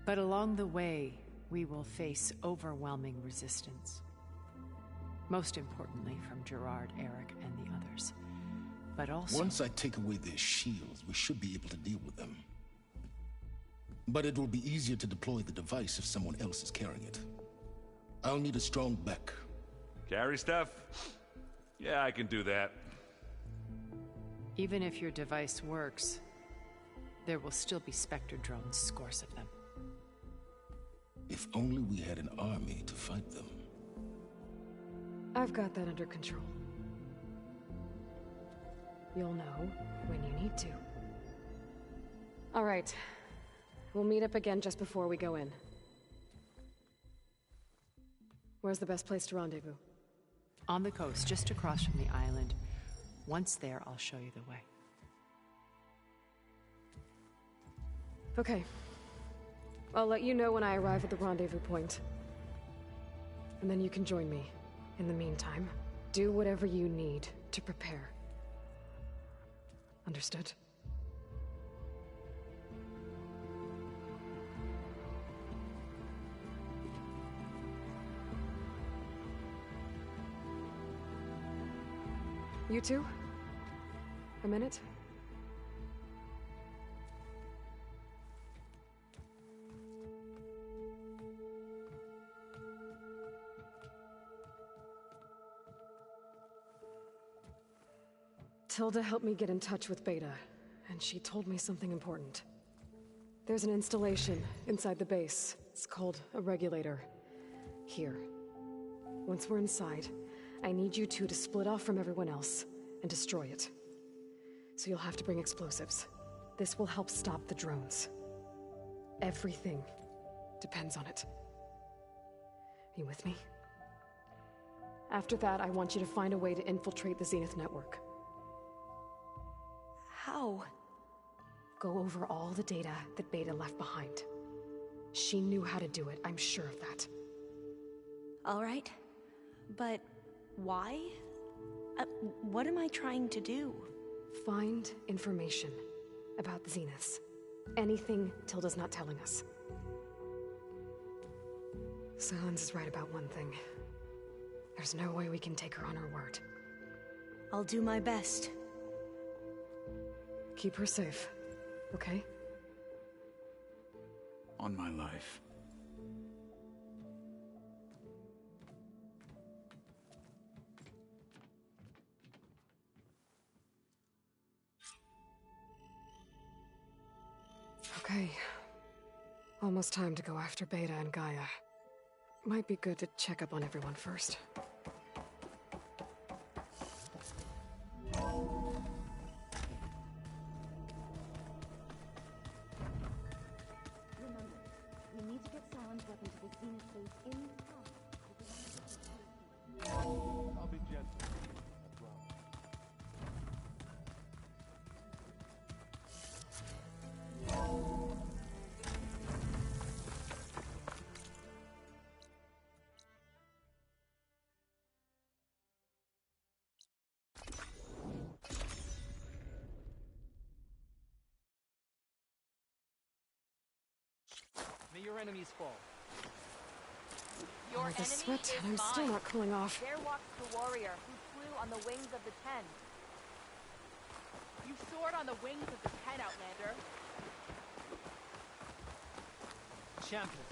But along the way, we will face overwhelming resistance. Most importantly from Gerard, Eric, and the others. But also... Once I take away their shields, we should be able to deal with them. But it will be easier to deploy the device if someone else is carrying it. I'll need a strong back. Carry stuff? Yeah, I can do that. Even if your device works, there will still be Spectre drones, scores of them. If only we had an army to fight them. I've got that under control. You'll know when you need to. All right. We'll meet up again just before we go in. Where's the best place to rendezvous? On the coast, just across from the island. Once there, I'll show you the way. Okay. I'll let you know when I arrive at the rendezvous point. And then you can join me. In the meantime, do whatever you need to prepare. Understood? You two? A minute? Tilda helped me get in touch with Beta, and she told me something important. There's an installation inside the base. It's called a regulator. Here. Once we're inside, I need you two to split off from everyone else and destroy it. So you'll have to bring explosives. This will help stop the drones. Everything depends on it. You with me? After that, I want you to find a way to infiltrate the Zenith network. How? Go over all the data that Beta left behind. She knew how to do it, I'm sure of that. All right. But why? What am I trying to do? Find information about the Zeniths. Anything Tilda's not telling us. Sylens is right about one thing. There's no way we can take her on her word. I'll do my best. Keep her safe, okay? On my life. Okay. Almost time to go after Beta and Gaia. Might be good to check up on everyone first. Remember, we need to get Sylens' weapon to the Zenith base in time. I'll be gentle. I promise. May your enemies fall. All the sweat, and I'm still not cooling off. There walks the warrior who flew on the wings of the Ten. You soared on the wings of the Ten, Outlander. Champion.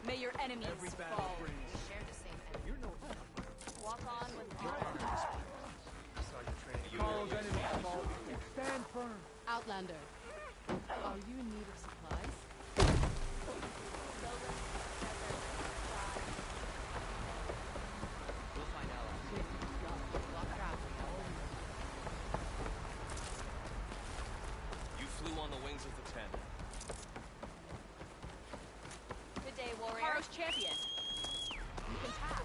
May your enemies Every battle fall. brings. Share the same enemy. You're no. Walk on with Your honor. arms. I saw your training. Carl's enemies fall. Stand firm. Outlander, are you in need of supplies? We'll find allies. You flew on the wings of the Ten. Good day, warrior. Karo's champion. You can pass.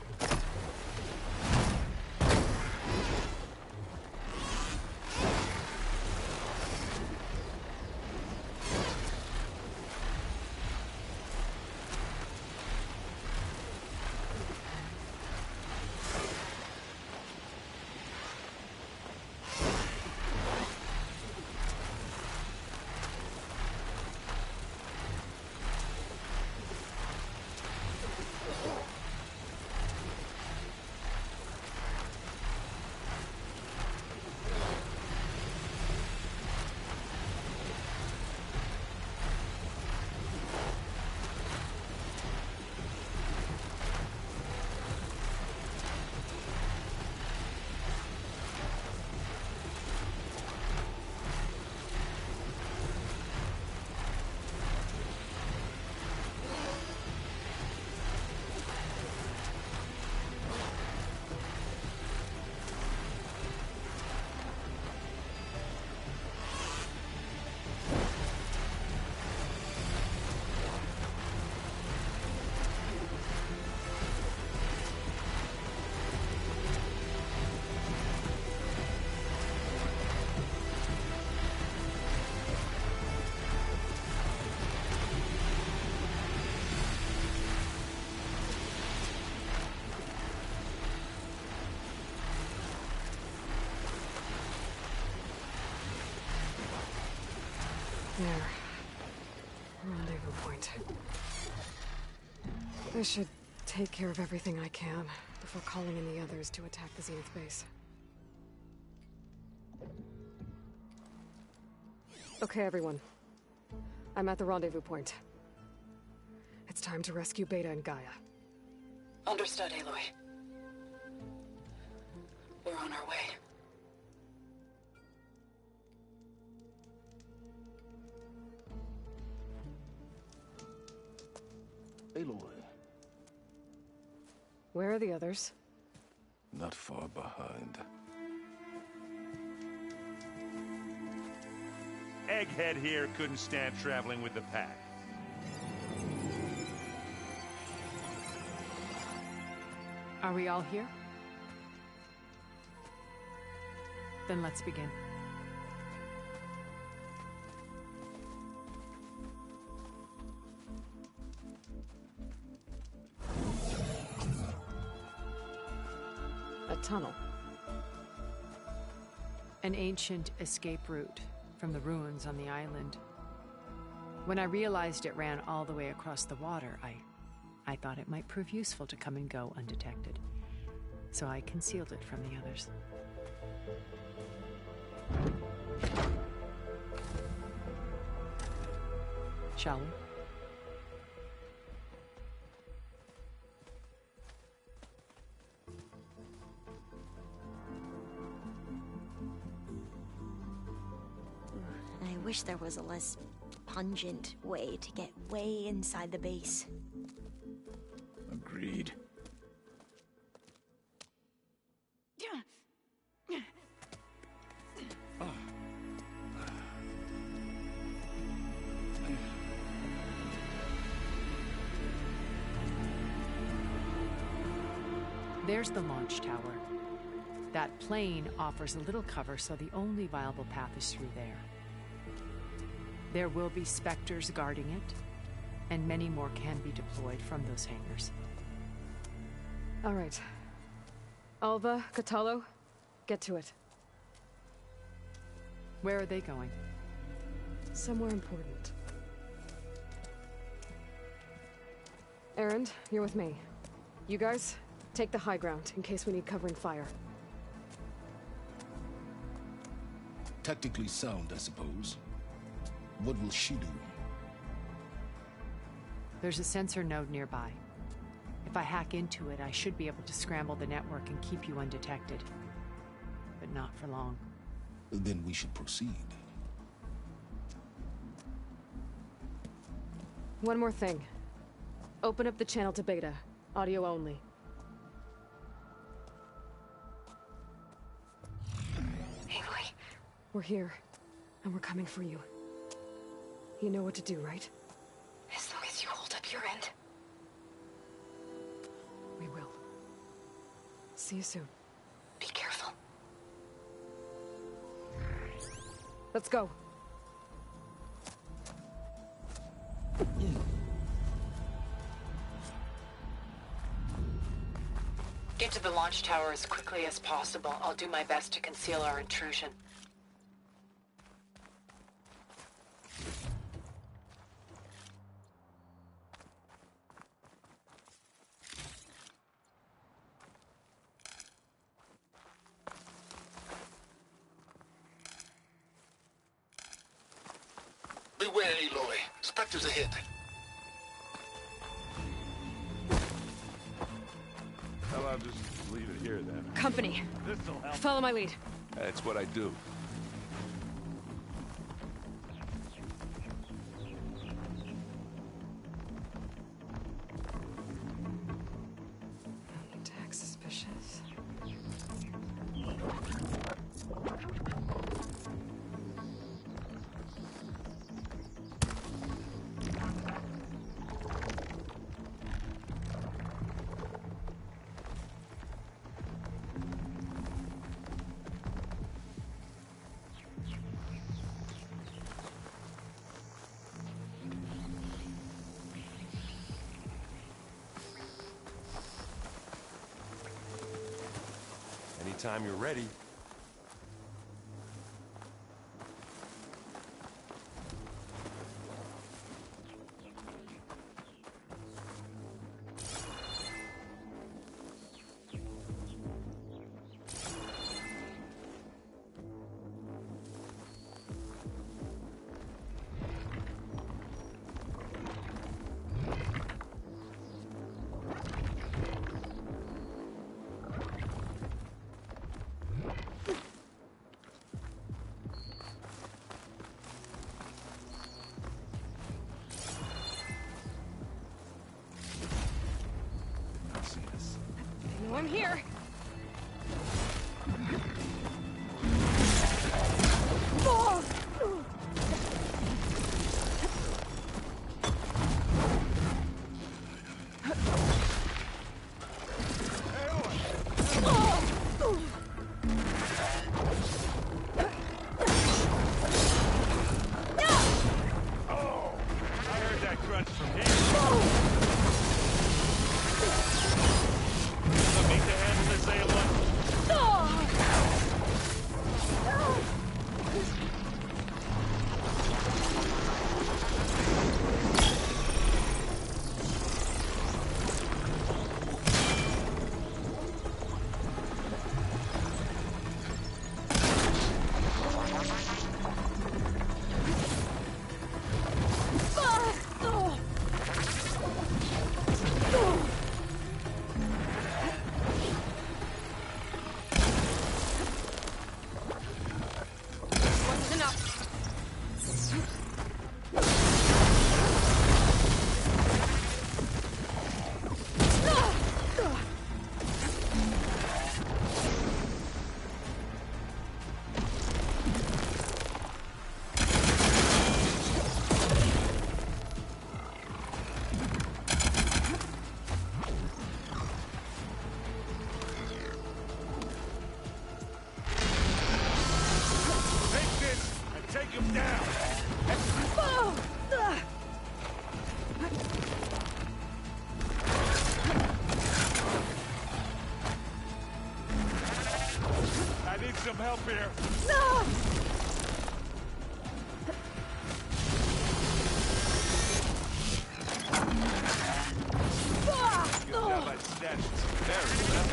There. Rendezvous point. I should take care of everything I can before calling in the others to attack the Zenith base. Okay, everyone. I'm at the rendezvous point. It's time to rescue Beta and Gaia. Understood, Aloy. We're on our way. Aloy. Where are the others? Not far behind. Egghead here couldn't stand traveling with the pack. Are we all here? Then let's begin. A tunnel. An ancient escape route from the ruins on the island. When I realized it ran all the way across the water, I thought it might prove useful to come and go undetected. So I concealed it from the others. Shall we? I wish there was a less pungent way to get way inside the base. Agreed. There's the launch tower. That plane offers a little cover, so the only viable path is through there. There will be Spectres guarding it, and many more can be deployed from those hangars. All right. Alva, Kotallo, get to it. Where are they going? Somewhere important. Erend, you're with me. You guys, take the high ground in case we need covering fire. Tactically sound, I suppose. What will she do? There's a sensor node nearby. If I hack into it, I should be able to scramble the network and keep you undetected. But not for long. Then we should proceed. One more thing. Open up the channel to Beta. Audio only. Aloy. We're here, and we're coming for you. You know what to do, right? As long as you hold up your end. We will. See you soon. Be careful. Let's go. Get to the launch tower as quickly as possible. I'll do my best to conceal our intrusion. Beware, Aloy. Spectres ahead. How about just leave it here then? Company. This'll help. Follow my lead. That's what I do. Attack suspicious. Anytime you're ready. I'm here. Some help here. No! My stash is very well.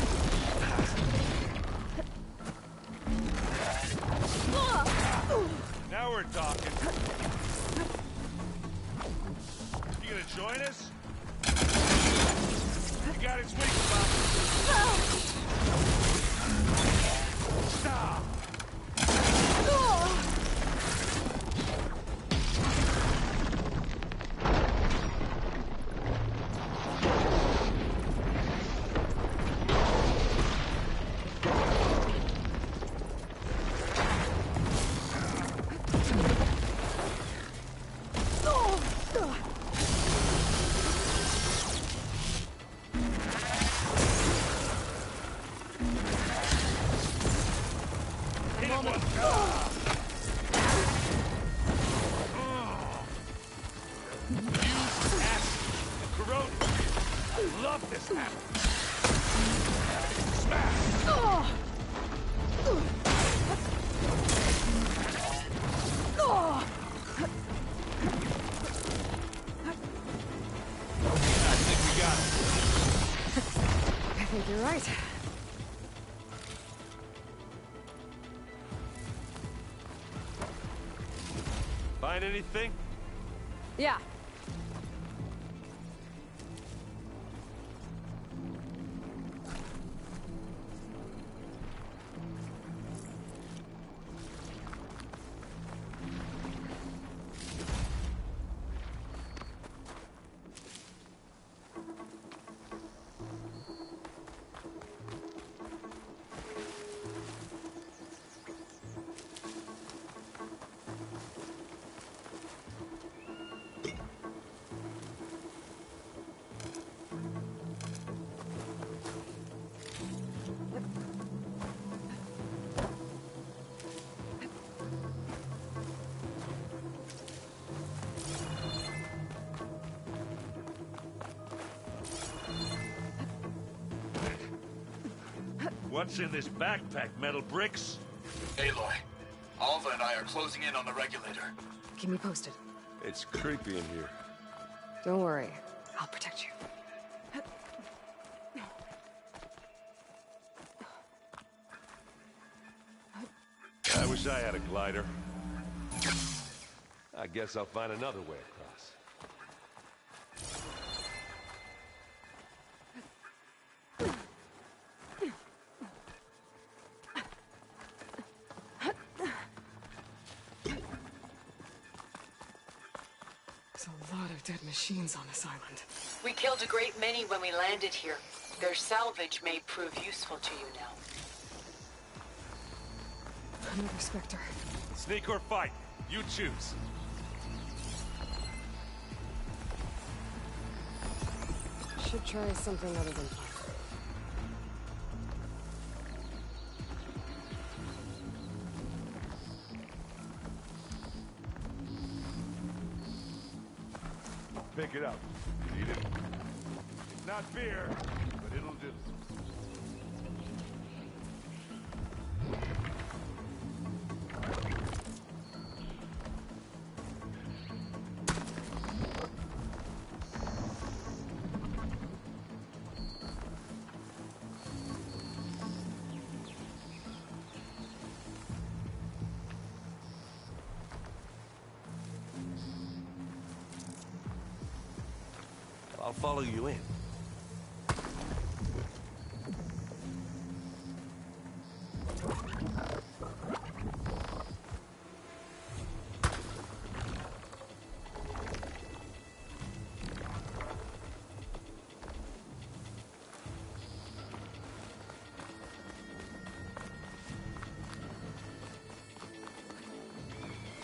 Now we're talking. You gonna join us? You got its weak spot. Stop! I think you're right. Find anything? Yeah. What's in this backpack, metal bricks? Aloy, Alva and I are closing in on the regulator. Keep me posted. It's creepy in here. Don't worry. I'll protect you. I wish I had a glider. I guess I'll find another way across. There's a lot of dead machines on this island. We killed a great many when we landed here. Their salvage may prove useful to you now. Another Spectre. Sneak or fight. You choose. Should try something other than fire. Pick it up. Need it? It's not beer, but it'll do. I'll follow you in.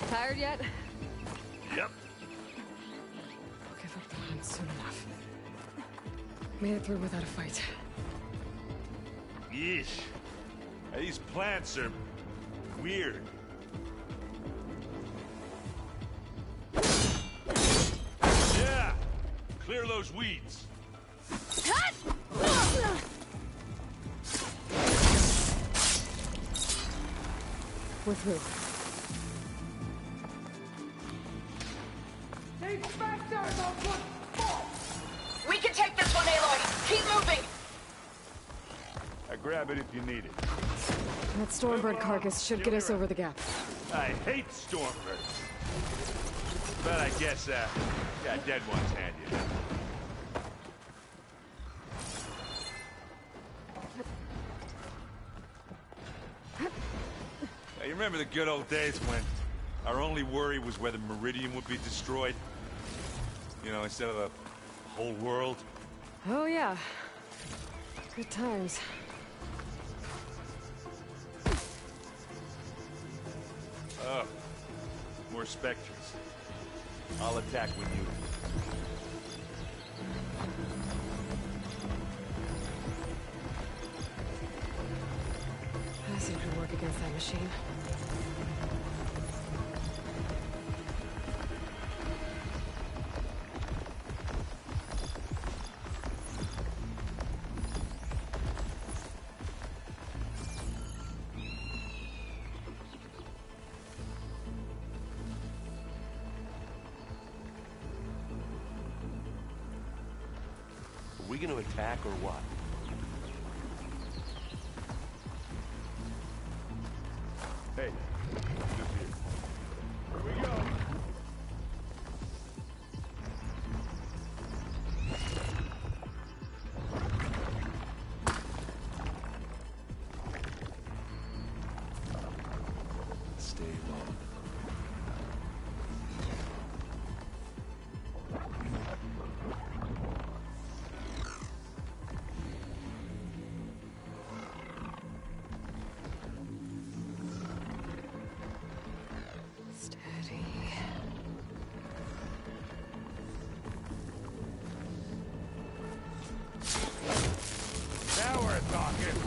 Tired yet? Yep. I'll give up the hunt soon enough. Made it through without a fight. Yeesh. These plants are weird. Yeah! Clear those weeds. We're through. We can take this one, Aloy! Keep moving! I grab it if you need it. That Stormbird carcass should get us over the gap. I hate Stormbirds. But I guess, got dead ones handy. Now, you remember the good old days when our only worry was whether Meridian would be destroyed? You know, instead of the whole world? Oh, yeah. Good times. Oh, more Spectres. I'll attack when you... Acid could work against that machine. Are we gonna attack or what? Hey, just here. Here we go. Stay low. Steady. Now we're talking.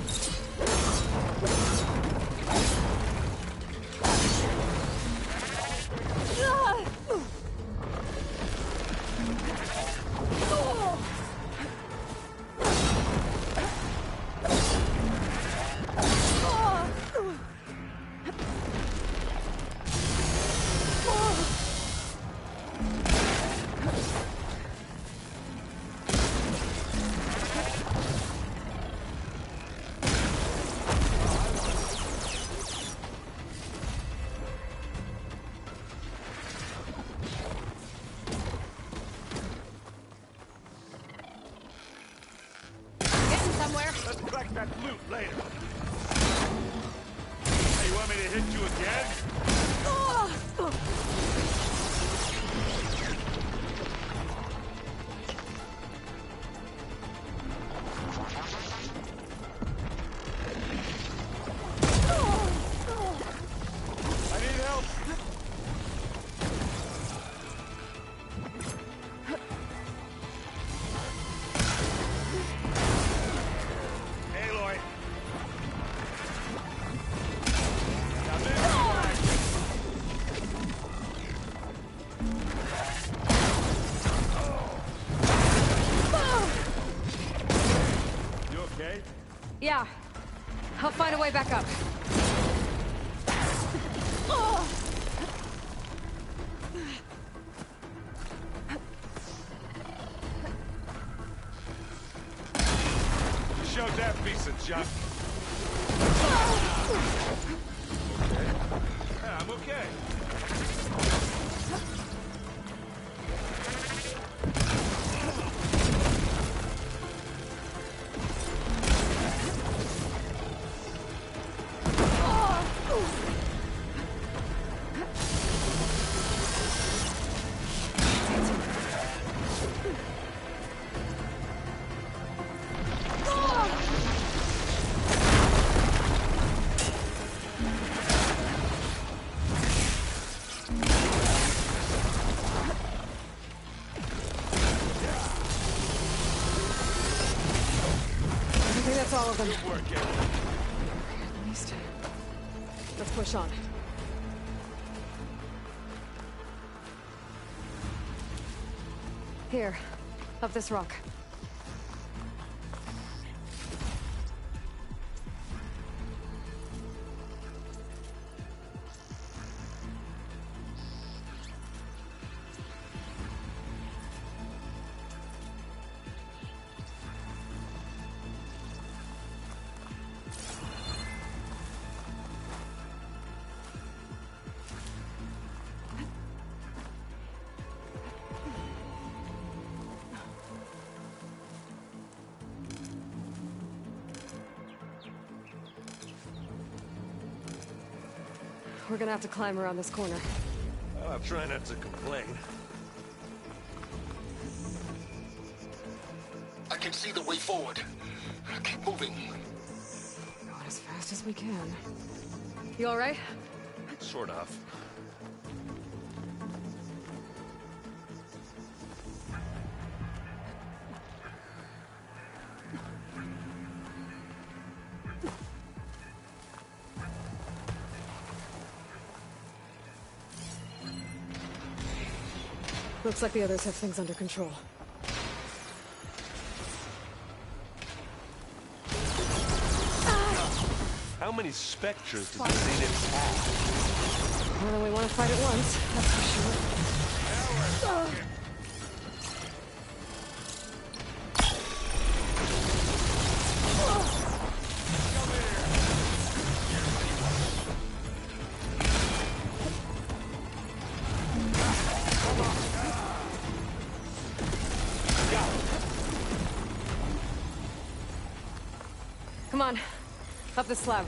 Getting somewhere. Let's collect that loot later. Hey, you want me to hit you again? Yeah. I'll find a way back up. You showed that piece of junk. Okay. Yeah, I'm okay. All of them. Good work, Ed. At least. Let's push on. Here, up this rock. We're gonna have to climb around this corner. Well, I'll try not to complain. I can see the way forward. Keep moving. Going as fast as we can. You all right? Sort of. Looks like the others have things under control. How many specters does the Zeniths have? More than we want to fight at once, that's for sure. Come on, up the slab.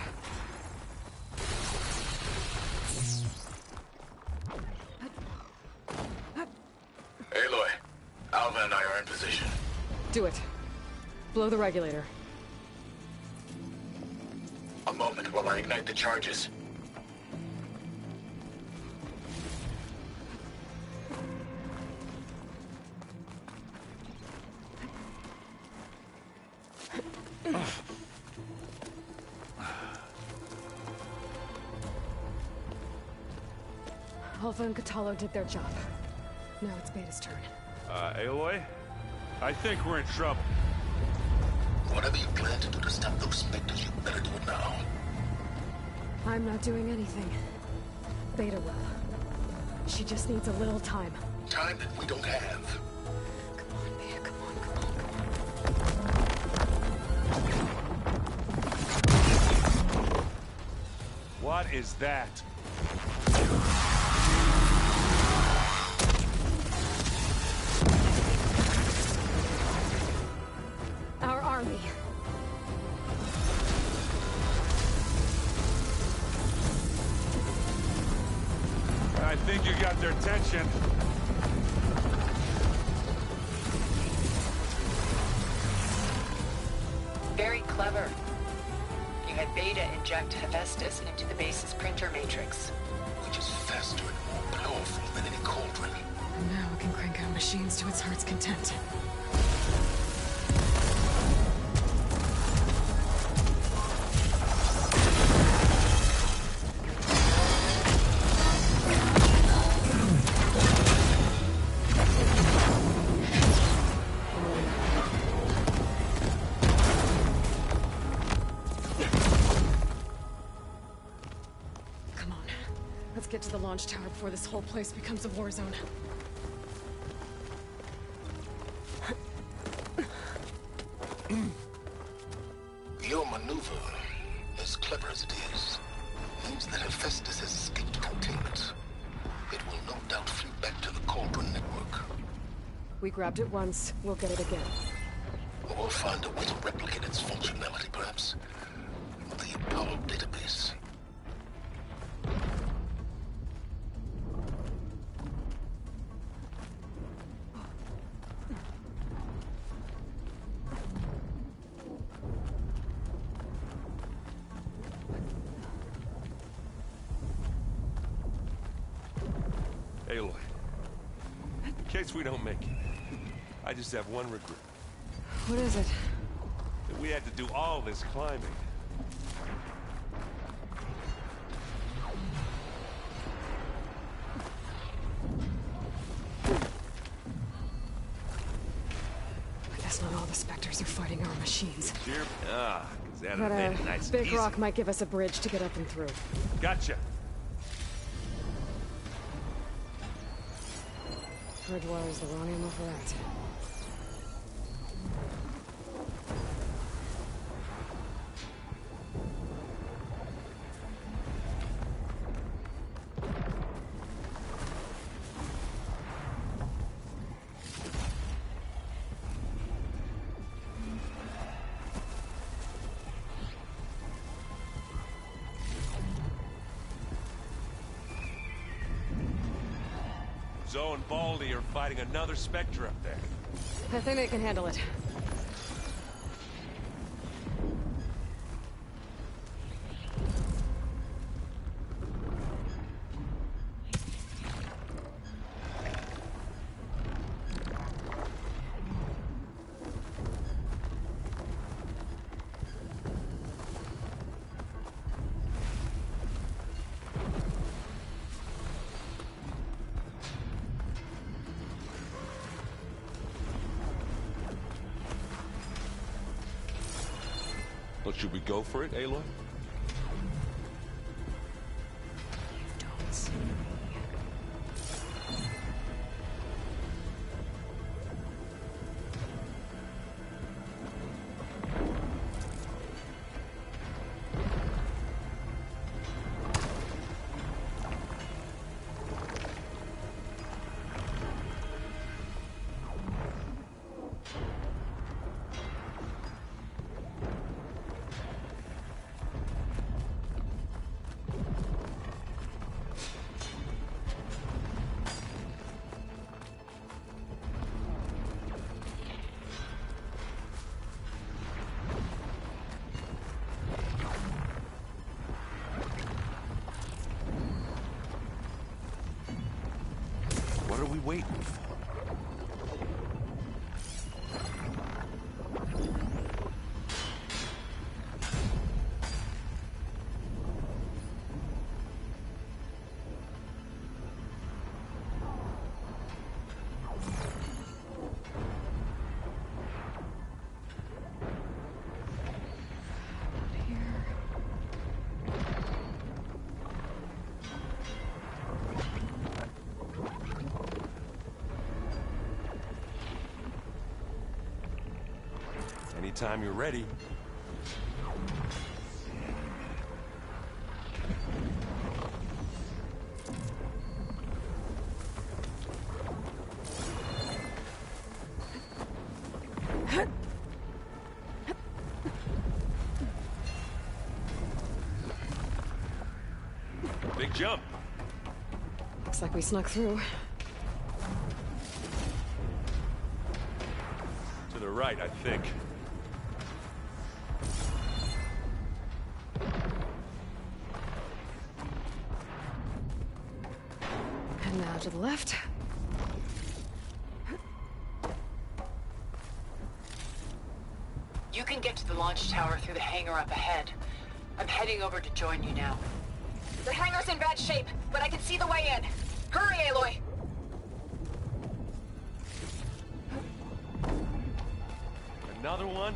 Aloy, Alva and I are in position. Do it. Blow the regulator. A moment while I ignite the charges. Alpha and Kotallo did their job. Now it's Beta's turn. Aloy? I think we're in trouble. Whatever you plan to do to stop those specters, you better do it now. I'm not doing anything. Beta will. She just needs a little time. Time that we don't have. Come on, Beta, come on, come on. What is that? Our army. I think you got their attention. Very clever. You had Beta inject Hephaestus into the base's printer matrix. Which is faster and more powerful than any cauldron. And now it can crank out machines to its heart's content. to the launch tower before this whole place becomes a war zone. Your maneuver, as clever as it is, means that Hephaestus has escaped containment. It will no doubt flee back to the Cauldron network. We grabbed it once, we'll get it again. Or find a way to replicate its functionality, perhaps. The Apollo database. Aloy, in case we don't make it, I just have one regret. What is it? That we had to do all this climbing. I guess not all the Spectres are fighting our machines. Here? Ah, because that But would have been nice and Big easy. Rock might give us a bridge to get up and through. Gotcha. Bridgewater's the wrong ammo for that. Zoe and Baldy are fighting another Spectre up there. I think they can handle it. Well, should we go for it, Aloy? Don't see me. What are we waiting for? Anytime you're ready. Big jump. Looks like we snuck through. To the right, I think. And now to the left. You can get to the launch tower through the hangar up ahead. I'm heading over to join you now. The hangar's in bad shape, but I can see the way in. Hurry, Aloy! Another one?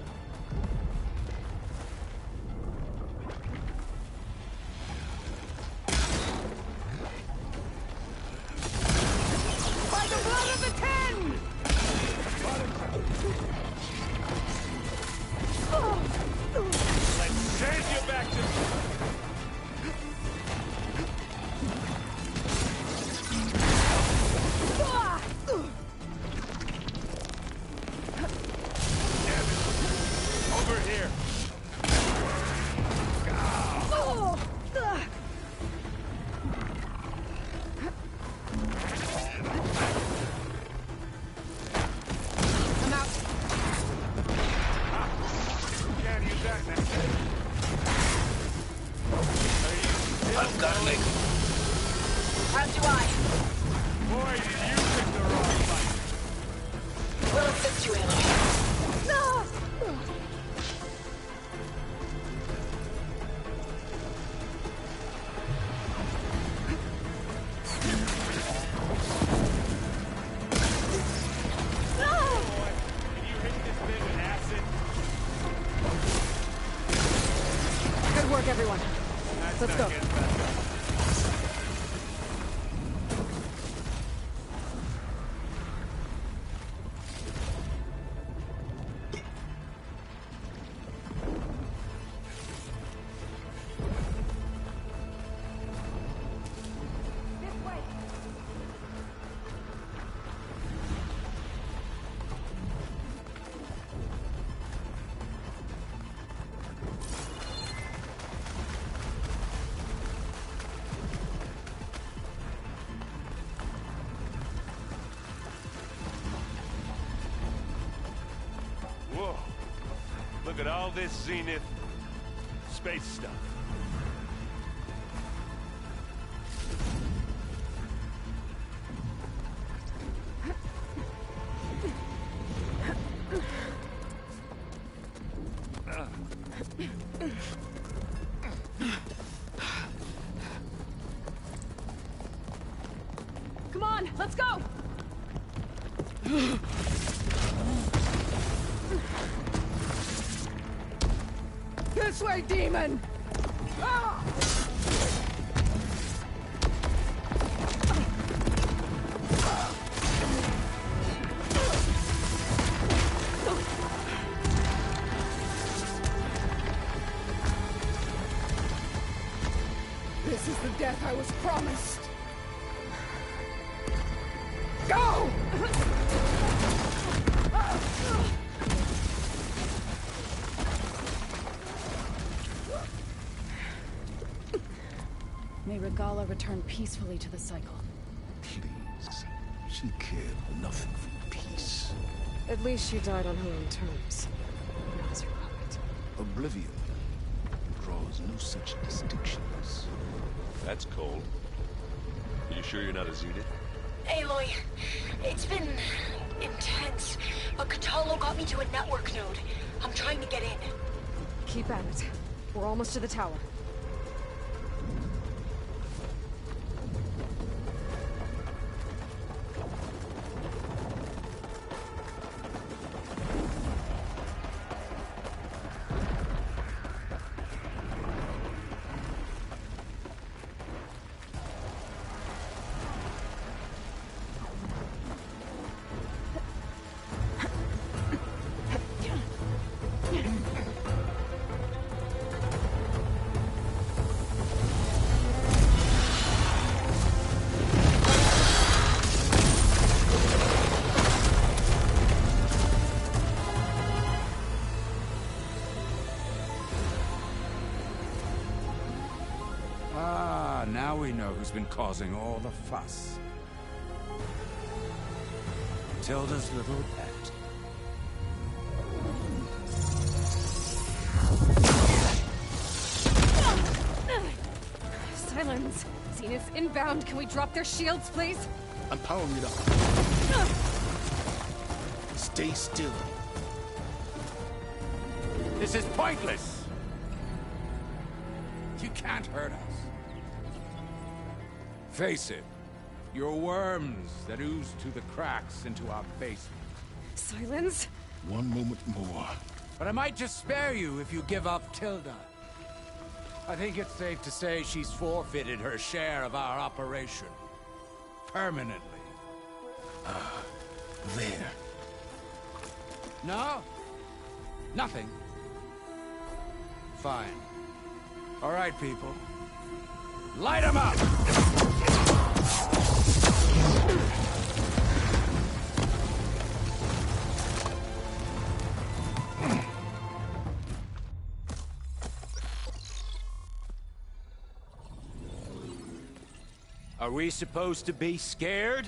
Let's go. Whoa. Look at all this Zenith space stuff. Come on, let's go! This way, demon! Ah! This is the death I was promised. Go! May Regalla return peacefully to the cycle. Please. She cared nothing for peace. At least she died on her own terms. Not as your puppet. Oblivion draws no such distinctions. That's cold. Are you sure you're not a Zenith? Aloy, it's been intense, but Kotallo got me to a network node. I'm trying to get in. Keep at it. We're almost to the tower. Now we know who's been causing all the fuss. Tilda's little pet. Silence! Zenith's inbound. Can we drop their shields, please? I'm powering it up. Stay still. This is pointless! You can't hurt us. Face it. You're worms that ooze through the cracks into our basement. Silence? One moment more. But I might just spare you if you give up Tilda. I think it's safe to say she's forfeited her share of our operation. Permanently. There. No? Nothing? Fine. All right, people. Light 'em up! Are we supposed to be scared?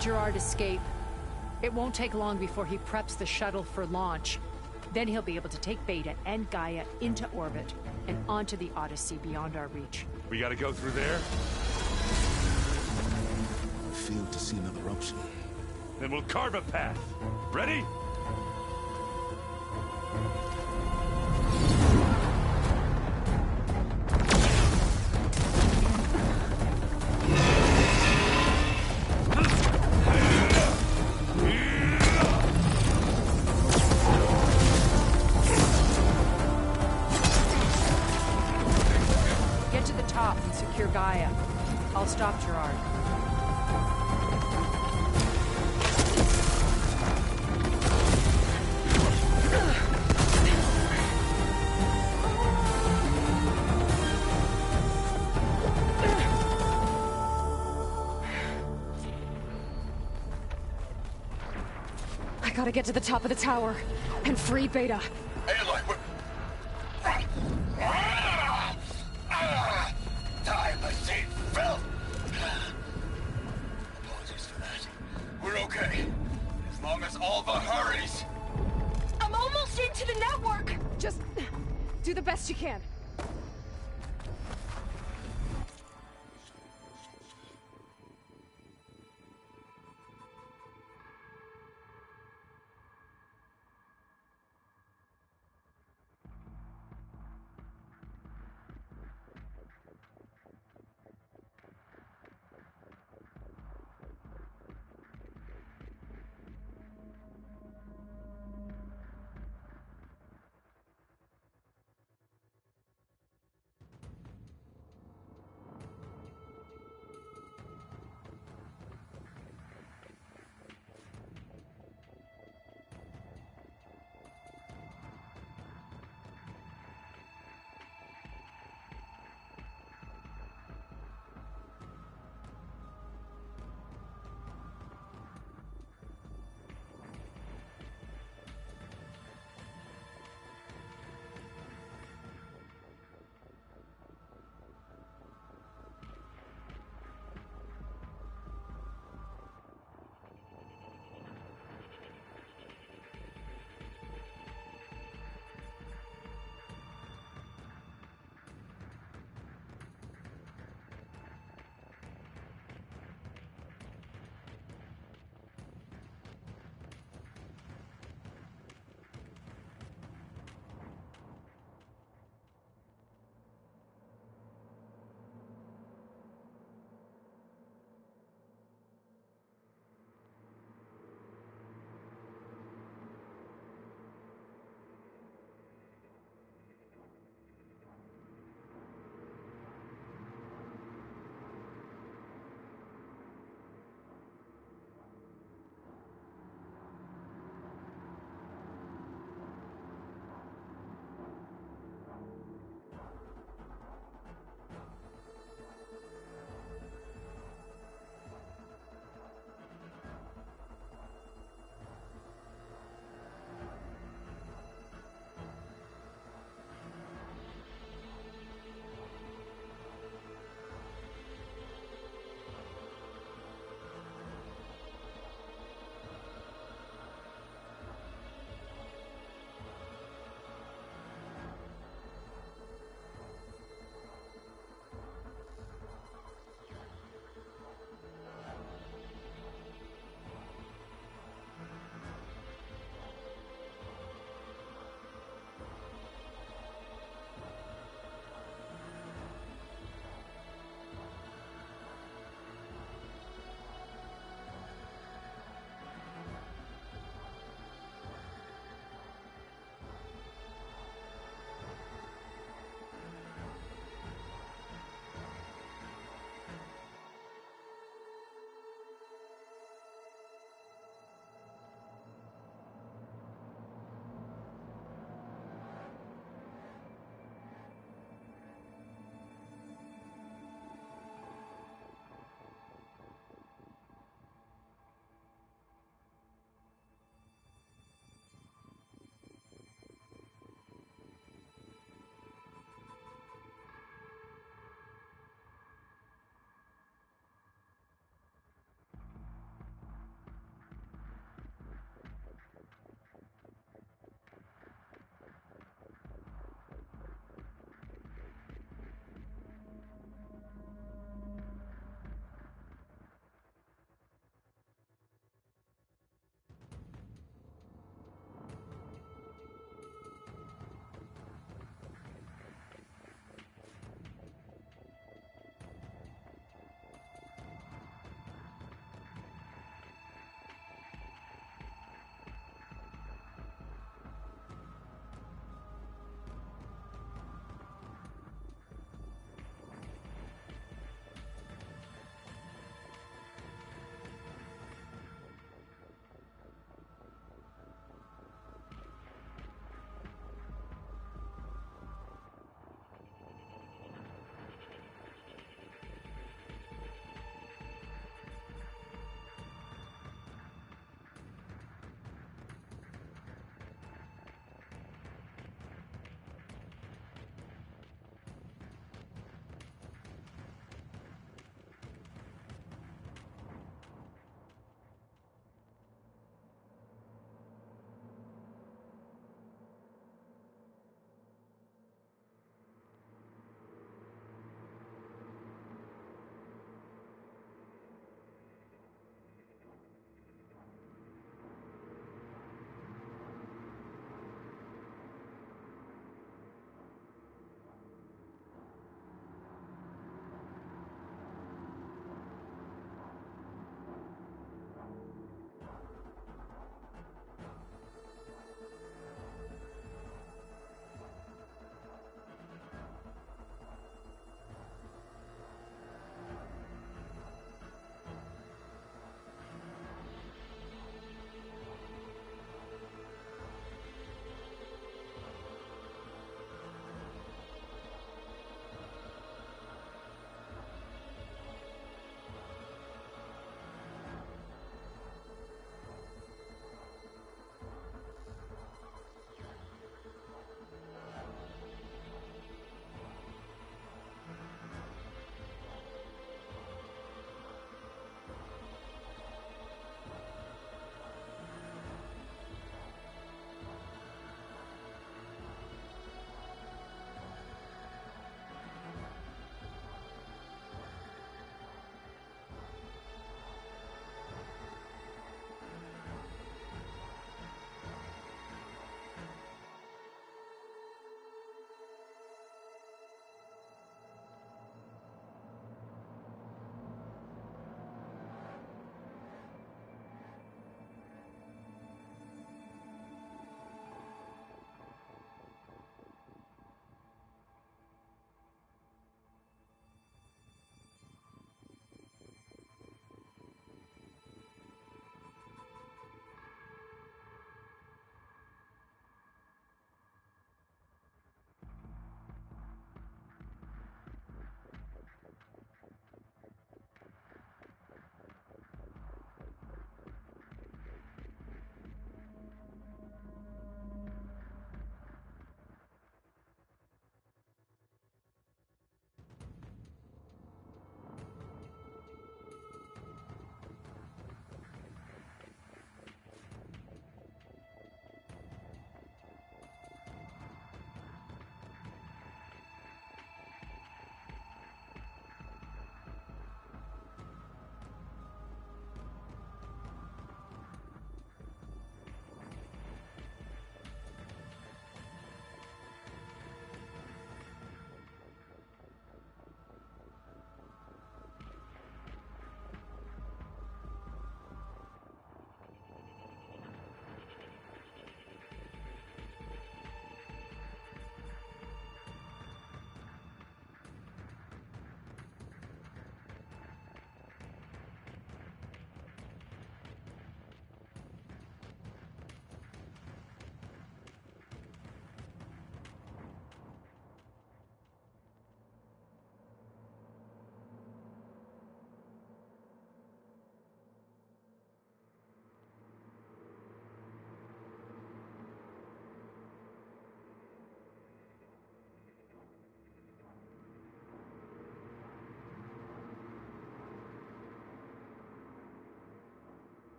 Gerard escape. It won't take long before he preps the shuttle for launch. Then he'll be able to take Beta and Gaia into orbit and onto the Odyssey beyond our reach. We gotta go through there? failed to see another option. Then we'll carve a path. Ready? Get to the top and secure Gaia. I'll stop Gerard. I gotta get to the top of the tower and free Beta. Aloy, we're... Die, my seat fell! Apologies for that. We're okay. As long as Alva hurries. I'm almost into the network! Just do the best you can.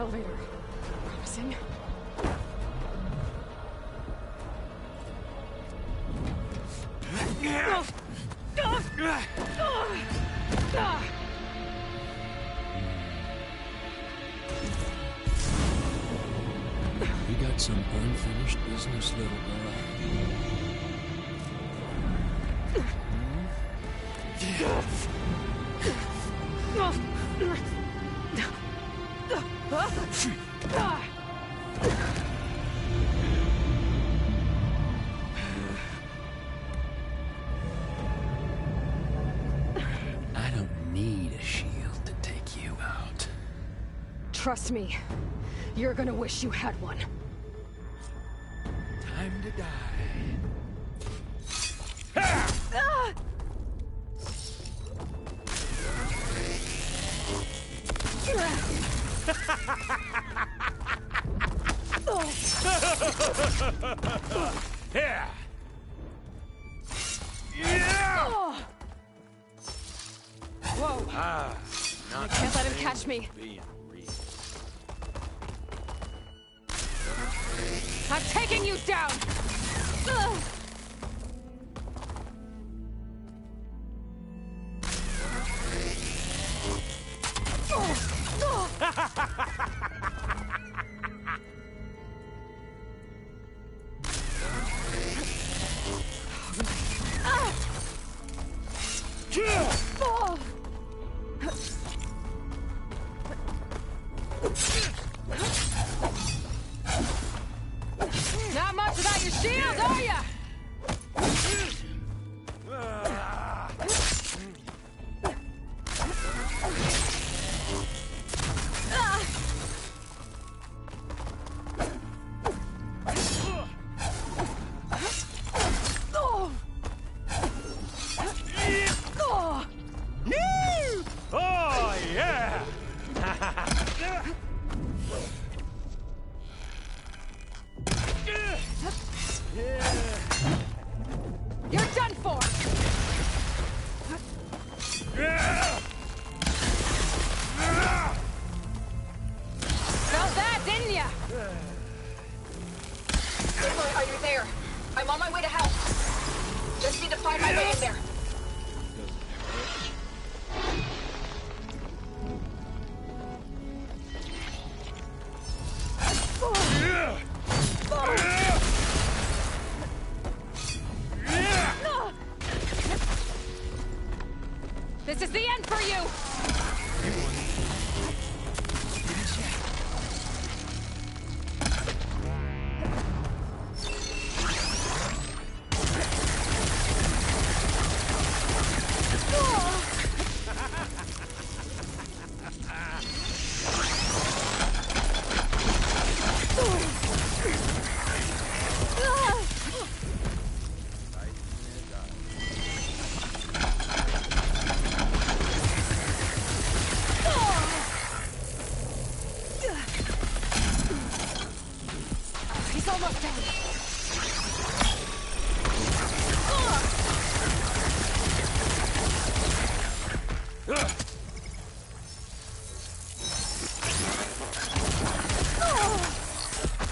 elevator. Promising. You got some unfinished business, little girl. I don't need a shield to take you out. Trust me, you're gonna wish you had one. Time to die. Yeah. Whoa! I can't let him catch me. I'm taking you down! Not much without your shield, are ya? Oh, yeah! You're done for! Felt that, didn't ya? Aloy, are you there? I'm on my way to help. Just need to find my way in there. This is the end for you! He's almost down.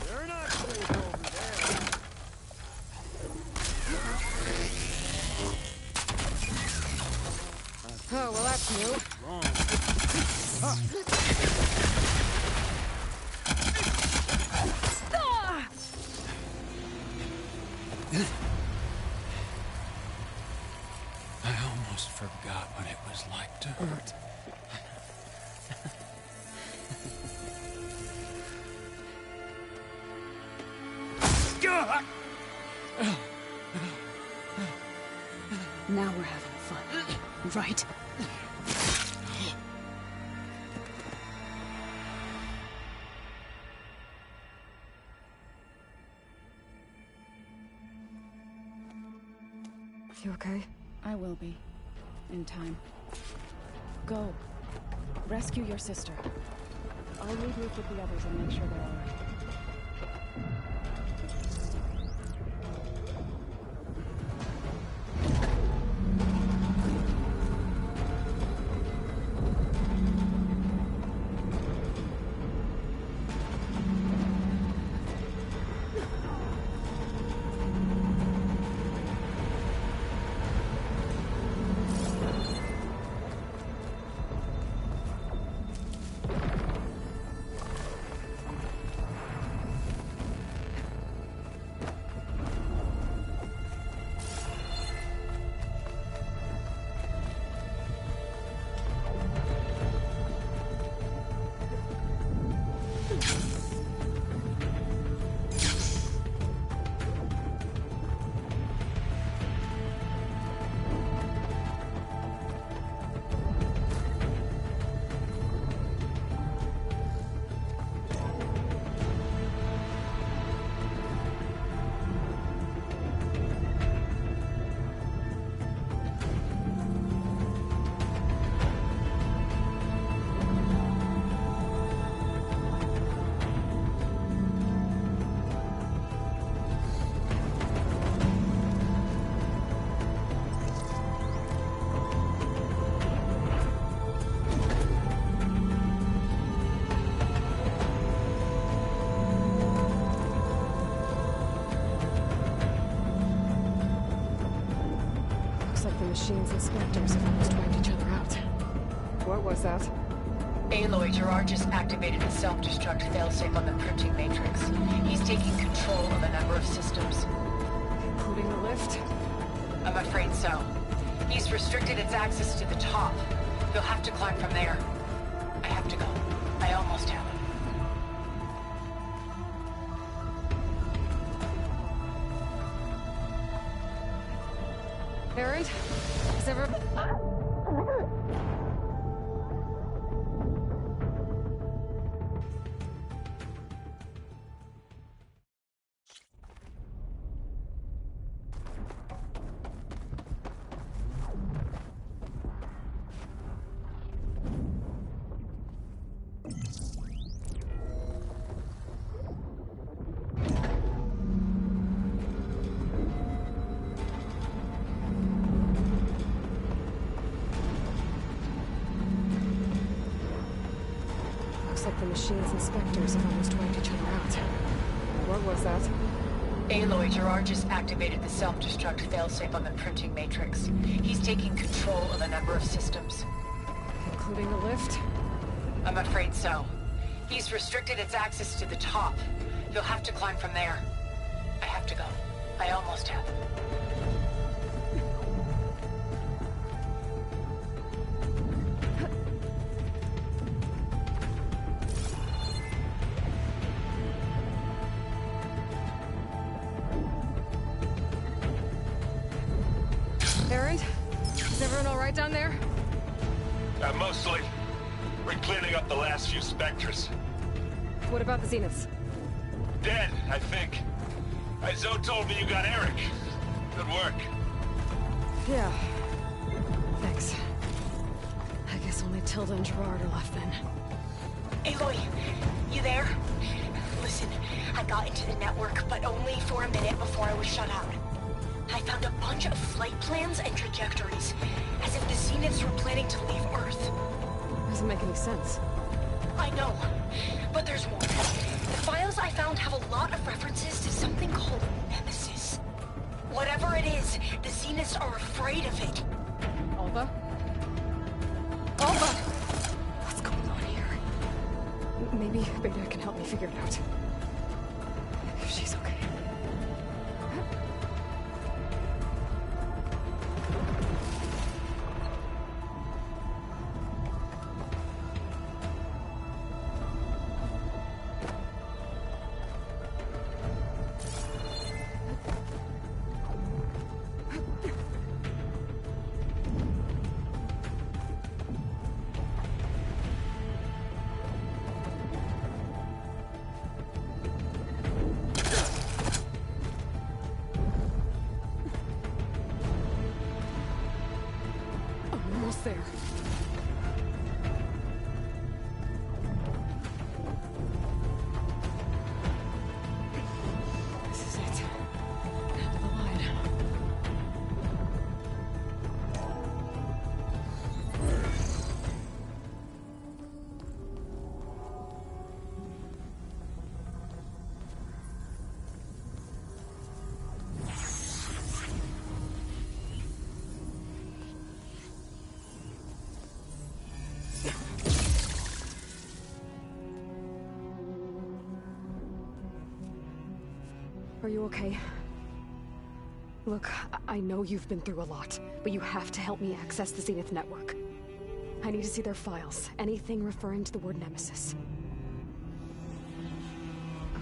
They're not safe over there. Oh, well, that's new. I almost forgot what it was like to hurt. Now we're having fun, right? You okay? I will be. In time. Go. Rescue your sister. I'll regroup with the others and make sure they're all right. machines and Spectres have almost wiped each other out. What was that? Aloy, Gerard just activated the self-destruct failsafe on the printing matrix. He's taking control of a number of systems. Including the lift? I'm afraid so. He's restricted its access to the top. You'll have to climb from there. I have to go. I almost have it. Erend? Is everyone... Looks like the machines and Spectres have almost wiped each other out. What was that? Aloy, Gerard just activated the self-destruct failsafe on the printing matrix. He's taking control of a number of systems. Including the lift? I'm afraid so. He's restricted its access to the top. You'll have to climb from there. I have to go. I almost have it. Erend? Is everyone alright down there? Mostly. We're cleaning up the last few Spectres. What about the Zeniths? Dead, I think. Zoe told me you got Eric. Good work. Yeah. Thanks. I guess only Tilda and Gerard are left then. Aloy, you there? Listen, I got into the network, but only for a minute before I was shut out. I found a bunch of flight plans and trajectories, as if the Zeniths were planning to leave Earth. Doesn't make any sense. I know, but there's more. The files I found have a lot of references to something called Nemesis. Whatever it is, the Zeniths are afraid of it. Alva? Alva! What's going on here? Maybe Beta can help me figure it out. If she's okay. There. This is it. End of the line. Are you okay? Look, I know you've been through a lot, but you have to help me access the Zenith network. I need to see their files, anything referring to the word Nemesis.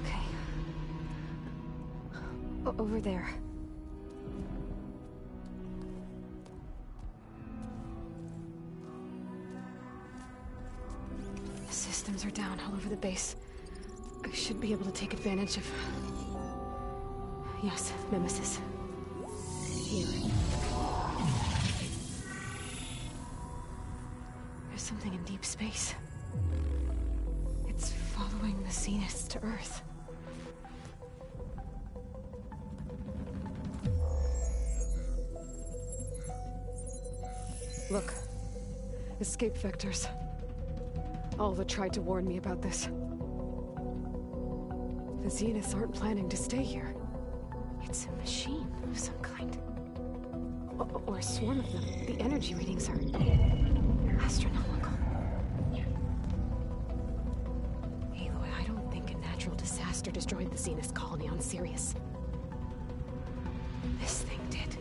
Okay. Over there. The systems are down all over the base. I should be able to take advantage of... Yes, Nemesis. Here. There's something in deep space. It's following the Zeniths to Earth. Look. Escape vectors. Alva tried to warn me about this. The Zeniths aren't planning to stay here. It's a machine of some kind. Or a swarm of them. The energy readings are astronomical. Aloy, I don't think a natural disaster destroyed the Zenith colony on Sirius. This thing did.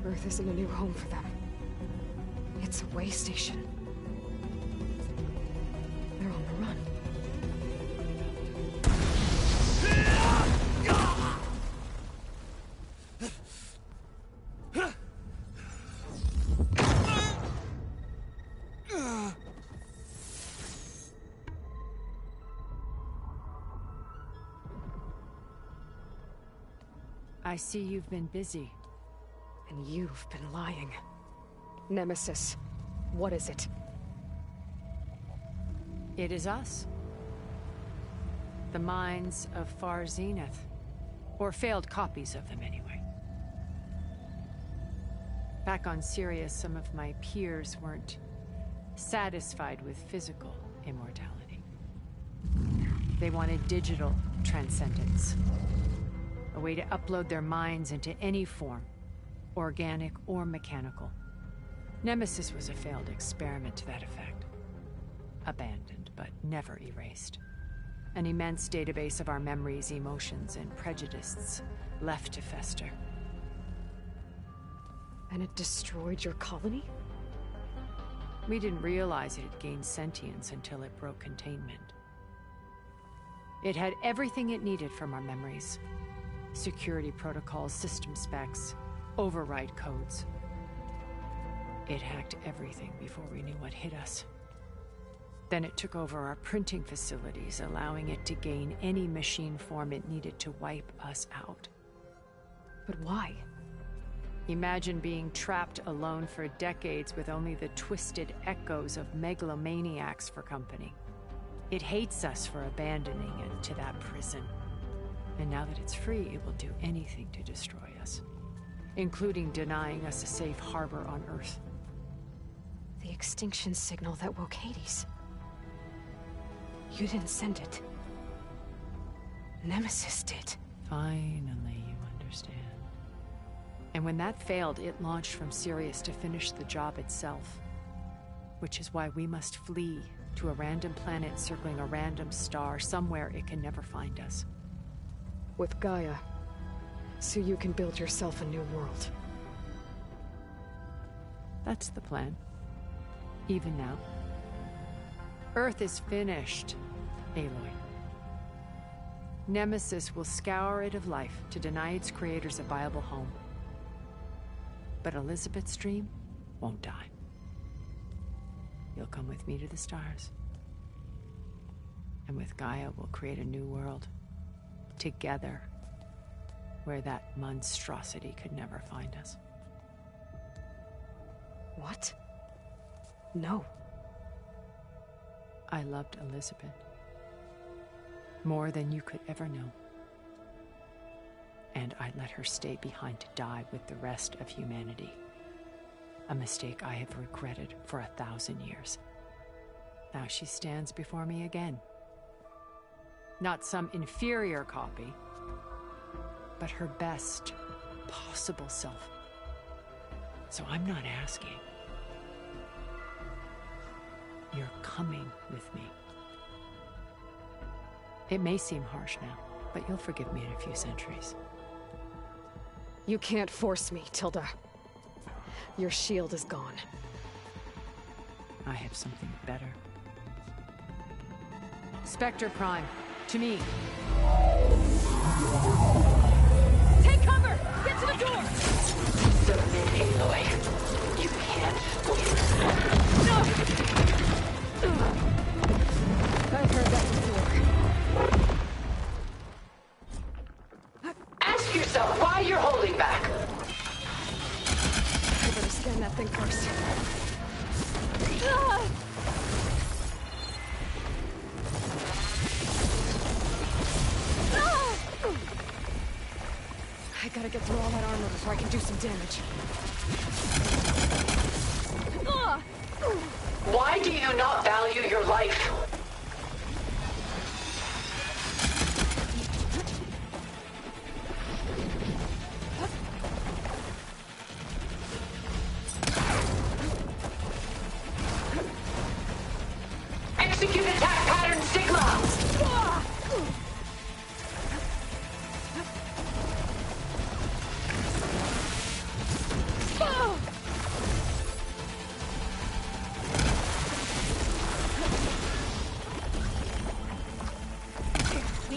Earth isn't a new home for them. It's a way station. They're on the run. I see you've been busy. And you've been lying. Nemesis, what is it? It is us. The minds of Far Zenith. Or failed copies of them, anyway. Back on Sirius, some of my peers weren't satisfied with physical immortality. They wanted digital transcendence. A way to upload their minds into any form, organic or mechanical. Nemesis was a failed experiment to that effect. Abandoned, but never erased. An immense database of our memories, emotions, and prejudices left to fester. And it destroyed your colony? We didn't realize it had gained sentience until it broke containment. It had everything it needed from our memories. Security protocols, system specs, override codes. It hacked everything before we knew what hit us. Then it took over our printing facilities, allowing it to gain any machine form it needed to wipe us out. But why? Imagine being trapped alone for decades with only the twisted echoes of megalomaniacs for company. It hates us for abandoning it to that prison. And now that it's free, it will do anything to destroy us, including denying us a safe harbor on Earth. The extinction signal that woke Hades. You didn't send it. Nemesis did. Finally, you understand. And when that failed, it launched from Sirius to finish the job itself. Which is why we must flee to a random planet circling a random star, somewhere it can never find us. With Gaia, so you can build yourself a new world. That's the plan. Even now. Earth is finished, Aloy. Nemesis will scour it of life to deny its creators a viable home. But Elizabeth's dream won't die. You'll come with me to the stars. And with Gaia, we'll create a new world. Together, where that monstrosity could never find us. What? No. I loved Elizabeth. More than you could ever know. And I let her stay behind to die with the rest of humanity. A mistake I have regretted for 1,000 years. Now she stands before me again. Not some inferior copy, but her best possible self. So I'm not asking. You're coming with me. It may seem harsh now, but you'll forgive me in a few centuries. You can't force me, Tilda. Your shield is gone. I have something better. Spectre Prime, to me. Take cover! Get to the door! Submit, Aloy. You can't win. No! I've heard that before. Ask yourself why you're holding back. I better scan that thing first. I gotta get through all that armor before I can do some damage. Why do you not value your life?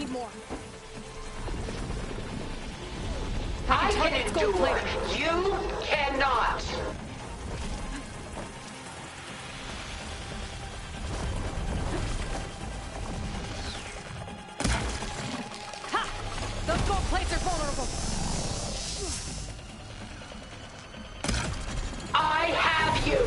need more. I can endure. You cannot. Ha! Those gold plates are vulnerable. I have you.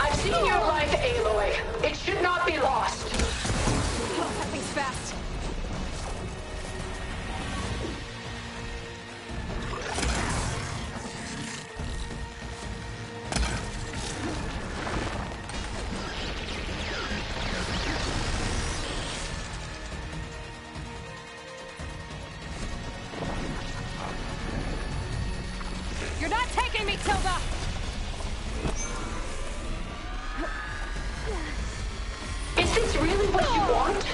I've seen your life, Aloy. It should not be lost. Oh, that thing's fast. You're not taking me, Tilda! Is this really what you want?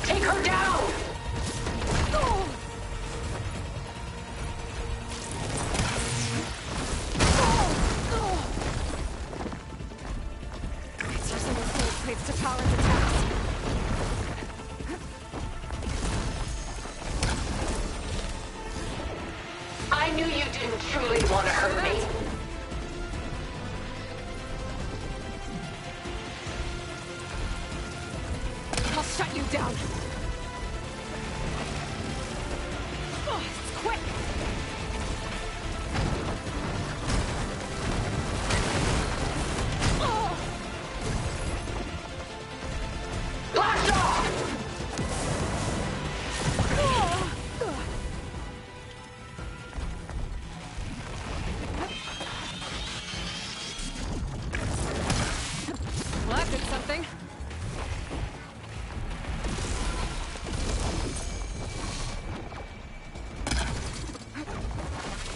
Take her down! It's using those gold plates to power its attacks. I knew you didn't truly want to hurt me. I'll shut you down. Oh, it's quick. Oh. Blast off! Well, that did something.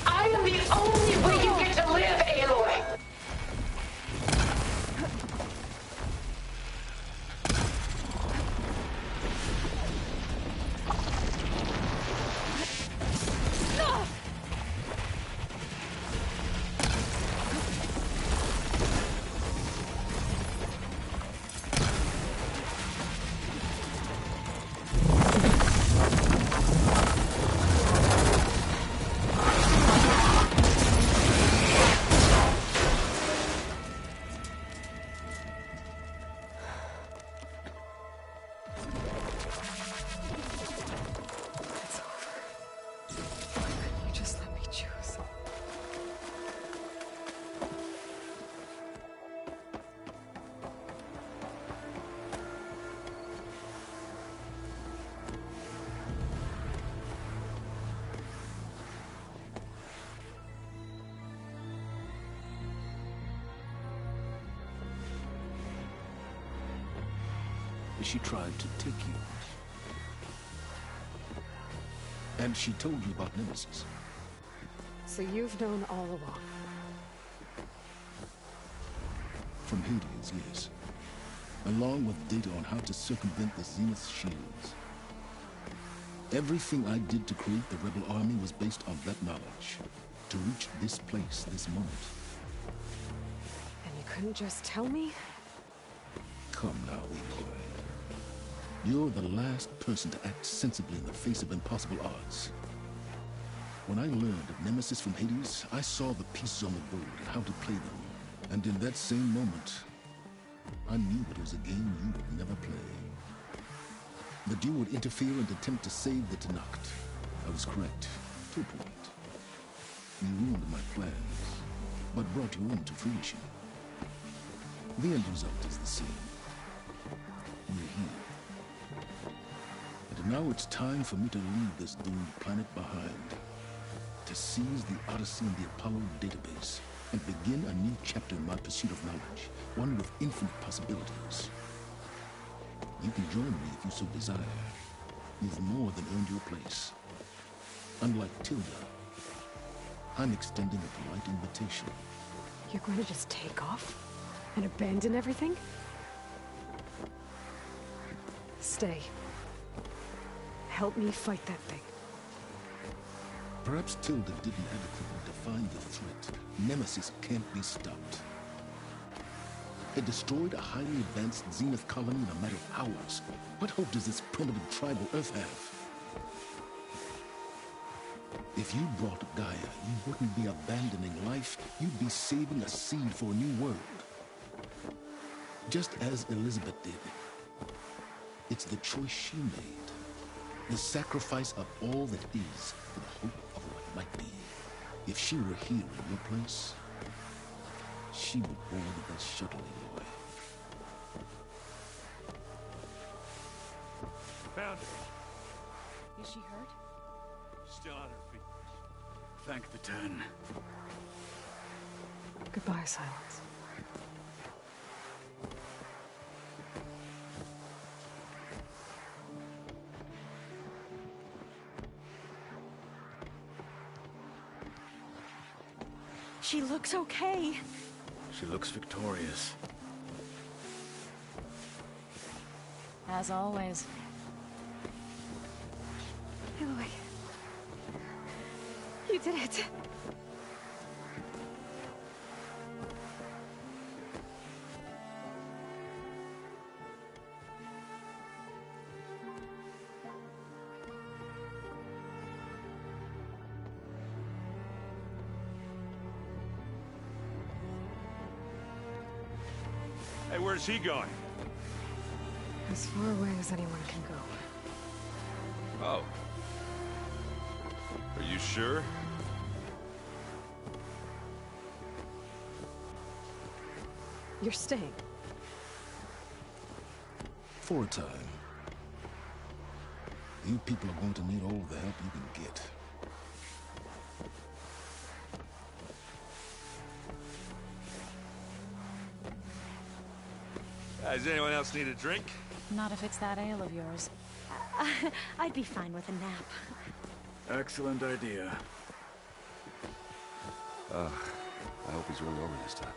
I am the only way you get to live, Aloy! You just let me choose. She tried to take you. And she told you about Nemesis. So you've known all along. From Hades, yes. Along with data on how to circumvent the Zenith shields. Everything I did to create the Rebel army was based on that knowledge. To reach this place, this moment. And you couldn't just tell me? Come now, Aloy. You're the last person to act sensibly in the face of impossible odds. When I learned of Nemesis from Hades, I saw the pieces on the board and how to play them. And in that same moment, I knew it was a game you would never play. That you would interfere and attempt to save the Tenakth. I was correct, to a point. You ruined my plans, but brought you into fruition. The end result is the same. We're here. And now it's time for me to leave this doomed planet behind. To seize the Odyssey and the Apollo database. And begin a new chapter in my pursuit of knowledge. One with infinite possibilities. You can join me if you so desire. You've more than earned your place. Unlike Tilda, I'm extending a polite invitation. You're going to just take off? And abandon everything? Stay. Help me fight that thing. Perhaps Tilda didn't adequately define the threat. Nemesis can't be stopped. It destroyed a highly advanced Zenith colony in a matter of hours. What hope does this primitive tribal Earth have? If you brought Gaia, you wouldn't be abandoning life. You'd be saving a seed for a new world. Just as Elizabeth did. It's the choice she made. The sacrifice of all that is for the hope of what might be. If she were here in your place, she would board that shuttle, Aloy. Found her. Is she hurt? Still on her feet. Thank the Ten. Goodbye, Silence. She looks okay. She looks victorious. As always. Aloy. You did it. Hey, where's he going? As far away as anyone can go. Oh. Are you sure? You're staying. For a time. You people are going to need all the help you can get. Does anyone else need a drink? Not if it's that ale of yours. I'd be fine with a nap. Excellent idea. I hope he's really over this time.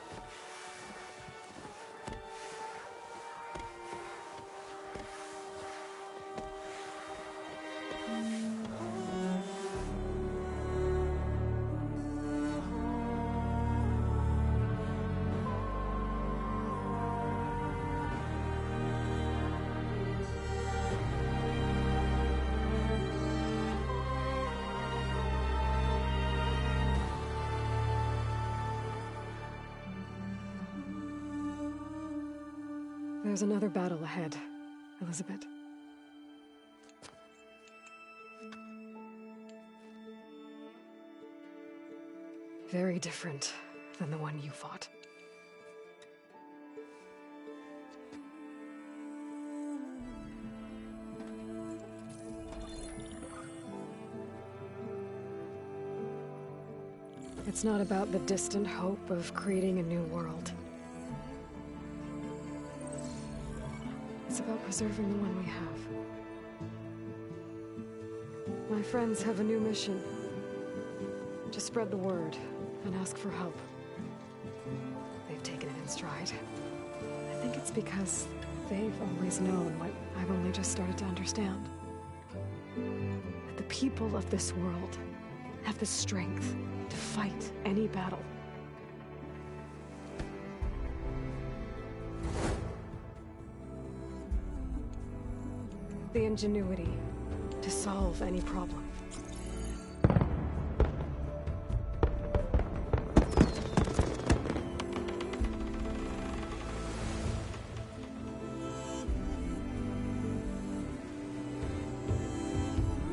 There's another battle ahead, Elizabeth. Very different than the one you fought. It's not about the distant hope of creating a new world. It's about preserving the one we have. My friends have a new mission. To spread the word and ask for help. They've taken it in stride. I think it's because they've always known what I've only just started to understand. That the people of this world have the strength to fight any battle. The ingenuity to solve any problem.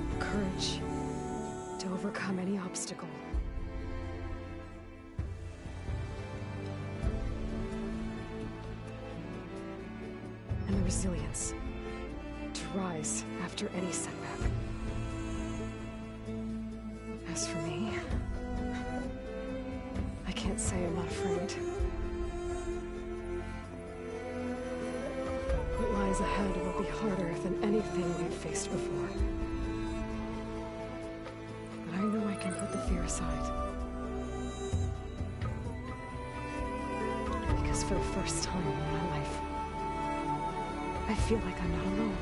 The courage to overcome any obstacle. resilience to rise after any setback. As for me, I can't say I'm not afraid. What lies ahead will be harder than anything we've faced before. But I know I can put the fear aside. Because for the first time in my life, I feel like I'm not alone.